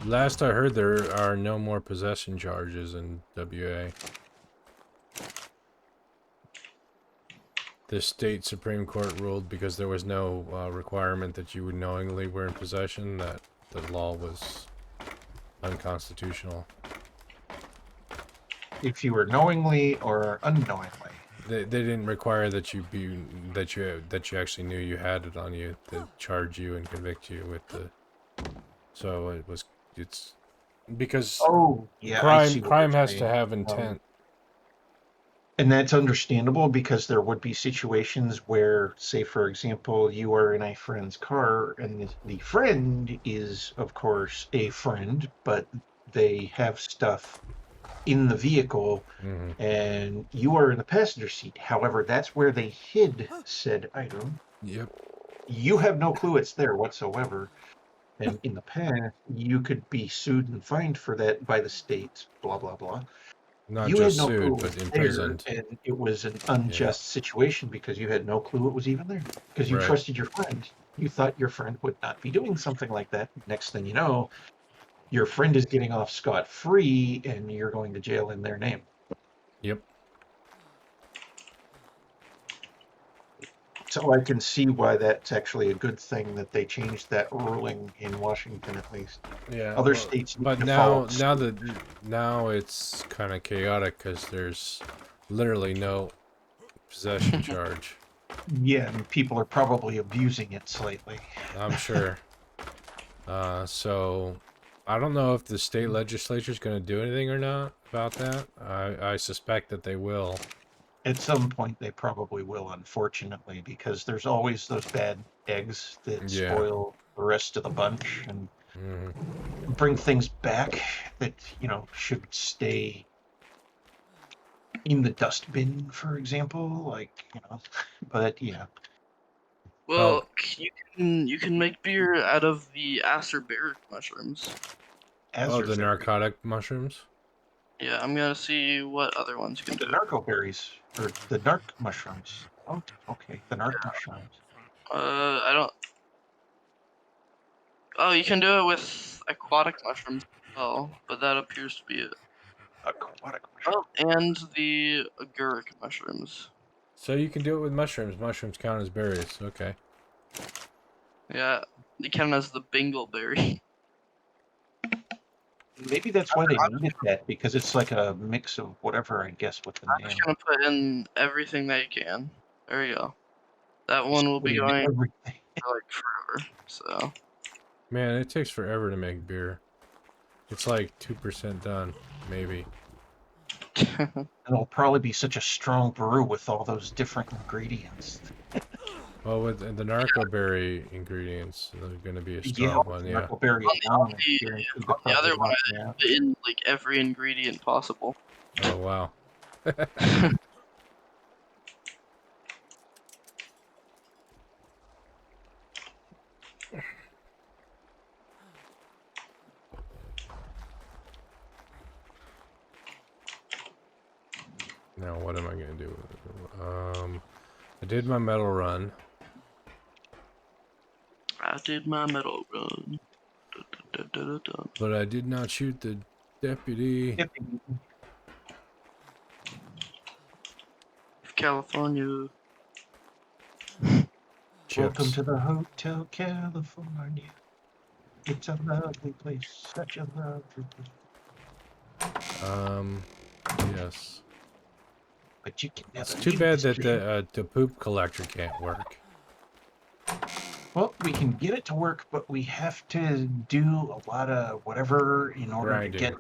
S3: Last I heard, there are no more possession charges in WA. The state Supreme Court ruled because there was no requirement that you would knowingly were in possession, that the law was unconstitutional.
S2: If you were knowingly or unknowingly.
S3: They didn't require that you that you actually knew you had it on you to charge you and convict you with the. So it's because
S2: Oh, yeah, I see what
S3: crime
S2: you're
S3: has to
S2: saying.
S3: have intent.
S2: And that's understandable because there would be situations where, say, for example, you are in a friend's car and the friend is, of course, a friend, but they have stuff in the vehicle
S3: Hmm.
S2: and you are in the passenger seat. However, that's where they hid said item.
S3: Yep.
S2: You have no clue it's there whatsoever. And in the past, you could be sued and fined for that by the state, blah, blah, blah.
S3: Not
S2: You had
S3: just
S2: no clue
S3: sued,
S2: it was
S3: but
S2: there,
S3: imprisoned.
S2: and it was an unjust situation because you had no clue it was even there. Because you
S3: Right.
S2: trusted your friend. You thought your friend would not be doing something like that. Next thing you know, your friend is getting off scot-free, and you're going to jail in their name.
S3: Yep.
S2: So I can see why that's actually a good thing that they changed that ruling in Washington, at least.
S3: Yeah.
S2: Other
S3: well,
S2: states need
S3: but
S2: to
S3: now
S2: follow.
S3: now it's kind of chaotic because there's literally no possession charge.
S2: Yeah, and people are probably abusing it slightly.
S3: I'm sure. So I don't know if the state legislature is going to do anything or not about that. I suspect that they will.
S2: At some point, they probably will, unfortunately, because there's always those bad eggs that
S3: Yeah.
S2: spoil the rest of the bunch and
S3: Mhm.
S2: bring things back that, should stay in the dustbin, for example. But yeah.
S1: Well, you can make beer out of the Aberration mushrooms.
S3: Oh, the
S2: Azurberry.
S3: narcotic mushrooms?
S1: Yeah, I'm gonna see what other ones you can
S2: The
S1: do.
S2: narco berries, or the narc mushrooms. Oh, okay, the narc mushrooms.
S1: I don't. Oh, you can do it with aquatic mushrooms as well, but that appears to be it.
S2: Aquatic mushrooms.
S1: Oh, and the agaric mushrooms.
S3: So you can do it with mushrooms. Mushrooms count as berries. Okay.
S1: Yeah, they count as the bingleberry.
S2: Maybe that's why they needed that, because it's like a mix of whatever, I guess, with the
S1: I'm
S2: name.
S1: just gonna put in everything that you can. There you go. That one will be going
S2: Everything.
S1: for like forever. So.
S3: Man, it takes forever to make beer. It's like 2% done, maybe.
S2: It'll probably be such a strong brew with all those different ingredients.
S3: Well, with the narco berry ingredients, they're going to be a
S2: Yeah,
S3: strong one, yeah.
S2: Huckleberry
S1: On the other one, I put in like every ingredient possible.
S3: Oh, wow. Now, what am I going to do? I did my metal run.
S1: I did my metal run. Da, da, da, da.
S3: But I did not shoot the deputy.
S1: California.
S2: Welcome to the Hotel California. It's a lovely place, such a lovely place.
S3: Yes.
S2: But you can never.
S3: It's too
S2: leave
S3: bad
S2: this
S3: that the poop collector can't work.
S2: Well, we can get it to work, but we have to do a lot of whatever in order
S3: Grinding.
S2: to get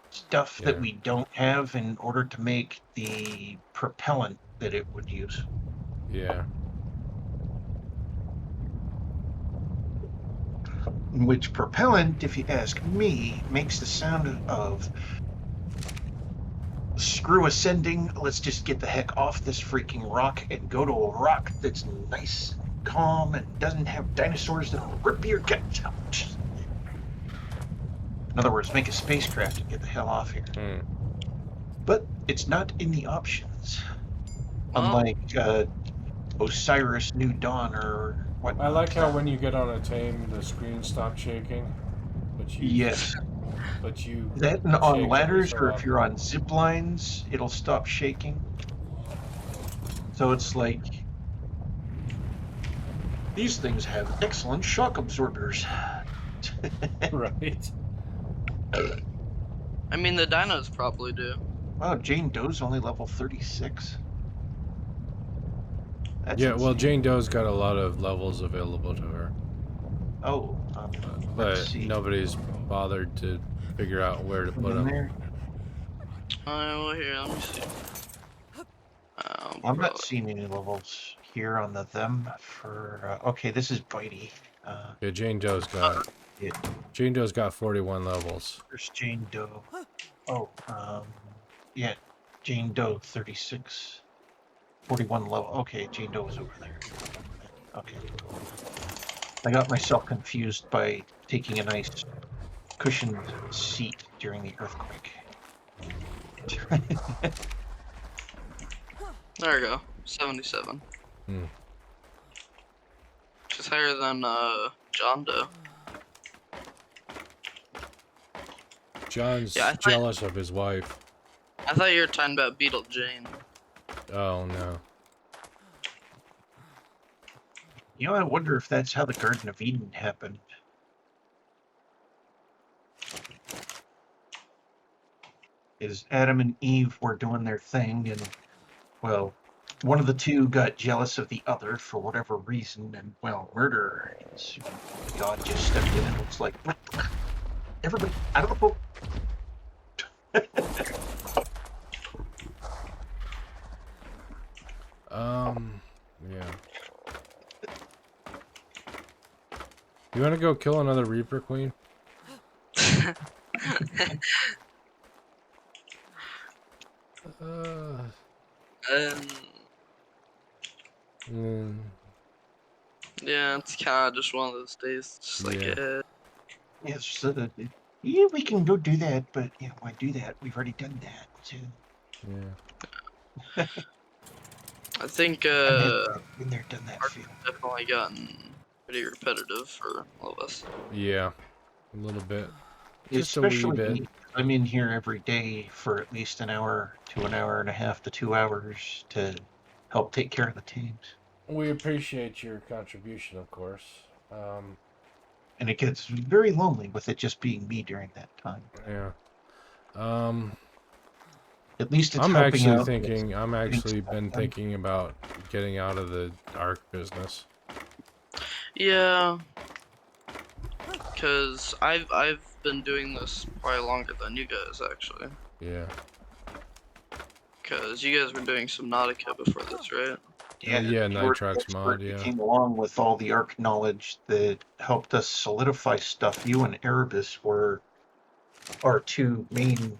S2: stuff that we don't have in order to make the propellant that it would use.
S3: Yeah.
S2: Which propellant, if you ask me, makes the sound of screw ascending, let's just get the heck off this freaking rock and go to a rock that's nice and calm and doesn't have dinosaurs that'll rip your guts out. In other words, make a spacecraft and get the hell off here.
S3: Hmm.
S2: But it's not in the options.
S1: Well,
S2: Unlike Osiris New Dawn or whatnot.
S3: I like how when you get on a tame, the screen stops shaking. But you,
S2: Yes.
S3: But you.
S2: That and
S3: it
S2: on
S3: shakes every
S2: ladders,
S3: so
S2: or if
S3: often.
S2: you're on zip lines, it'll stop shaking. So it's like, these things have excellent shock absorbers.
S3: Right.
S1: I mean, the dinos probably do.
S2: Wow, Jane Doe's only level 36. That's
S3: Yeah, well,
S2: insane.
S3: Jane Doe's got a lot of levels available to her.
S2: Oh, let's
S3: But
S2: see.
S3: nobody's bothered to figure out where to put
S2: In
S3: them.
S2: there.
S1: Well, here, let me see.
S2: I'm not seeing any levels here on the them for. Okay, this is Bitey.
S3: Yeah, Jane Doe's got.
S2: Yeah.
S3: Jane Doe's got 41 levels.
S2: There's Jane Doe. Oh, yeah, Jane Doe 36, 41 level. Okay, Jane Doe was over there. Okay, I got myself confused by taking a nice cushioned seat during the earthquake.
S1: There we go. 77.
S3: Hmm.
S1: Which is higher than John Doe.
S3: John's
S1: Yeah, I thought-
S3: jealous of his wife.
S1: I thought you were talking about Beetle Jane.
S3: Oh, no.
S2: You know, I wonder if that's how the Garden of Eden happened. Is Adam and Eve were doing their thing, and, well, one of the two got jealous of the other for whatever reason, and, well, murder. God just stepped in and was like, everybody, out of the boat.
S3: Yeah. You want to go kill another Reaper Queen? Mm,
S1: Yeah, it's kind of just one of those days. Just like,
S3: Yeah.
S2: Yes, yeah, we can go do that, but yeah, why do that? We've already done that. So.
S3: yeah.
S1: I think
S2: Been there, done that. Feel.
S1: definitely gotten pretty repetitive for all of us.
S3: Yeah. A little bit. Just a
S2: Especially
S3: wee bit.
S2: me. I'm in here every day for at least an hour to an hour and a half to 2 hours to help take care of the teams.
S3: We appreciate your contribution, of course.
S2: And it gets very lonely with it just being me during that time.
S3: Yeah.
S2: At least it's
S3: I'm
S2: helping
S3: actually
S2: out.
S3: thinking. I'm actually
S2: stuff
S3: been
S2: done.
S3: thinking about getting out of the Ark business.
S1: Yeah, because I've been doing this probably longer than you guys actually.
S3: Yeah.
S1: Because you guys were doing some Nautica before this, right?
S3: Yeah, Nitrox mod, yeah.
S2: Came along with all the Ark knowledge that helped us solidify stuff. You and Erebus were our two main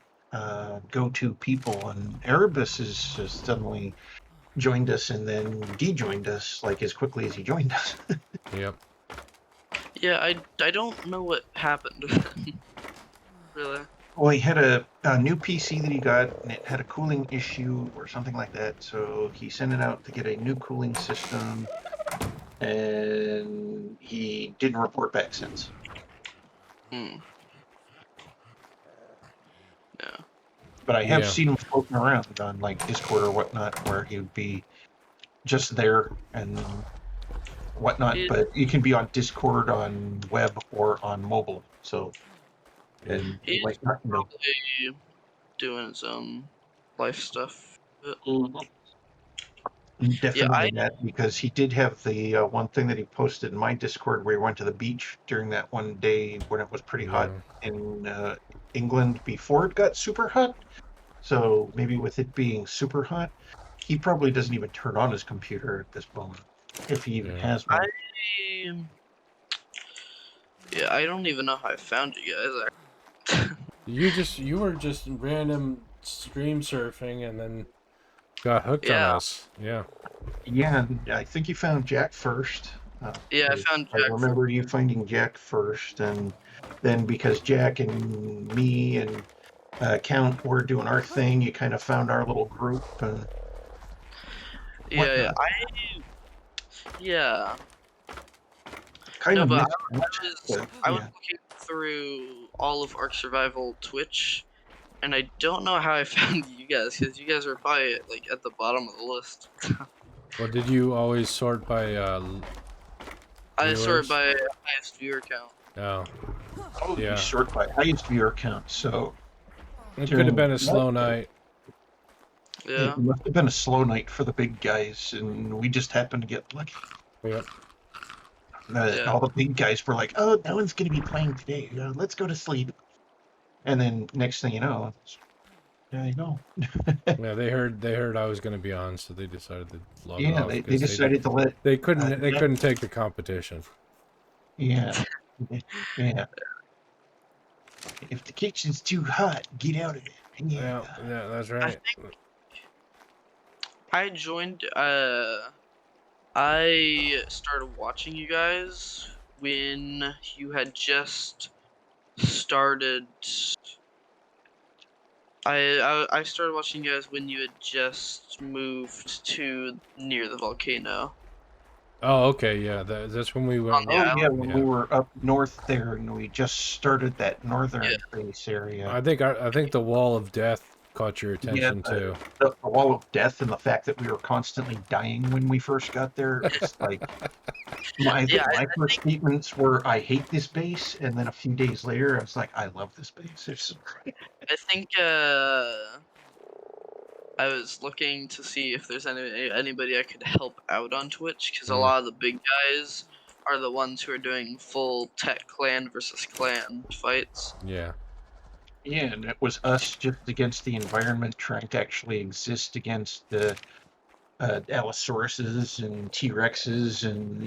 S2: go-to people, and Erebus has suddenly joined us and then de-joined us like as quickly as he joined us.
S3: Yep.
S1: Yeah, I don't know what happened. Really.
S2: Well, he had a new PC that he got, and it had a cooling issue or something like that, so he sent it out to get a new cooling system, and he didn't report back since.
S1: Hmm. Yeah.
S2: But I have
S3: Yeah.
S2: seen him floating around on like Discord or whatnot, where he would be just there and whatnot. But you can be on Discord, on web, or on mobile. So, and
S1: He's
S2: like not know.
S1: probably doing his own life stuff. But
S2: Definitely that, because he did have the one thing that he posted in my Discord where he went to the beach during that one day when it was pretty hot in England before it got super hot. So maybe with it being super hot, he probably doesn't even turn on his computer at this moment, if he even has one.
S1: I don't even know how I found you guys.
S3: You were just random stream surfing and then got hooked on
S1: Yeah.
S3: us. Yeah.
S2: Yeah, and I think you found Jack first.
S1: Yeah, I found
S2: I
S1: Jack
S2: remember you finding Jack first, and then because Jack and me and Count were doing our thing, you kind of found our little group and
S1: Yeah,
S2: whatnot.
S1: yeah.
S2: Kind
S1: No,
S2: of
S1: but
S2: missed that, but
S1: I was
S2: yeah.
S1: looking through all of Ark Survival Twitch, and I don't know how I found you guys, because you guys were probably like at the bottom of the list.
S3: Well, did you always sort by
S1: I sorted
S3: viewers?
S1: by highest viewer count.
S3: Oh,
S2: Oh, you
S3: yeah.
S2: sort by highest viewer count. So
S3: It could have
S2: during
S3: been a slow night.
S1: Yeah.
S2: it must have been a slow night for the big guys, and we just happened to get lucky.
S3: Yep.
S1: Yeah.
S2: All the big guys were like, "Oh, no one's going to be playing today. Let's go to sleep." And then next thing you know, there you go.
S3: Yeah, they heard I was going to be on, so they decided to log
S2: Yeah,
S3: off
S2: they
S3: because
S2: decided to let.
S3: they
S2: Jack-
S3: couldn't take the competition.
S2: yeah, yeah. If the kitchen's too hot, get out of it.
S3: Yeah,
S2: Yeah.
S3: yeah, that's
S1: I
S3: right.
S1: think I joined. I started watching you guys when you had just started. I started watching you guys when you had just moved to near the volcano.
S3: Oh, okay, yeah, that's when we went.
S2: Oh
S1: Yeah,
S2: yeah, when we
S3: Yeah,
S2: were up north there, and we just started that
S1: yeah,
S2: northern base area.
S3: I think the wall of death caught your
S2: Yeah,
S3: attention too.
S2: the wall of death and the fact that we were constantly dying when we first got there. It's like
S1: yeah.
S2: my first statements were, "I hate this base," and then a few days later, I was like, "I love this base." It's
S1: I think I was looking to see if there's anybody I could help out on Twitch, because a
S3: Mm,
S1: lot of the big guys are the ones who are doing full tech clan versus clan fights.
S3: yeah,
S2: yeah, and it was us just against the environment trying to actually exist against the Allosauruses and T Rexes and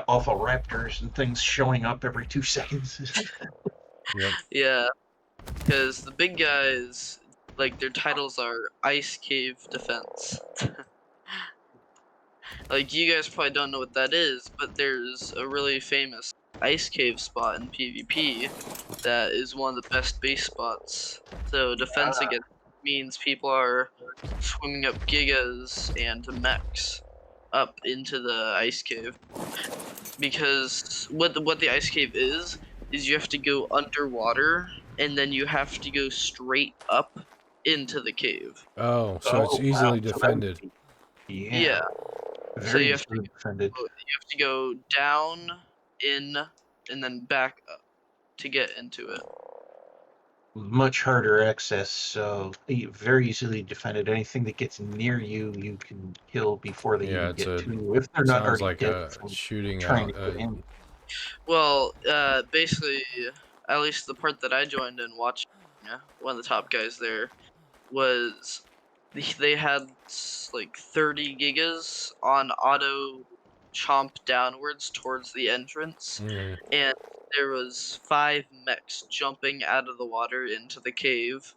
S2: Alpha Raptors and things showing up every 2 seconds.
S3: yep.
S1: Yeah, because the big guys, like, their titles are Ice Cave Defense. Like, you guys probably don't know what that is, but there's a really famous ice cave spot in PvP that is one of the best base spots. So defense against means people are swimming up gigas and mechs up into the ice cave. Because what the ice cave is you have to go underwater and then you have to go straight up into the cave.
S3: Oh, so it's
S2: Oh wow!
S3: easily
S2: So that would
S3: defended.
S2: be,
S1: Yeah. So
S2: very
S1: you have to
S2: easily defended.
S1: go down, in, and then back up to get into it.
S2: Much harder access, so very easily defended. Anything that gets near you, you can kill before they
S3: Yeah,
S2: even
S3: it's
S2: get
S3: a
S2: to you, if they're not
S3: sounds
S2: already
S3: like
S2: dead
S3: a
S2: from
S3: shooting
S2: trying
S3: out.
S2: to get in.
S1: Well, basically, at least the part that I joined and watched, one of the top guys there was they had like 30 gigas on auto chomp downwards towards the entrance,
S3: Mm,
S1: and there was 5 mechs jumping out of the water into the cave.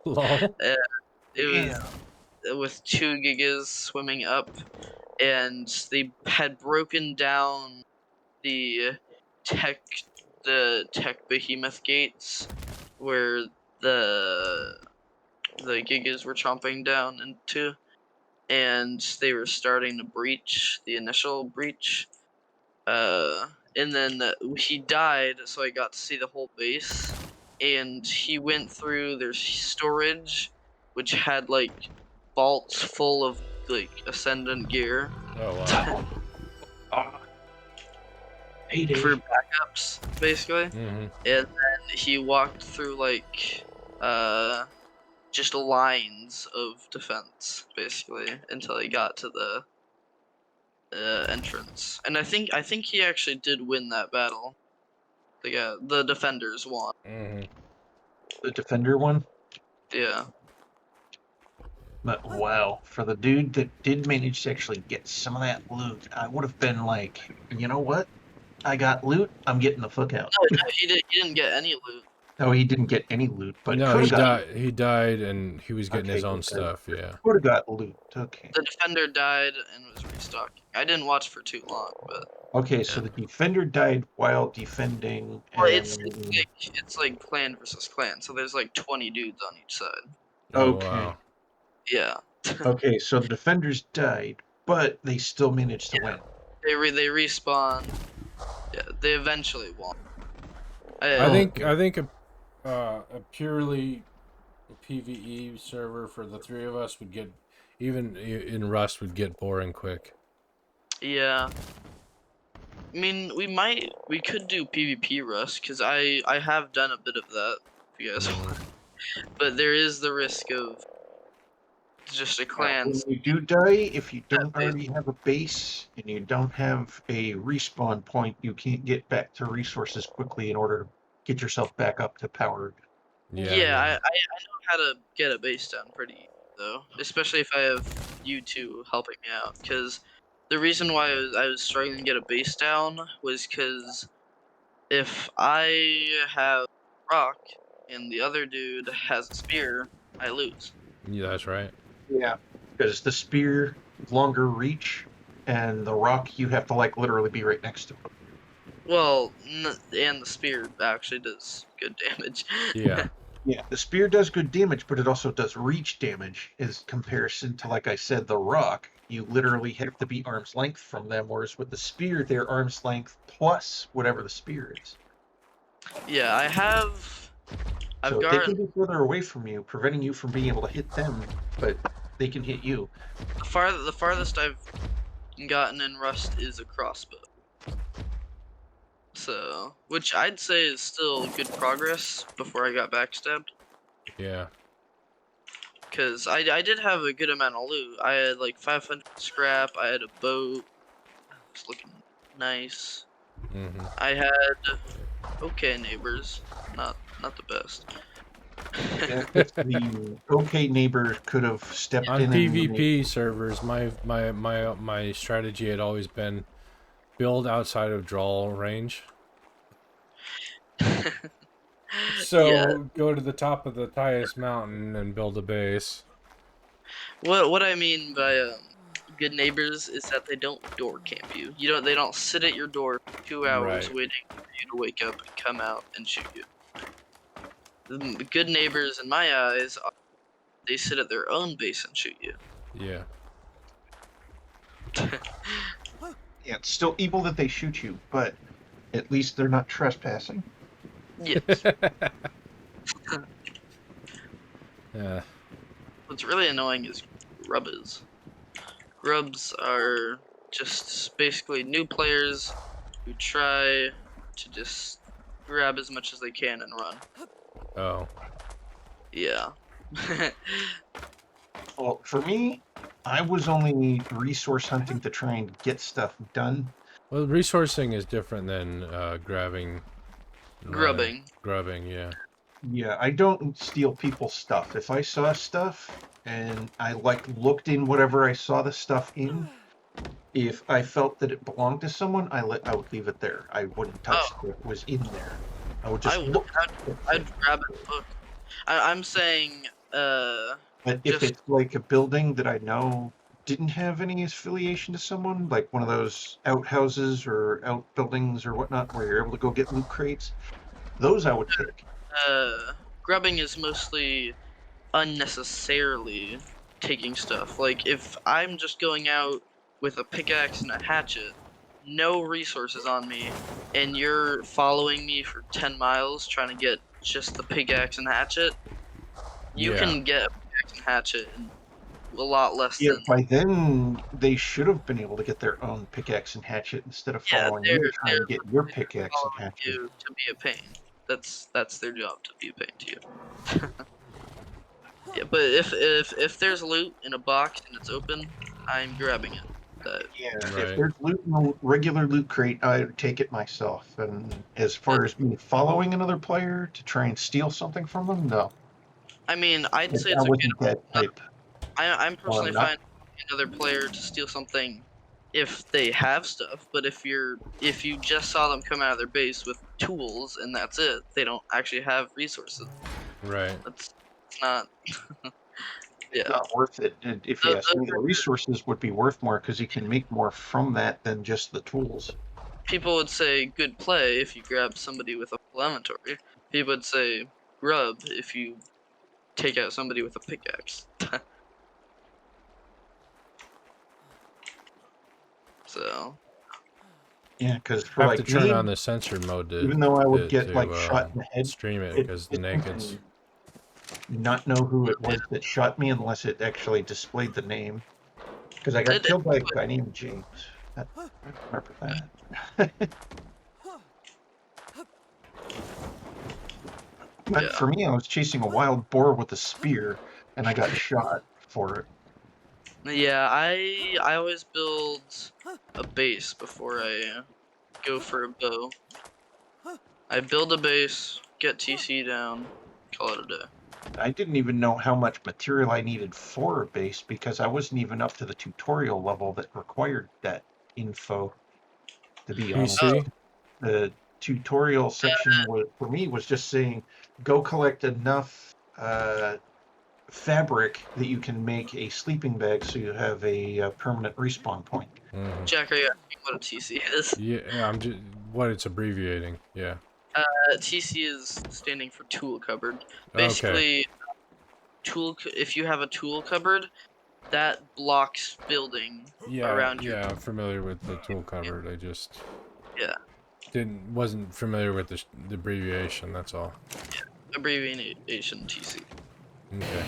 S3: lol.
S1: Uh, it was
S2: Yeah.
S1: with 2 gigas swimming up, and they had broken down the tech tech behemoth gates where the gigas were chomping down into, and they were starting to breach the initial breach. And then he died, so I got to see the whole base. And he went through their storage, which had like vaults full of like ascendant gear
S3: Oh wow.
S2: Ah, heyday.
S1: for backups, basically.
S3: Hmm.
S1: And then he walked through like just lines of defense, basically, until he got to the entrance. And I think he actually did win that battle. The defenders won.
S3: Hmm.
S2: The defender one.
S1: Yeah.
S2: But wow, for the dude that did manage to actually get some of that loot, I would have been like, you know what? I got loot. I'm getting the fuck out.
S1: No, he didn't get any loot.
S2: No, he didn't get any loot, but
S3: No,
S2: could
S3: he
S2: have got.
S3: died. He died, and he was getting his
S2: Okay,
S3: own
S2: okay.
S3: stuff. Yeah.
S2: Could have got loot. Okay.
S1: The defender died and was restocking. I didn't watch for too long, but
S2: Okay, so
S1: yeah.
S2: the defender died while defending,
S1: Well,
S2: and
S1: it's like clan versus clan, so there's like 20 dudes on each side.
S3: Oh
S2: okay,
S3: wow.
S1: Yeah.
S2: okay, so the defenders died, but they still managed to win.
S1: They respawn. Yeah, they eventually won.
S3: I
S2: Oh,
S3: think a purely PVE server for the three of us would get, even in Rust, would get boring quick.
S1: Yeah. I mean, we could do PvP Rust because I have done a bit of that. If you guys want, but there is the risk of just a clan.
S2: when you do die, if you don't already have a base and you don't have a respawn point, you can't get back to resources quickly in order to get yourself back up to powered.
S1: Yeah, I know how to get a base down pretty easy, though, especially if I have you two helping me out. Because the reason why I was struggling to get a base down was because if I have rock and the other dude has a spear, I lose.
S3: Yeah, that's right.
S2: Yeah, because the spear longer reach, and the rock you have to like literally be right next to it.
S1: Well, and the spear actually does good damage.
S3: Yeah.
S2: Yeah, the spear does good damage, but it also does reach damage as comparison to, like I said, the rock. You literally have to be arm's length from them, whereas with the spear, they're arm's length plus whatever the spear is.
S1: Yeah, I've
S2: So they
S1: gotten
S2: can be further away from you, preventing you from being able to hit them, but they can hit you.
S1: the farthest I've gotten in Rust is a crossbow. So, which I'd say is still good progress before I got backstabbed.
S3: Yeah.
S1: Because I did have a good amount of loot. I had like 500 scrap, I had a boat. It's looking nice.
S3: Mm-hmm.
S1: I had okay neighbors. Not the best.
S2: The okay neighbor could have stepped
S3: On
S2: in
S3: PvP servers, my strategy had always been build outside of draw range. So
S1: Yeah.
S3: go to the top of the highest mountain and build a base.
S1: What I mean by good neighbors is that they don't door camp you. They don't sit at your door for 2 hours
S3: Right.
S1: waiting for you to wake up and come out and shoot you. The good neighbors in my eyes, they sit at their own base and shoot you.
S3: Yeah.
S2: Yeah, it's still evil that they shoot you, but at least they're not trespassing.
S1: Yes.
S3: Yeah.
S1: What's really annoying is grubbers. Grubs are just basically new players who try to just grab as much as they can and run.
S3: Oh.
S1: Yeah.
S2: Well, for me, I was only resource hunting to try and get stuff done.
S3: Well, resourcing is different than grabbing.
S1: Grubbing.
S3: Grubbing, yeah.
S2: Yeah, I don't steal people's stuff. If I saw stuff and I looked in whatever I saw the stuff in, if I felt that it belonged to someone, I would leave it there. I wouldn't touch what was in there. I would just look.
S1: I'd grab it. Look, I'm saying,
S2: But if it's like a building that I know didn't have any affiliation to someone, like one of those outhouses or outbuildings or whatnot, where you're able to go get loot crates, those I would take.
S1: grubbing is mostly unnecessarily taking stuff. Like, if I'm just going out with a pickaxe and a hatchet, no resources on me, and you're following me for 10 miles trying to get just the pickaxe and hatchet, you can get a pickaxe and hatchet in a lot less
S2: Yeah,
S1: than...
S2: by then they should have been able to get their own pickaxe and hatchet instead of following you trying to get your pickaxe and
S1: following
S2: hatchet.
S1: you to be a pain. That's their job, to be a pain to you. Yeah, but if there's loot in a box and it's open, I'm grabbing it.
S2: Yeah,
S3: Right.
S2: if there's loot in a regular loot crate, I would take it myself. And as far as me following another player to try and steal something from them, no.
S1: I mean, I'd say
S2: I
S1: it's a good
S2: wasn't that type.
S1: I'm personally
S2: not.
S1: fine with another player to steal something if they have stuff, but if you just saw them come out of their base with tools and that's it, they don't actually have resources.
S3: Right.
S1: It's not. Yeah.
S2: Not worth it. And if you ask me, the resources would be worth more because you can make more from that than just the tools.
S1: People would say good play if you grab somebody with a full inventory. People would say grub if you take out somebody with a pickaxe. So
S2: Yeah, because for
S3: I have to
S2: like
S3: turn
S2: me,
S3: on the sensor mode to
S2: even though I would get like shot in the head,
S3: stream it
S2: it
S3: because the
S2: it
S3: naked's.
S2: can not know who it was that shot me unless it actually displayed the name. Because I got
S1: it,
S2: killed by a guy named James. I remember that. But
S1: Yeah.
S2: for me, I was chasing a wild boar with a spear, and I got shot for it.
S1: Yeah, I always build a base before I go for a bow. I build a base, get TC down, call it a day.
S2: I didn't even know how much material I needed for a base because I wasn't even up to the tutorial level that required that info. To be honest,
S3: PC?
S2: the tutorial section was, for me, was just saying, go collect enough fabric that you can make a sleeping bag so you have a permanent respawn point.
S3: Mm-hmm.
S1: Jack, are you asking what a TC is?
S3: Yeah, I'm just what it's abbreviating. Yeah.
S1: TC is standing for tool cupboard.
S3: Okay.
S1: Basically, if you have a tool cupboard, that blocks building around your.
S3: Yeah, I'm familiar with the tool cupboard. I just
S1: Yeah.
S3: wasn't familiar with the abbreviation. That's all.
S1: Abbreviation TC.
S3: Okay.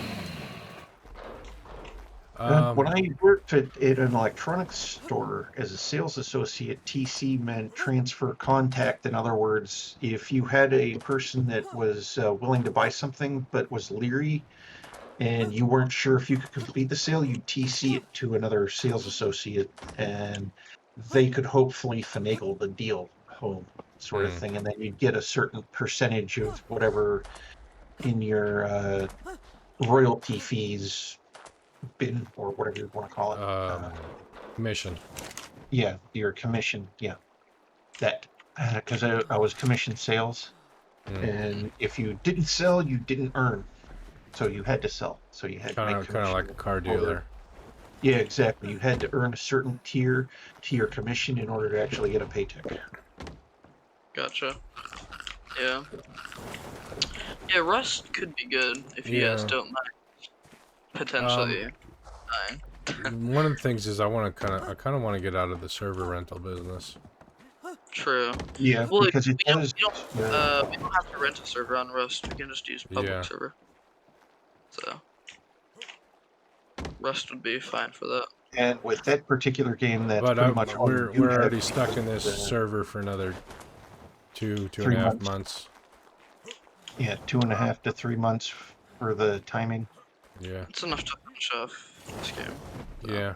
S2: When I worked at an electronics store as a sales associate, TC meant transfer contact. In other words, if you had a person that was willing to buy something but was leery and you weren't sure if you could complete the sale, you'd TC it to another sales associate and they could hopefully finagle the deal home, sort of thing. And then you'd get a certain percentage of whatever in your royalty fees bin or whatever you want to call it.
S3: Commission.
S2: Yeah, your commission. Yeah, that because I was commission sales, and if you didn't sell, you didn't earn. So you had to sell. So you had to make
S3: kind of like a car dealer.
S2: Yeah, exactly. You had to earn a certain tier to your commission in order to actually get a paycheck.
S1: Gotcha. Yeah. Yeah, Rust could be good if you guys don't mind. Potentially.
S3: One of the things is I kind of want to get out of the server rental business.
S1: True.
S2: Yeah,
S1: well,
S2: because it does.
S1: We don't have to rent a server on Rust. We can just use public server. So Rust would be fine for that.
S2: And with that particular game, that's
S3: but
S2: pretty much all
S3: we're already stuck in this server for another two and a half months.
S2: Yeah, 2.5 to 3 months for the timing.
S1: Yeah, it's enough to finish off this game. So.
S3: Yeah.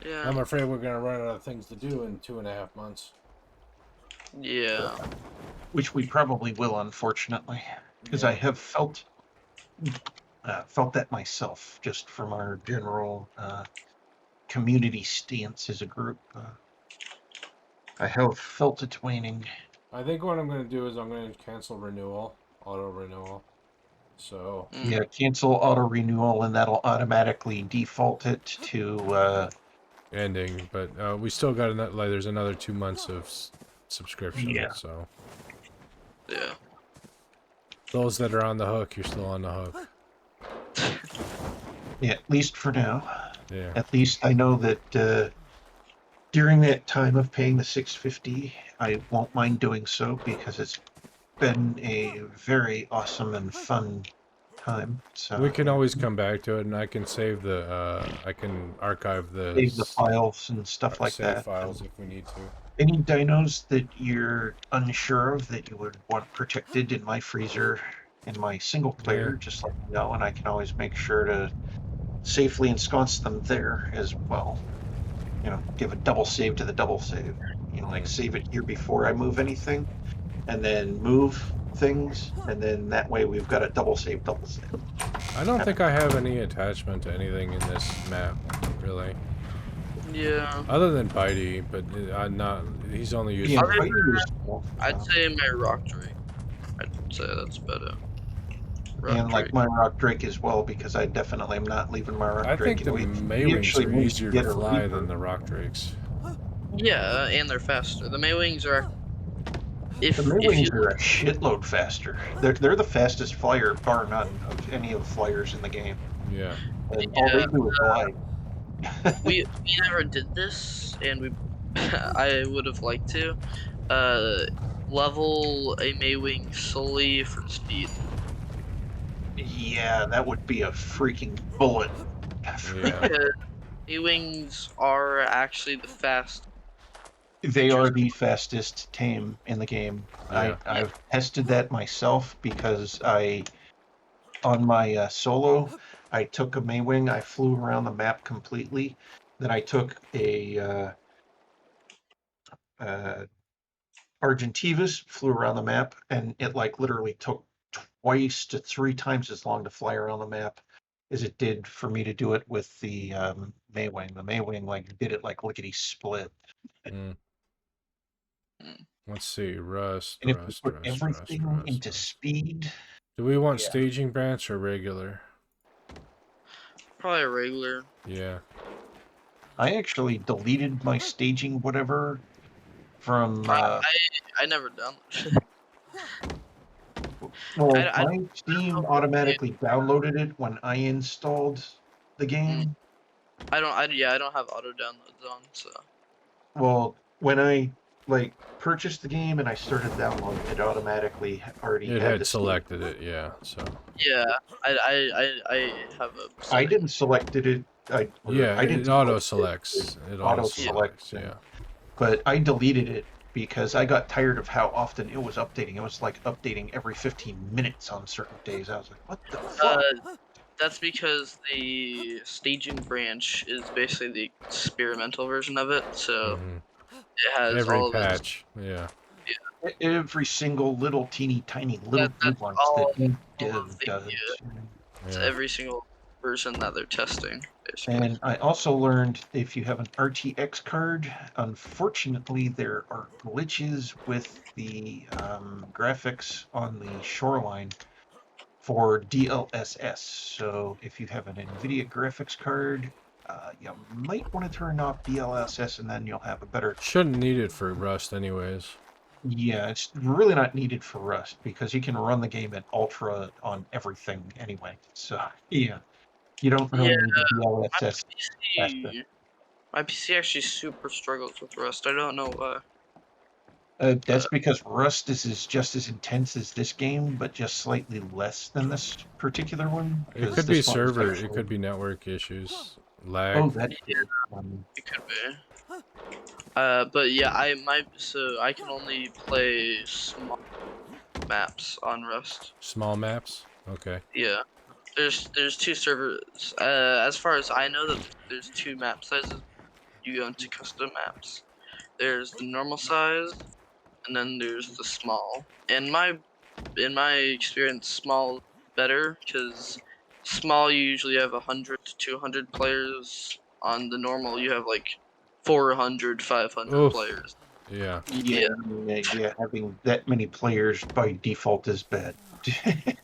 S1: Yeah.
S3: I'm afraid we're gonna run out of things to do in 2.5 months.
S1: Yeah.
S2: Which we probably will, unfortunately, because I have felt that myself, just from our general community stance as a group. I have felt it waning.
S3: I think what I'm going to do is I'm going to cancel auto renewal. So
S2: yeah, cancel auto renewal, and that'll automatically default it to
S3: ending. But we still got there's another 2 months of subscription.
S2: Yeah.
S3: So
S1: yeah,
S3: those that are on the hook, you're still on the hook.
S2: Yeah, at least for now.
S3: Yeah.
S2: At least I know that during that time of paying the $6.50, I won't mind doing so because it's been a very awesome and fun time. So
S3: we can always come back to it, and I can save I can archive
S2: save the files and stuff like that.
S3: Save files if we need to.
S2: Any dinos that you're unsure of that you would want protected in my freezer in my single player, just let me know, and I can always make sure to safely ensconce them there as well. You know, give a double save to the double save. You know, like save it here before I move anything, and then move, things, and then that way we've got a double save.
S3: I don't think I have any attachment to anything in this map, really.
S1: Yeah.
S3: Other than Bitey, but I'm not. He's only used.
S2: Yeah,
S1: Other than
S2: fighting is
S1: I'd say my Rock Drake. I'd say that's better. Rock
S2: and like
S1: Drake.
S2: my Rock Drake as well, because I definitely am not leaving my Rock
S3: I
S2: Drake.
S3: think the
S2: We
S3: Maywings
S2: actually
S3: are
S2: managed
S3: easier
S2: get
S3: to
S2: a
S3: fly
S2: Reaper.
S3: than the Rock Drakes.
S1: Yeah, and they're faster. The Maywings are
S2: The
S1: if
S2: Maywings
S1: you
S2: are a shitload faster. They're the fastest flyer, bar none, of any of the flyers in the game.
S3: Yeah.
S2: And all they do is glide.
S1: we never did this, and we I would have liked to level a Maywing solely for speed.
S2: Yeah, that would be a freaking bullet.
S3: Yeah.
S1: Because Maywings are actually the fast
S2: They
S1: creatures.
S2: are the fastest tame in the game.
S3: Yeah.
S2: I've tested that myself because on my solo, I took a Maywing, I flew around the map completely. Then I took a uh, Argentivus, flew around the map, and it like literally took twice to three times as long to fly around the map as it did for me to do it with the Maywing. The Maywing like did it like lickety split.
S3: Mm.
S1: Mm.
S3: Let's see. Rust,
S2: And if you
S3: rust,
S2: put
S3: rust, rust,
S2: everything
S3: rust,
S2: into
S3: rust.
S2: speed,
S3: Do we want
S2: yeah.
S3: staging branch or regular?
S1: Probably a regular.
S3: Yeah.
S2: I actually deleted my staging whatever from
S1: I never downloaded.
S2: well,
S1: I
S2: my Steam automatically downloaded it when I installed the game.
S1: I don't have auto downloads on, so
S2: Well, when I like purchased the game and I started downloading, it automatically already
S3: It
S2: had
S3: had
S2: the Steam.
S3: selected it, yeah. So.
S1: yeah. I have a
S2: I
S1: setting.
S2: didn't selected it.
S3: Yeah,
S2: I didn't
S3: it auto
S2: select it.
S3: selects. It auto
S2: Auto
S3: selects,
S2: select,
S3: yeah.
S2: but I deleted it because I got tired of how often it was updating. It was like updating every 15 minutes on certain days. I was like, what the fuck?
S1: That's because the staging branch is basically the experimental version of it, so
S3: Hmm.
S1: it has
S3: Every
S1: all of its.
S3: patch, yeah.
S2: Every single little teeny tiny little
S1: That's
S2: nuance that new
S1: all of
S2: dev
S1: the
S2: does.
S1: it's
S3: Yeah.
S1: every single version that they're testing, basically.
S2: And I also learned if you have an RTX card, unfortunately, there are glitches with the graphics on the shoreline for DLSS. So if you have an NVIDIA graphics card, you might want to turn off DLSS and then you'll have a better.
S3: Shouldn't need it for Rust anyways.
S2: Yeah, it's really not needed for Rust because you can run the game at ultra on everything anyway. So yeah, you don't
S1: Yeah,
S2: really need the
S1: my
S2: DLSS aspect.
S1: my PC actually super struggles with Rust. I don't know why.
S2: That's because Rust is just as intense as this game, but just slightly less than this particular one.
S3: It
S2: Because
S3: could be
S2: this one's
S3: server, it
S2: actually.
S3: could be network issues,
S2: Oh,
S3: lag.
S2: that.
S1: It could be. But yeah, so I can only play small maps on Rust.
S3: Small maps? Okay.
S1: Yeah, there's two servers. As far as I know, that there's two map sizes. You go into custom maps. There's the normal size, and then there's the small. In my experience, small is better because small you usually have 100 to 200 players. On the normal, you have like 400, 500
S3: Oof.
S1: players.
S3: Yeah.
S2: Yeah, yeah, having that many players by default is bad. Because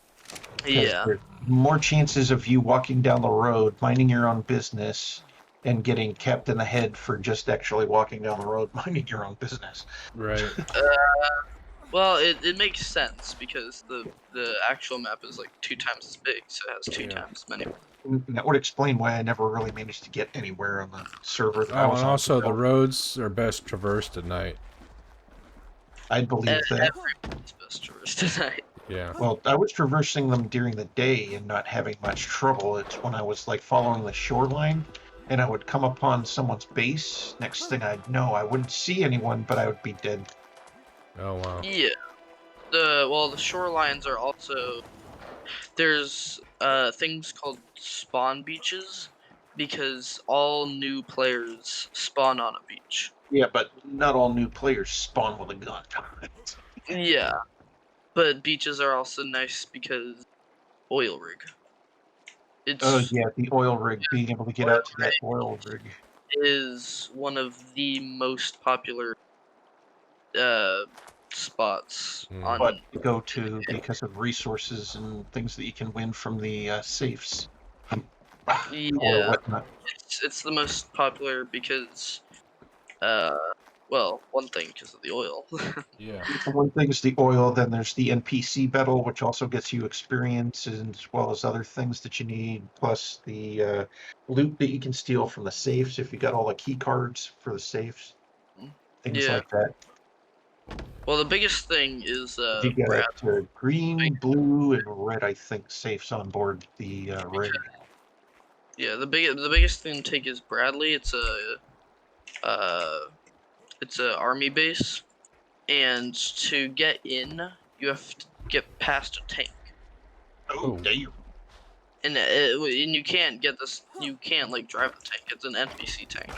S1: Yeah.
S2: there's more chances of you walking down the road, minding your own business, and getting capped in the head for just actually walking down the road, minding your own business.
S3: Right.
S1: Well, it makes sense because the actual map is like 2 times as big, so it has two
S3: Yeah.
S1: times as many.
S2: That would explain why I never really managed to get anywhere on the server that I
S3: Oh,
S2: was
S3: and
S2: on.
S3: also the roads are best traversed at night.
S2: I believe that.
S1: Everybody's best traverse tonight.
S3: Yeah.
S2: Well, I was traversing them during the day and not having much trouble. It's when I was like following the shoreline and I would come upon someone's base. Next thing I'd know, I wouldn't see anyone, but I would be dead.
S3: Oh, wow.
S1: Yeah. The shorelines are also there's things called spawn beaches because all new players spawn on a beach.
S2: Yeah, but not all new players spawn with a gun.
S1: Yeah. but beaches are also nice because oil rig.
S2: Oh
S1: It's
S2: yeah, the oil rig, being able to get
S1: oil
S2: out to that oil rig.
S1: is one of the most popular spots on.
S2: But to go to because of resources and things that you can win from the safes or
S1: Yeah,
S2: whatnot.
S1: it's the most popular because well, one thing because of the oil.
S3: Yeah.
S2: One thing is the oil, then there's the NPC battle, which also gets you experience as well as other things that you need, plus the loot that you can steal from the safes if you got all the key cards for the safes, things
S1: Yeah.
S2: like that.
S1: Well, the biggest thing is
S2: You
S1: Brad.
S2: got green, blue, and red, I think, safes on board the rig.
S1: Yeah, the biggest thing to take is Bradley. It's a army base, and to get in, you have to get past a tank,
S2: Oh, damn.
S1: and you can't get this. You can't like drive the tank. It's an NPC tank.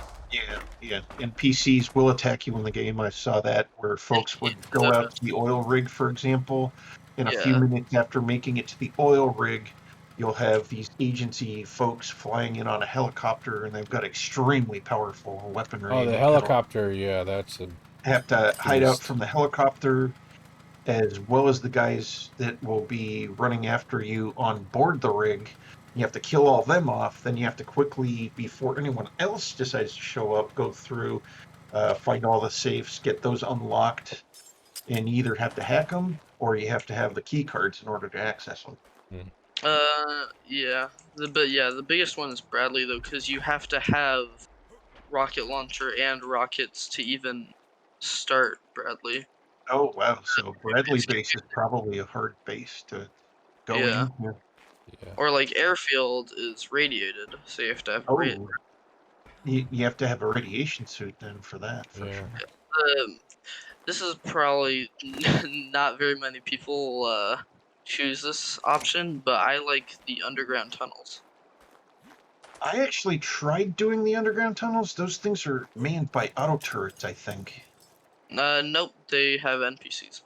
S2: Yeah. NPCs will attack you in the game. I saw that where folks would go out to the oil rig, for example. In a few
S1: Yeah.
S2: minutes after making it to the oil rig, you'll have these agency folks flying in on a helicopter, and they've got extremely powerful weaponry.
S3: Oh,
S2: And
S3: the
S2: you kind of
S3: helicopter. Yeah, that's a
S2: have to hide out
S3: beast.
S2: from the helicopter, as well as the guys that will be running after you on board the rig. You have to kill all them off. Then you have to quickly, before anyone else decides to show up, go through, find all the safes, get those unlocked, and you either have to hack them or you have to have the key cards in order to access them.
S1: Yeah. The biggest one is Bradley though, because you have to have rocket launcher and rockets to even start Bradley.
S2: Oh wow! So Bradley base is probably a hard base to go
S1: Yeah.
S2: in.
S3: Yeah.
S1: Or like airfield is radiated, so you have to have
S2: Oh, you have to have a radiation suit then for that, for
S3: Yeah.
S2: sure.
S1: This is probably not very many people choose this option, but I like the underground tunnels.
S2: I actually tried doing the underground tunnels. Those things are manned by auto turrets, I think.
S1: Nope, they have NPCs.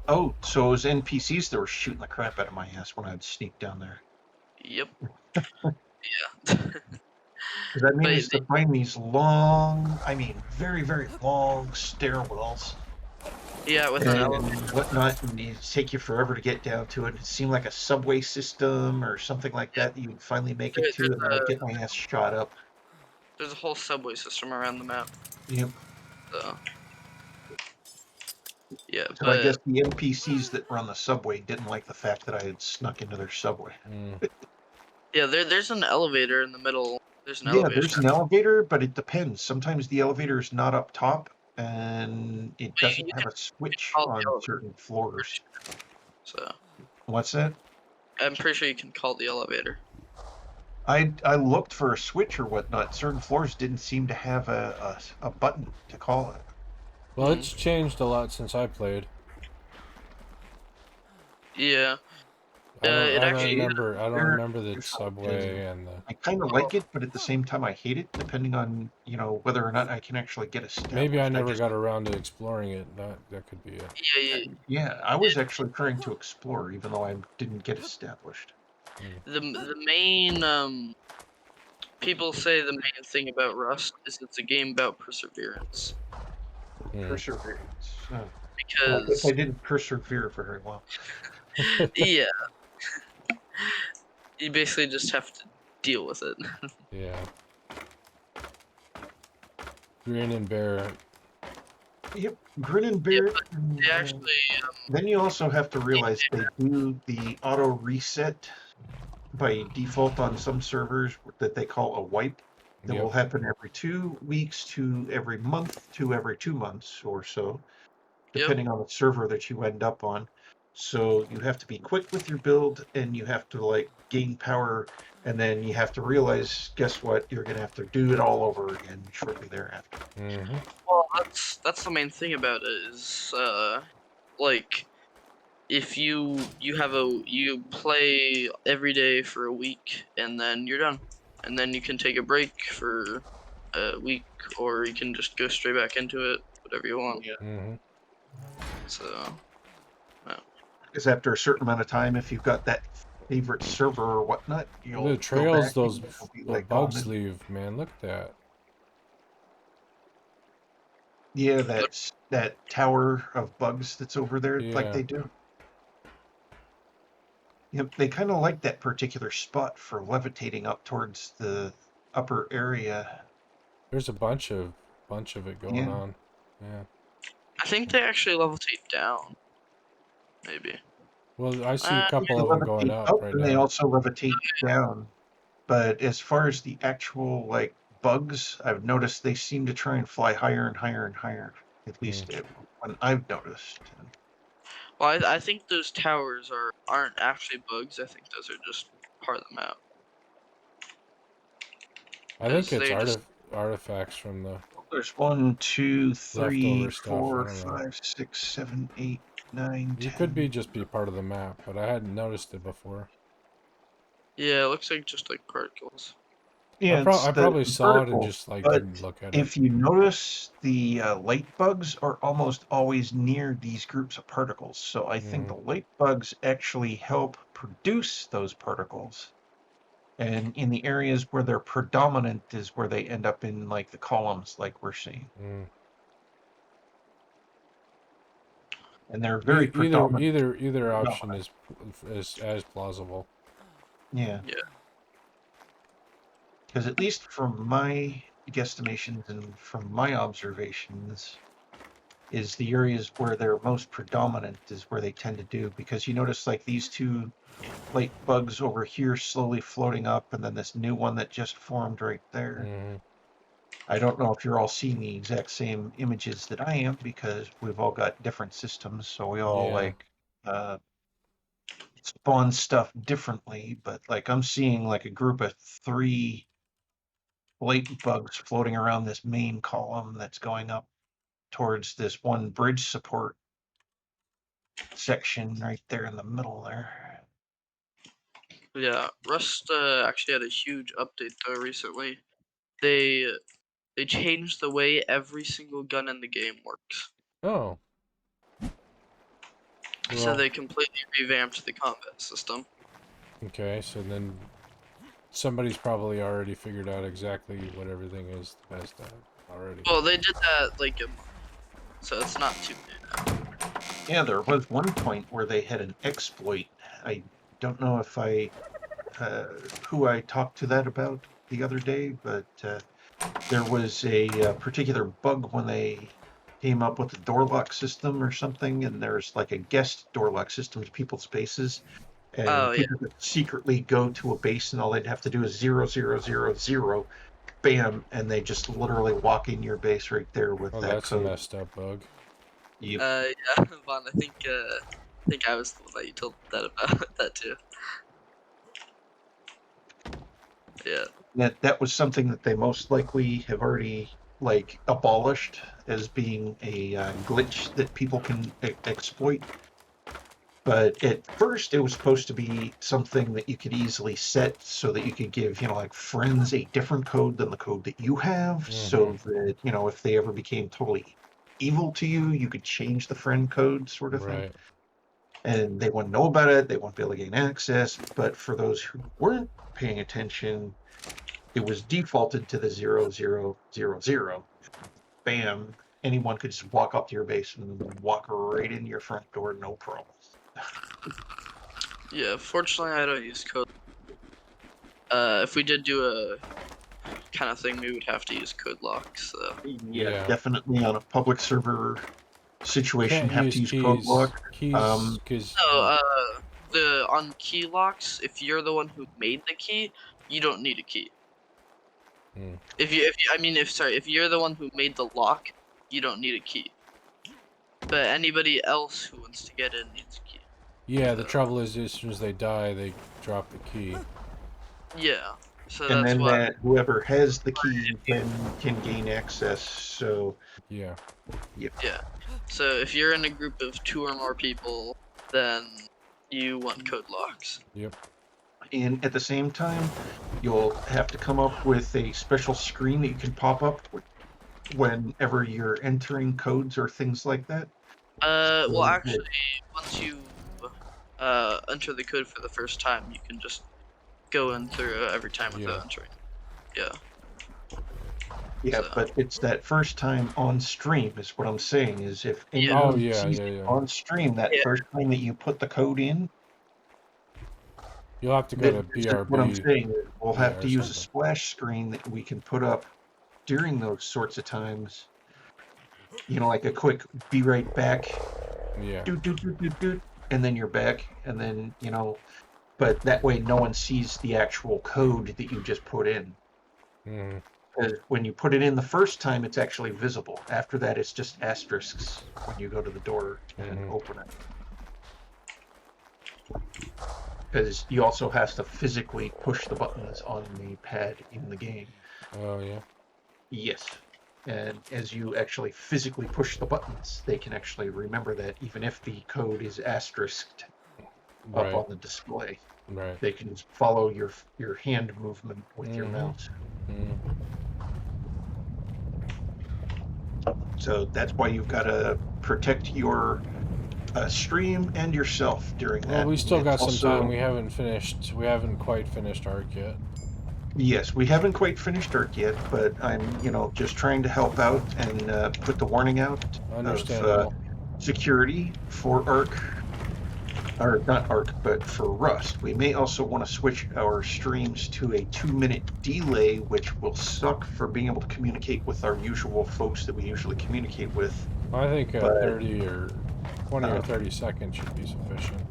S2: Oh, so it was NPCs that were shooting the crap out of my ass when I'd sneak down there.
S1: Yep. Yeah.
S2: Because I
S1: But
S2: managed to find these long, I mean, very, very long stairwells
S1: yeah, with an elevator.
S2: and whatnot, and it'd take you forever to get down to it. It seemed like a subway system or something like that that you'd finally make it to, and then I'd get my ass shot up.
S1: There's a whole subway system around the map.
S2: Yep.
S1: So yeah,
S2: So I guess
S1: but
S2: the NPCs that run the subway didn't like the fact that I had snuck into their subway.
S1: yeah, there's an elevator in the middle. There's an
S2: Yeah,
S1: elevator.
S2: there's an elevator, but it depends. Sometimes the elevator is not up top, and it doesn't
S1: You
S2: have a switch
S1: call the
S2: on
S1: elevator.
S2: certain floors.
S1: So
S2: What's that?
S1: I'm pretty sure you can call the elevator.
S2: I looked for a switch or whatnot. Certain floors didn't seem to have a button to call it.
S3: Well, it's changed a lot since I played.
S1: Yeah.
S3: I don't
S1: actually-
S3: remember. I don't remember the
S2: There's
S3: subway and the.
S2: I kind of like it, but at the same time I hate it, depending on whether or not I can actually get established.
S3: Maybe I never got around to exploring it. That could be it.
S2: Yeah, I was actually trying to explore, even though I didn't get established.
S1: The main people say the main thing about Rust is it's a game about perseverance.
S2: Perseverance. Oh. I
S1: Because
S2: guess I didn't persevere very well.
S1: yeah, you basically just have to deal with it.
S3: Yeah. Grin and bear.
S2: Yep, grin and bear it.
S1: They actually
S2: Then you also have to realize they do the auto reset by default on some servers that they call a wipe. That will happen every 2 weeks to every month to every 2 months or so, depending on the server that you end up on. So you have to be quick with your build, and you have to gain power, and then you have to realize, guess what? You're gonna have to do it all over again shortly thereafter.
S1: well, that's the main thing about it is like if you play every day for a week and then you're done, and then you can take a break for a week, or you can just go straight back into it, whatever you want. So
S2: Because after a certain amount of time, if you've got that favorite server or whatnot, you'll
S3: The
S2: go
S3: trails
S2: back
S3: those
S2: and it'll be
S3: the
S2: like, oh,
S3: bugs leave, man. Look at that.
S2: yeah, that tower of bugs that's over there, like
S3: Yeah.
S2: they do. Yep, they kind of like that particular spot for levitating up towards the upper area.
S3: There's a bunch of it going
S2: Yeah.
S3: on. Yeah.
S1: I think they actually levitate down. Maybe.
S3: Well, I see a couple
S2: They
S3: of them going
S2: levitate
S3: up
S2: up
S3: right
S2: and they
S3: now.
S2: also levitate down. But as far as the actual like bugs, I've noticed they seem to try and fly higher and higher and higher. At least when I've noticed.
S1: Well, I think those towers aren't actually bugs. I think those are just part of the map.
S3: I think
S1: 'Cause
S3: it's
S1: they just
S3: artifacts from the
S2: There's 1, 2, 3,
S3: leftover stuff. I
S2: 4,
S3: don't know.
S2: 5, 6, 7, 8, 9,
S3: You could
S2: 10.
S3: be just be part of the map, but I hadn't noticed it before.
S1: yeah, it looks like just like particles.
S2: Yeah, it's
S3: I
S2: the
S3: probably saw it and
S2: vertical.
S3: just like
S2: But
S3: didn't look at it.
S2: if you notice, the light bugs are almost always near these groups of particles. So I think
S3: Mm-hmm.
S2: the light bugs actually help produce those particles. And in the areas where they're predominant is where they end up in like the columns like we're seeing.
S3: Mm.
S2: And they're very predominant.
S3: Either option
S2: predominant.
S3: is as plausible.
S2: Yeah.
S1: Yeah.
S2: Because at least from my guesstimations and from my observations, is the areas where they're most predominant is where they tend to do. Because you notice like these two light bugs over here slowly floating up, and then this new one that just formed right there.
S3: Mm-hmm.
S2: I don't know if you're all seeing the exact same images that I am, because we've all got different systems, so we all
S3: Yeah.
S2: like spawn stuff differently. But like I'm seeing like a group of 3 latent bugs floating around this main column that's going up towards this one bridge support section right there in the middle there.
S1: Yeah, Rust actually had a huge update though recently. They changed the way every single gun in the game works.
S3: Oh.
S1: So
S3: Well,
S1: they completely revamped the combat system.
S3: okay, so then somebody's probably already figured out exactly what everything is the best at already.
S1: Well, they did that like a month, so it's not too new now.
S2: Yeah, there was one point where they had an exploit. I don't know if who I talked to that about the other day, but there was a particular bug when they came up with the door lock system or something, and there's like a guest door lock system to people's bases, and
S1: Oh yeah,
S2: people could secretly go to a base, and all they'd have to do is 0000, bam, and they just literally walk in your base right there with
S3: Oh,
S2: that
S3: that's a
S2: code.
S3: messed up bug.
S2: Yep.
S1: yeah, Vaughn. I think I was the one that you told that about that too. Yeah.
S2: That was something that they most likely have already like abolished as being a glitch that people can exploit. But at first, it was supposed to be something that you could easily set so that you could give, like friends a different code than the code that you have, so that, if they ever became totally evil to you, you could change the friend code sort of thing.
S3: Right.
S2: And they wouldn't know about it, they wouldn't be able to gain access. But for those who weren't paying attention, it was defaulted to the 0000. Bam, anyone could just walk up to your base and walk right in your front door, no problem.
S1: Yeah, fortunately I don't use code. If we did do a kind of thing, we would have to use code locks. So.
S2: Yeah, definitely on a public server situation,
S3: Can't
S2: have
S3: use
S2: to use code lock.
S3: keys, because
S1: No, on key locks, if you're the one who made the key, you don't need a key. If you're the one who made the lock, you don't need a key. But anybody else who wants to get in needs a key.
S3: yeah, the trouble is as soon as they die, they drop the key.
S1: Yeah. So
S2: And
S1: that's
S2: then
S1: why.
S2: that whoever has the key then can gain access. So
S3: Yeah.
S1: Yeah. So if you're in a group of 2 or more people, then you want code locks.
S3: Yep.
S2: And at the same time, you'll have to come up with a special screen that you can pop up whenever you're entering codes or things like that.
S1: Well, actually, once you enter the code for the first time, you can just go in through every time without entering. Yeah.
S2: Yeah,
S1: So.
S2: but it's that first time on stream is what I'm saying, is if
S1: Yeah.
S2: anyone
S3: yeah,
S2: sees
S3: yeah,
S2: it
S3: yeah.
S2: on stream, that
S1: Yeah.
S2: first time that you put the code in,
S3: You'll have to go to
S2: this is what I'm
S3: BRB.
S2: saying. We'll
S3: Yeah,
S2: have to
S3: or
S2: use a
S3: something.
S2: splash screen that we can put up during those sorts of times. You know, like a quick be right back,
S3: Yeah.
S2: doot, and then you're back, and then, you know, but that way no one sees the actual code that you just put in.
S3: Mm.
S2: Because when you put it in the first time, it's actually visible. After that, it's just asterisks when you go to the door and open it. Because you also have to physically push the buttons on the pad in the game.
S3: Oh, yeah.
S2: Yes. And as you actually physically push the buttons, they can actually remember that even if the code is asterisked up on the display.
S3: Right.
S2: They can just follow your hand movement with your mouse. So that's why you've got to protect your stream and yourself during that.
S3: Well, we still
S2: It's
S3: got some
S2: also,
S3: time. We haven't quite finished Ark yet.
S2: Yes, we haven't quite finished Ark yet, but I'm, just trying to help out and put the warning out
S3: Understandable.
S2: of security for Ark, or not Ark, but for Rust. We may also want to switch our streams to a 2-minute delay, which will suck for being able to communicate with our usual folks that we usually communicate with.
S3: I think
S2: but,
S3: 30 or 20 or 30 seconds should be sufficient.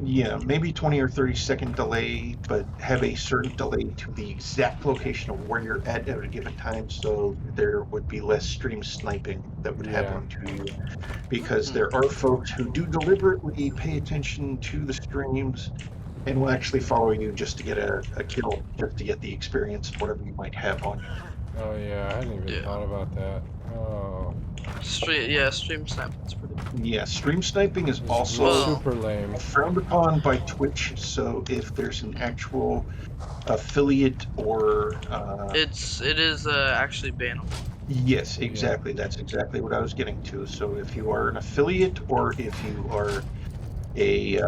S2: Yeah, maybe 20 or 30-second delay, but have a certain delay to the exact location of where you're at a given time, so there would be less stream sniping that would happen to you. Because there are folks who do deliberately pay attention to the streams and will actually follow you just to get a kill, just to get the experience, whatever you might have on you.
S3: Oh yeah, I hadn't even thought about that. Oh.
S1: Stream sniping's pretty.
S2: Yeah, stream sniping is
S3: It's
S2: also
S3: super lame.
S2: frowned upon by Twitch. So if there's an actual affiliate or
S1: it is actually bannable.
S2: Yes, exactly. Yeah. That's exactly what I was getting to. So if you are an affiliate or if you are a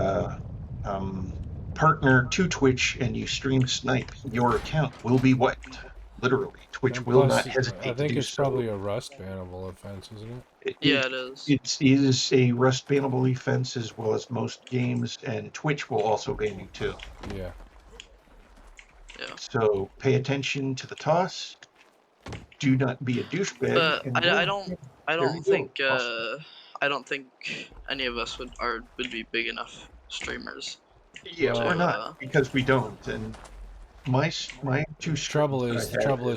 S2: partner to Twitch and you stream snipe, your account will be wiped. Literally, Twitch will not hesitate.
S3: I think
S2: to do
S3: it's
S2: so.
S3: probably a Rust bannable offense, isn't it?
S1: Yeah, it is.
S2: It is a Rust bannable offense as well as most games, and Twitch will also ban you too.
S3: Yeah.
S1: Yeah.
S2: So pay attention to the toss. Do not be a douchebag.
S1: I don't think any of us would be big enough streamers.
S2: Yeah, we're not, because we don't. And my two
S3: trouble is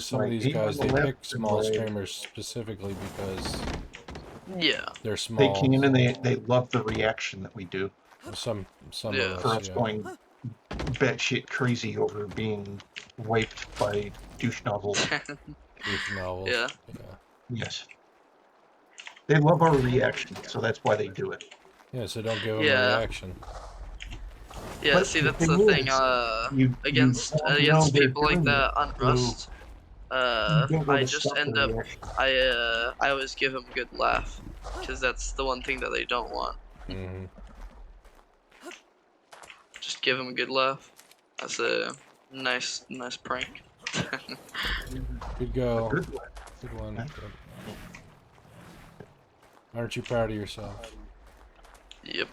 S3: some of these guys, they pick small streamers specifically because they're small.
S2: They can, and they love the reaction that we do.
S3: Some
S2: for us going batshit crazy over being wiped by douche novels.
S3: Douche novels.
S1: Yeah.
S2: Yes. They love our reaction, so that's why they do it.
S3: Yeah, so don't give them a reaction.
S1: Yeah,
S2: but
S1: see, that's the thing. Against people like that on Rust, I just end up. I always give them a good laugh, because that's the one thing that they don't want.
S3: Mm-hmm.
S1: Just give them a good laugh. That's a nice prank.
S3: Good go. Good one. Aren't you proud of yourself?
S1: Yep.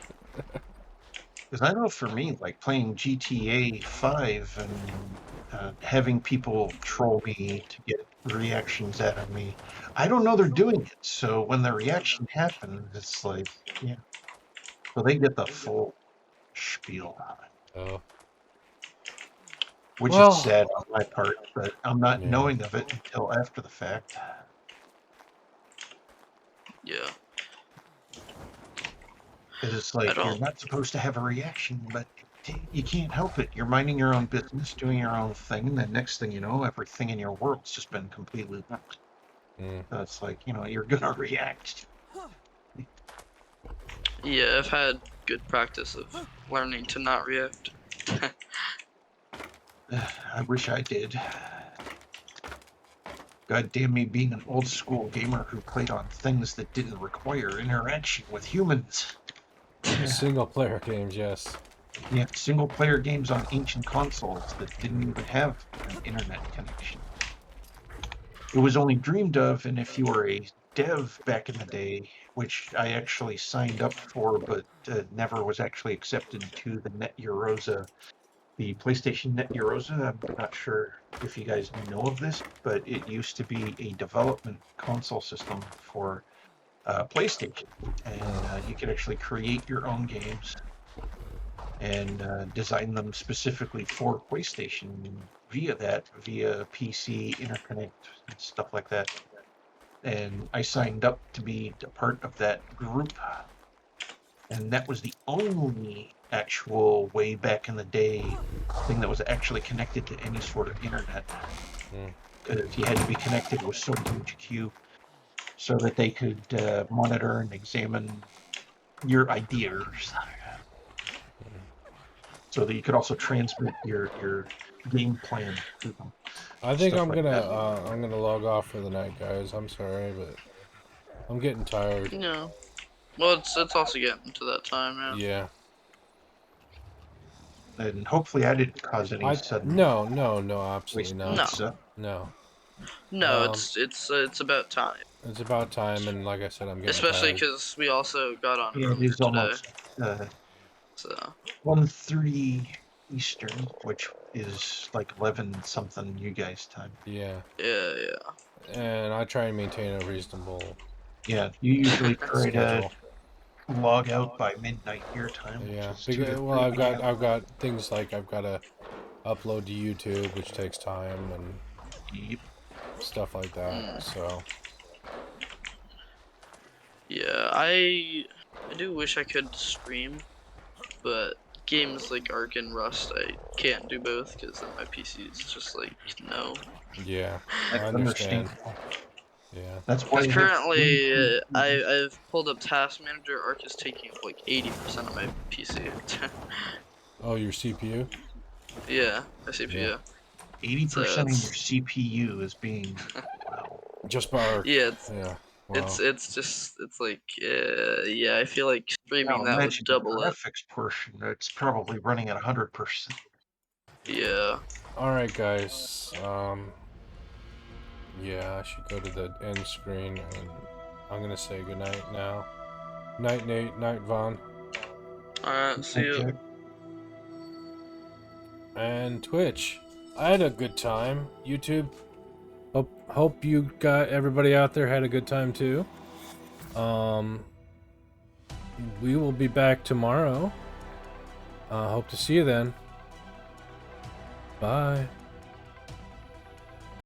S2: Because I know for me, like playing GTA 5 and having people troll me to get reactions out of me, I don't know they're doing it. So when the reaction happens, it's like, yeah. So they get the full spiel on it.
S3: Oh.
S2: Which is sad on my part, but I'm not knowing of it until after the fact.
S1: Yeah.
S2: Because it's like, you're not supposed to have a reaction, but you can't help it. You're minding your own business, doing your own thing, and the next thing you know, everything in your world's just been completely wrecked. So it's like, you're gonna react.
S1: Yeah, I've had good practice of learning to not react.
S2: I wish I did. God damn me being an old school gamer who played on things that didn't require interaction with humans.
S3: Single player games, yes.
S2: Yeah, single player games on ancient consoles that didn't even have an internet connection. It was only dreamed of, and if you were a dev back in the day, which I actually signed up for, but never was actually accepted to the Net Eurosa, the PlayStation Net Eurosa. I'm not sure if you guys know of this, but it used to be a development console system for PlayStation, and you could actually create your own games and design them specifically for PlayStation via PC interconnect and stuff like that. And I signed up to be a part of that group, and that was the only actual way back in the day thing that was actually connected to any sort of internet. If you had to be connected, it was so HQ so that they could monitor and examine your ideas, so that you could also transmit your game plan to them.
S3: I think
S2: Stuff
S3: I'm
S2: like that.
S3: gonna log off for the night, guys. I'm sorry, but I'm getting tired.
S1: Yeah. Well, it's also getting to that time, yeah.
S3: Yeah.
S2: And hopefully I didn't cause any sudden
S3: No, absolutely
S2: wasting
S3: not.
S1: No.
S3: No.
S1: No,
S3: Um,
S1: it's about time.
S3: It's about time, and like I said, I'm getting
S1: Especially
S3: tired.
S1: because we also got on
S2: Yeah, it
S1: earlier
S2: is
S1: today.
S2: almost
S1: So
S2: 1:30 Eastern, which is like 11 something you guys time.
S3: Yeah.
S1: yeah.
S3: And I try and maintain a reasonable
S2: Yeah, you usually try to
S3: schedule.
S2: log out by midnight your time, which
S3: Yeah.
S2: is 2 to
S3: Well,
S2: 3 p.m.
S3: I've got things like I've got to upload to YouTube, which takes time and
S2: Yep.
S3: stuff like that.
S1: Mm.
S3: So
S1: Yeah, I do wish I could stream, but games like Ark and Rust, I can't do both because then my PC is just like no.
S3: yeah, I
S2: That's
S3: understand.
S2: understandable.
S3: Yeah.
S2: That's why
S1: Because
S2: I have
S1: currently, I've pulled up Task Manager. Ark is taking up like 80% of my PC.
S3: Oh, your CPU?
S1: Yeah, my CPU.
S3: Yeah.
S2: 80% of
S1: it's-
S2: your CPU is being wow.
S3: Just by Arc.
S1: Yeah,
S3: Yeah. Wow.
S1: it's like yeah. I feel like streaming
S2: Now
S1: that would
S2: imagine the
S1: double it.
S2: graphics portion. It's probably running at 100%.
S1: Yeah.
S3: All right, guys. Yeah, I should go to the end screen, and I'm gonna say goodnight now. Night, Nate. Night, Vaughn.
S1: All right. See you.
S2: Okay.
S3: And Twitch. I had a good time. YouTube. Hope you got everybody out there had a good time too. We will be back tomorrow. Hope to see you then. Bye.